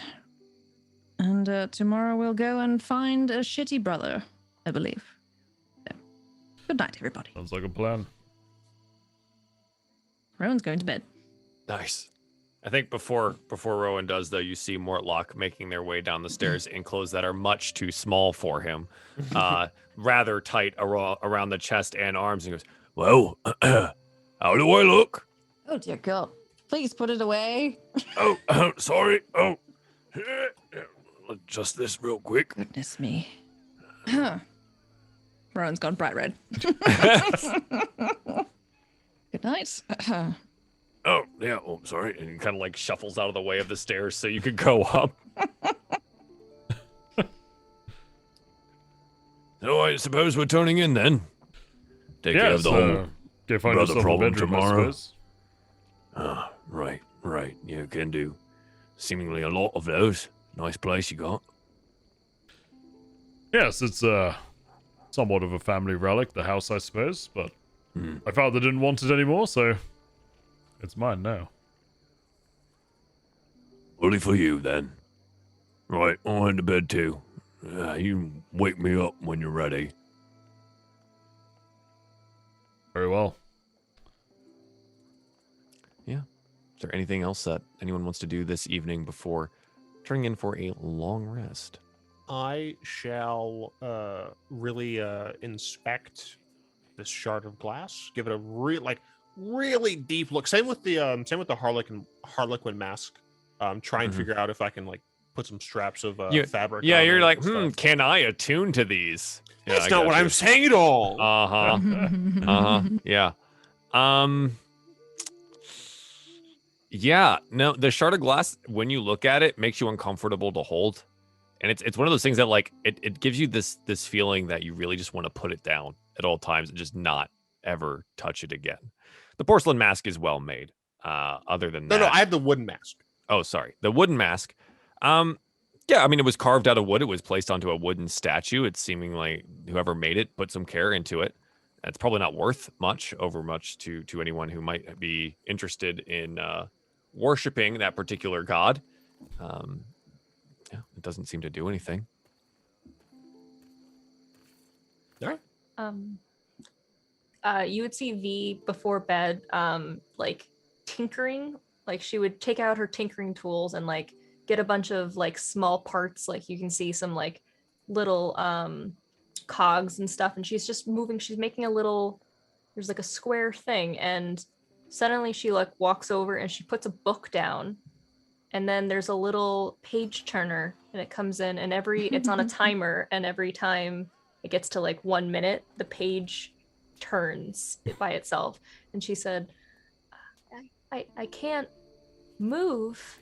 And tomorrow we'll go and find a shitty brother, I believe. So, good night, everybody. Sounds like a plan. Rowan's going to bed. Nice. I think before Rowan does, though, you see Mortlock making their way down the stairs in clothes that are much too small for him, rather tight around the chest and arms. And he goes, "Well, how do I look?" Oh, dear God. Please put it away. Oh, sorry. Oh, adjust this real quick. Goodness me. Rowan's gone bright red. Good night. Oh, yeah. Oh, sorry. And he kind of like shuffles out of the way of the stairs so you could go up. So I suppose we're turning in then. Take care of the whole go find brother yourself a problem bedroom, tomorrow. I suppose. Right. You can do seemingly a lot of those. Nice place you got. Yes, it's somewhat of a family relic, the house, I suppose, but my father didn't want it anymore, so it's mine now. Only for you, then. Right, I'm going to bed too. You wake me up when you're ready. Very well. Yeah. Is there anything else that anyone wants to do this evening before turning in for a long rest? I shall really inspect this shard of glass. Give it a really deep look. Same with the Harlequin Mask. Try and figure out if I can like put some straps of fabric. Yeah, on you're it like, and stuff. can I attune to these? Yeah, That's I not got what you. I'm saying at all. Yeah. Yeah, no, the shard of glass, when you look at it, makes you uncomfortable to hold. And it's one of those things that like it gives you this feeling that you really just want to put it down at all times and just not ever touch it again. The porcelain mask is well made. Other than that. No, I have the wooden mask. Oh, sorry. The wooden mask. Yeah, I mean, it was carved out of wood. It was placed onto a wooden statue. It's seeming like whoever made it put some care into it. It's probably not worth much to anyone who might be interested in worshiping that particular god. Yeah, it doesn't seem to do anything. You would see V before bed, like tinkering. Like she would take out her tinkering tools and like get a bunch of like small parts. Like you can see some like little cogs and stuff, and she's just moving. She's making a little. There's like a square thing, and suddenly she like walks over and she puts a book down, and then there's a little page turner, and it comes in, and it's on a timer, and every time it gets to like 1 minute, the page turns by itself. And she said, I can't move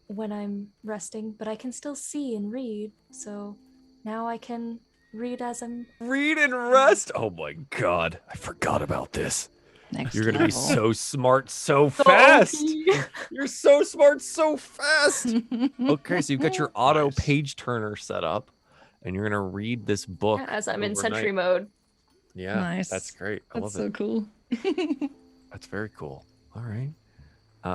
when I'm resting, but I can still see and read. So now I can read as I'm Read and rest. Oh my god, I forgot about this. Next You're gonna be level. so smart so fast. OP. You're so smart so fast. Okay, so you've got your auto Nice. page turner set up, and you're gonna read this book as I'm in overnight. sentry mode. Yeah, Nice. that's great. I That's love so it. cool. That's very cool. All right,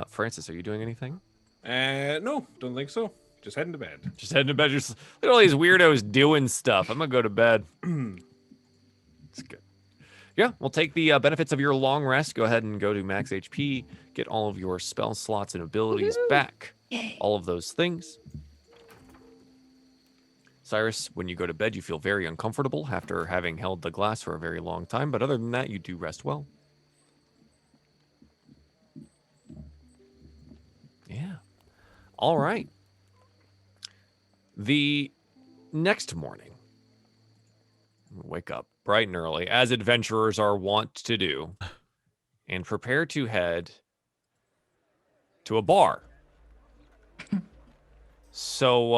Francis, are you doing anything? No, don't think so. Just heading to bed. Just heading to bed. Just look at all these weirdos doing stuff. I'm gonna go to bed. It's good. Yeah, we'll take the benefits of your long rest. Go ahead and go to max HP. Get all of your spell slots and abilities back. Yay. All of those things. Cyrus, when you go to bed, you feel very uncomfortable after having held the glass for a very long time. But other than that, you do rest well. Yeah. All right. The next morning, wake up bright and early, as adventurers are wont to do, and prepare to head to a bar. So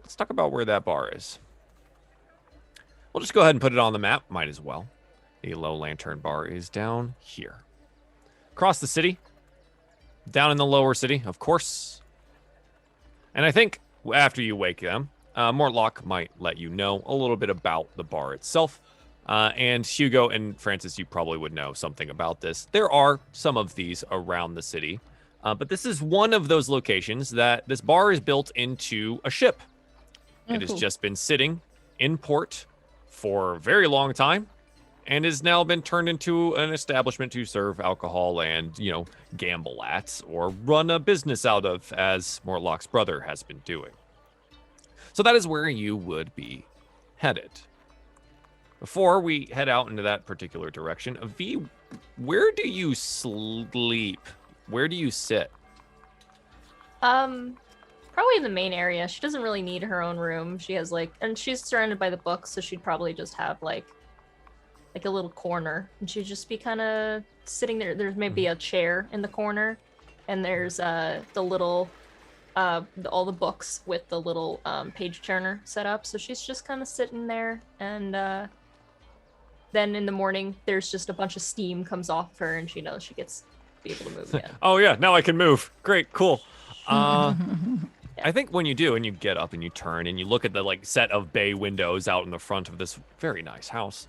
let's talk about where that bar is. We'll just go ahead and put it on the map. Might as well. The Low Lantern Bar is down here. Across the city. Down in the lower city, of course. And I think after you wake them, Mortlock might let you know a little bit about the bar itself. And Hugo and Francis, you probably would know something about this. There are some of these around the city. But this is one of those locations that this bar is built into a ship. Oh, It has cool. just been sitting in port for a very long time and has now been turned into an establishment to serve alcohol and, gamble at or run a business out of, as Mortlock's brother has been doing. So that is where you would be headed. Before we head out into that particular direction, V, where do you sleep? Where do you sit? Probably in the main area. She doesn't really need her own room. She has and she's surrounded by the books, so she'd probably just have like a little corner, and she'd just be kind of sitting there. There's maybe a chair in the corner, and there's the little all the books with the little page turner set up. So she's just kind of sitting there, and then in the morning, there's just a bunch of steam comes off her, and she knows she gets to be able to move again. Oh yeah, now I can move. Great, cool. I think when you do, and you get up and you turn and you look at the set of bay windows out in the front of this very nice house,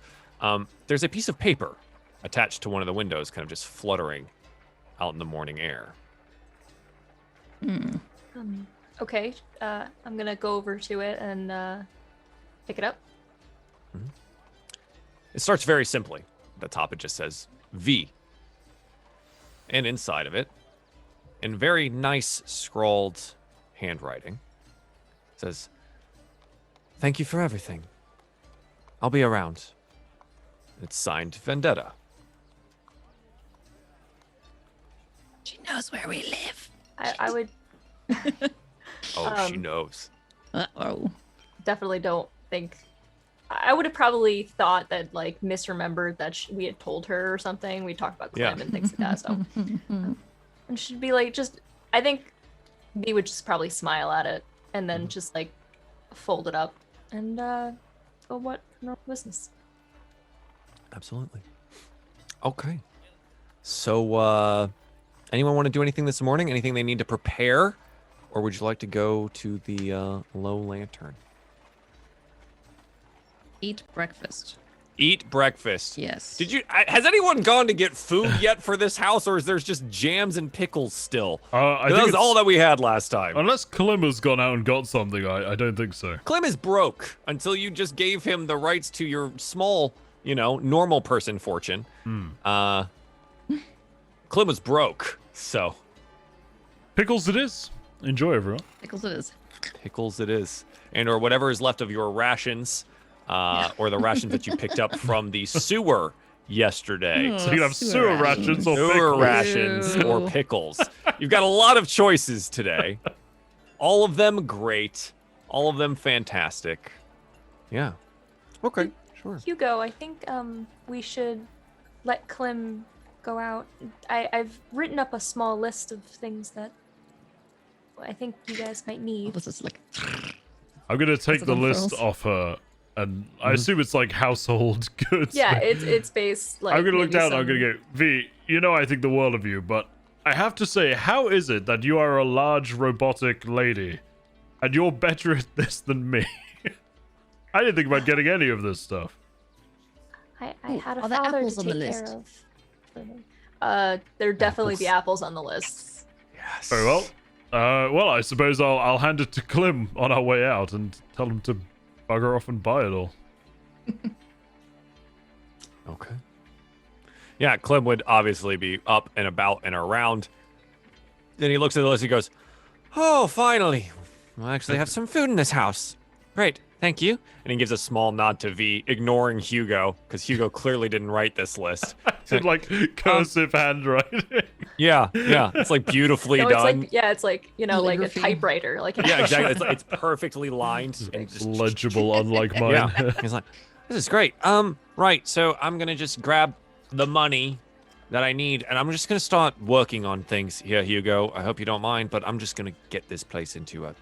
there's a piece of paper attached to one of the windows, kind of just fluttering out in the morning air. Okay, I'm gonna go over to it and pick it up. It starts very simply. At the top, it just says V. And inside of it, in very nice scrawled handwriting, it says, "Thank you for everything. I'll be around." It's signed Vendetta. She knows where we live. I would Oh, she knows. Uh-oh. definitely don't think. I would have probably thought that misremembered that we had told her or something. We talked about Clem Yeah. and things like that. So, and she'd be just. I think V would just probably smile at it and then just fold it up and go what normal business. Absolutely. Okay. So, anyone want to do anything this morning? Anything they need to prepare? Or would you like to go to the Low Lantern? Eat breakfast. Eat breakfast. Yes. Has anyone gone to get food yet for this house, or is there just jams and pickles still? I think That was it's- all that we had last time. Unless Klim has gone out and got something, I don't think so. Clem is broke until you just gave him the rights to your small, normal person fortune. Clem was broke, so. Pickles it is. Enjoy, everyone. Pickles it is. Pickles it is. And or whatever is left of your rations, or the rations that you picked up from the sewer yesterday. So you can have sewer rations or Sewer pickles. rations or Ew. pickles. You've got a lot of choices today. All of them great. All of them fantastic. Yeah. Okay, sure. Hugo, I think we should let Clem go out. I've written up a small list of things that I think you guys might What need. was this like? I'm gonna take it the on list frills? off her, and I assume it's like household goods. Yeah, it's based like. I'm gonna look maybe down. I'm gonna go, V. I think the world of you, but I have to say, how is it that you are a large robotic lady, and you're better at this than me? I didn't think about getting any of this stuff. I Ooh, had a are there father apples to on the take care list? of. There are definitely the apples on the list. Yes. Very well. Well, I suppose I'll hand it to Klim on our way out and tell him to bugger off and buy it all. Okay. Yeah, Clem would obviously be up and about and around. Then he looks at the list and goes, "Oh, finally. We'll actually have some food in this house. Great, thank you." And he gives a small nod to V, ignoring Hugo, because Hugo clearly didn't write this list. In like cursive handwriting. Yeah. It's like beautifully No, it's done. like like a Calligraphy. typewriter, like Yeah, exactly. It's perfectly lined. And just, Legible, unlike mine. yeah. He's like, "This is great. Right. So I'm gonna just grab the money that I need, and I'm just gonna start working on things here, Hugo. I hope you don't mind, but I'm just gonna get this place into a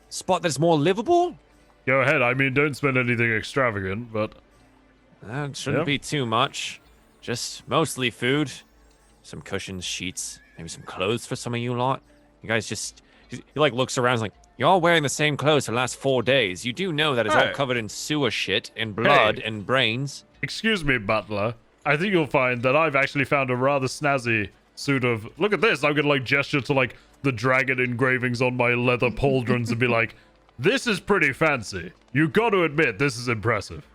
spot that's more livable. Go ahead. I mean, don't spend anything extravagant, but That shouldn't Yeah. be too much. Just mostly food, some cushions, sheets, maybe some clothes for some of you lot. You guys just he like looks around, he's like, you're all wearing the same clothes for the last 4 days. You do know that it's all Hey. covered in sewer shit and blood Hey. and brains. excuse me, butler. I think you'll find that I've actually found a rather snazzy suit of. Look at this. I'm gonna like gesture to like the dragon engravings on my leather pauldrons and be like, "This is pretty fancy. You got to admit, this is impressive."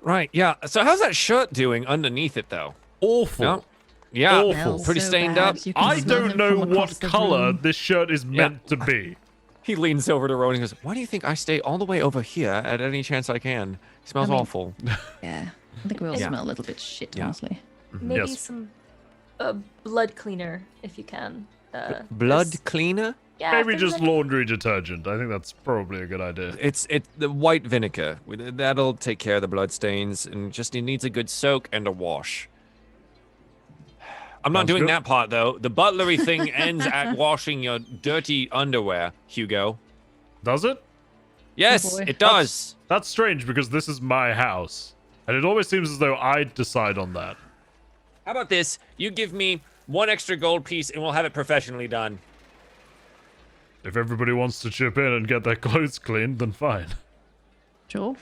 Right, yeah. So how's that shirt doing underneath it, though? Awful. No? Yeah, Awful. Smells pretty so stained bad. up. You can I smell don't him know from across what the color room. this shirt is meant to be. He leans over to Rowan and goes, "Why do you think I stay all the way over here at any chance I can? It smells I mean- awful." Yeah, I think we all Yeah. smell a little bit shit, Yeah. honestly. maybe Yes. some blood cleaner if you can. Blood there's- cleaner? Yeah. Maybe there's just any- laundry detergent. I think that's probably a good idea. It's the white vinegar. That'll take care of the blood stains, and just it needs a good soak and a wash. I'm not Sounds doing good. that part though. The butlery thing ends at washing your dirty underwear, Hugo. Does it? Yes, boy. it does. That's strange because this is my house. And it always seems as though I'd decide on that. How about this? You give me 1 extra gold piece, and we'll have it professionally done. If everybody wants to chip in and get their clothes cleaned, then fine. Sure.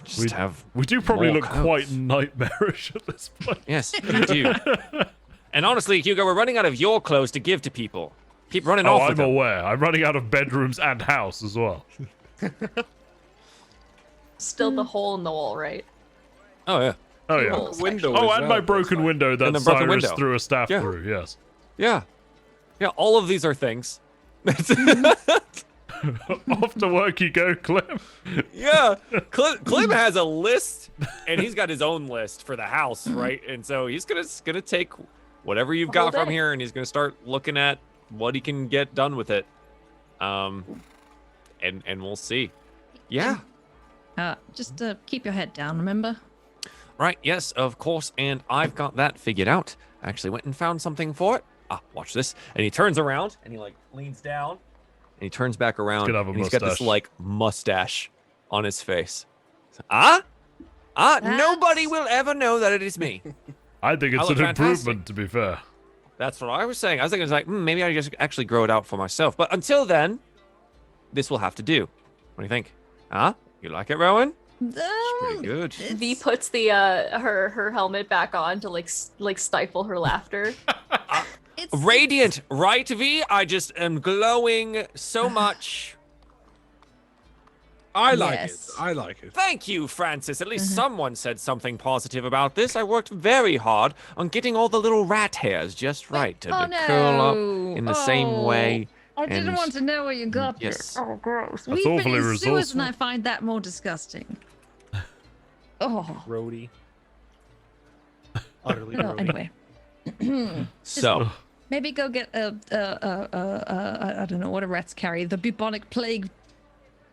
Just have. We do probably More look clothes. quite nightmarish at this point. Yes, you do. And honestly, Hugo, we're running out of your clothes to give to people. Keep running Oh, off I'm with them. aware. I'm running out of bedrooms and house as well. Still the hole in the wall, right? Oh yeah. Oh, yeah. Holes, Window Oh, as and well, my broken that's window that And the broken Cyrus window. threw a staff Yeah. through, yes. Yeah. Yeah, all of these are things. Off to work you go, Clem. Yeah. Clem has a list, and he's got his own list for the house, right? And so he's gonna take whatever you've The whole got from day. here, and he's gonna start looking at what he can get done with it. And we'll see. Yeah. Just keep your head down, remember? Right, yes, of course, and I've got that figured out. I actually went and found something for it. Watch this. And he turns around, and he, like, leans down, and he turns back around, gonna have a and he's got this, mustache. like, mustache on his face. Nobody will ever know that it is me. I think I it's look an fantastic. improvement, to be fair. That's what I was saying. I was thinking, like, maybe I just actually grow it out for myself. But until then, this will have to do. What do you think? You like it, Rowan? Pretty good. V puts the her helmet back on to like stifle her laughter. Radiant, right, V? I just am glowing so much. I like Yes. it. I like it. Thank you, Francis. At least someone said something positive about this. I worked very hard on getting all the little rat hairs just right to curl up in the same way. I didn't and- want to know where you got Yes. this. Oh, gross. That's We've awfully been in sewers resourceful. and I find that more disgusting. Oh. Roadie. Utterly Well, roadie. anyway. So, Maybe go get I don't know what do rats carry, the bubonic plague,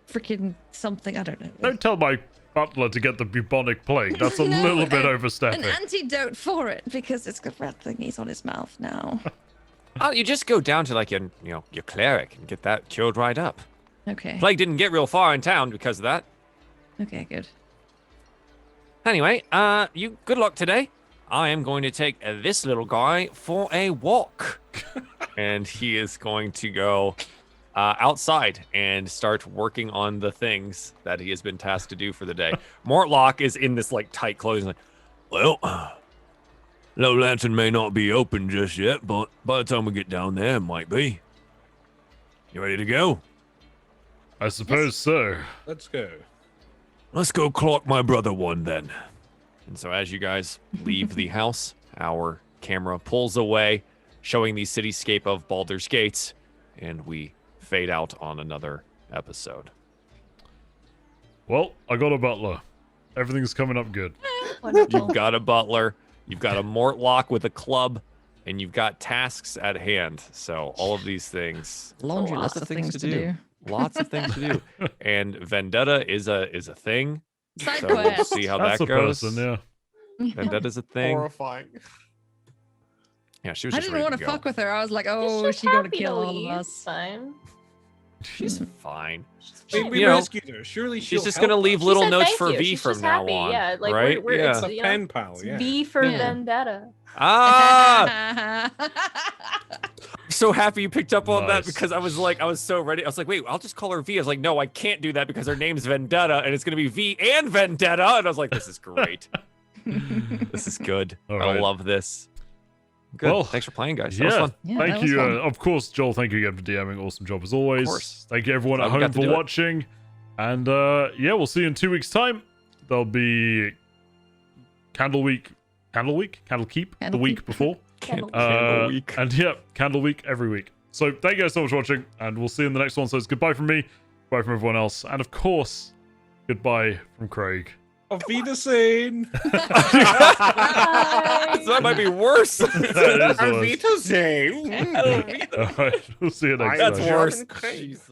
freaking something. I don't know. Don't tell my butler to get the bubonic plague. That's a No, little bit an overstepping. antidote for it because it's got rat thingies on his mouth now. oh, you just go down to like your cleric and get that cured right up. Okay. Plague didn't get real far in town because of that. Okay, good. Anyway, you good luck today. I am going to take this little guy for a walk. And he is going to go outside and start working on the things that he has been tasked to do for the day. Mortlock is in this like tight clothes. Like, well, Low Lantern may not be open just yet, but by the time we get down there, it might be. You ready to go? I suppose so. Let's go. Let's go clock my brother one then. And so as you guys leave the house, our camera pulls away, showing the cityscape of Baldur's Gates, and we fade out on another episode. Well, I got a butler. Everything's coming up good. Wonderful. You've got a butler, you've got a Mortlock with a club, and you've got tasks at hand. So all of these things, Laundry lots list of things to do. Lots of things to do. And Vendetta is a thing. Side So we'll quest. see how That's that a goes. person, yeah. Vendetta's a thing. Horrifying. Yeah, she was I just didn't ready want to to go. fuck with her. I was like, oh, She's she's gonna happy kill to all leave. of us. Fine. She's fine. We You know, rescued her. Surely she'll She's just help gonna us. leave She little said notes thank for you. V She's from just now happy. on. Yeah, like right? we're yeah. It's a you know, pen pal, it's yeah. V for Yeah. Vendetta. Ah! So happy you picked up on that Nice. because I was so ready. I was like, wait, I'll just call her V. I was like, no, I can't do that because her name's Vendetta and it's gonna be V and Vendetta. And I was like, this is great. This is good. All I right. love this. Good. Well, Thanks for playing, guys. That was Yeah, fun. Yeah, that thank was you. fun. Of course, Joel, thank you again for DMing. Awesome job as always. course. Thank you everyone Glad at we got home to for do it. watching. And yeah, we'll see you in 2 weeks' time. There'll be Candle Week, Candle Keep the Candle week Keep. before. Candle Candle Week. And yeah, Candle Week every week. So thank you guys so much for watching, and we'll see you in the next one. So it's goodbye from me, goodbye from everyone else, and of course, goodbye from Craig. Auf Wiedersehen. So that might be worse. That is worse. Arvita Zay. All right, we'll see you next That's time. Jordan worse. Craig. Jesus.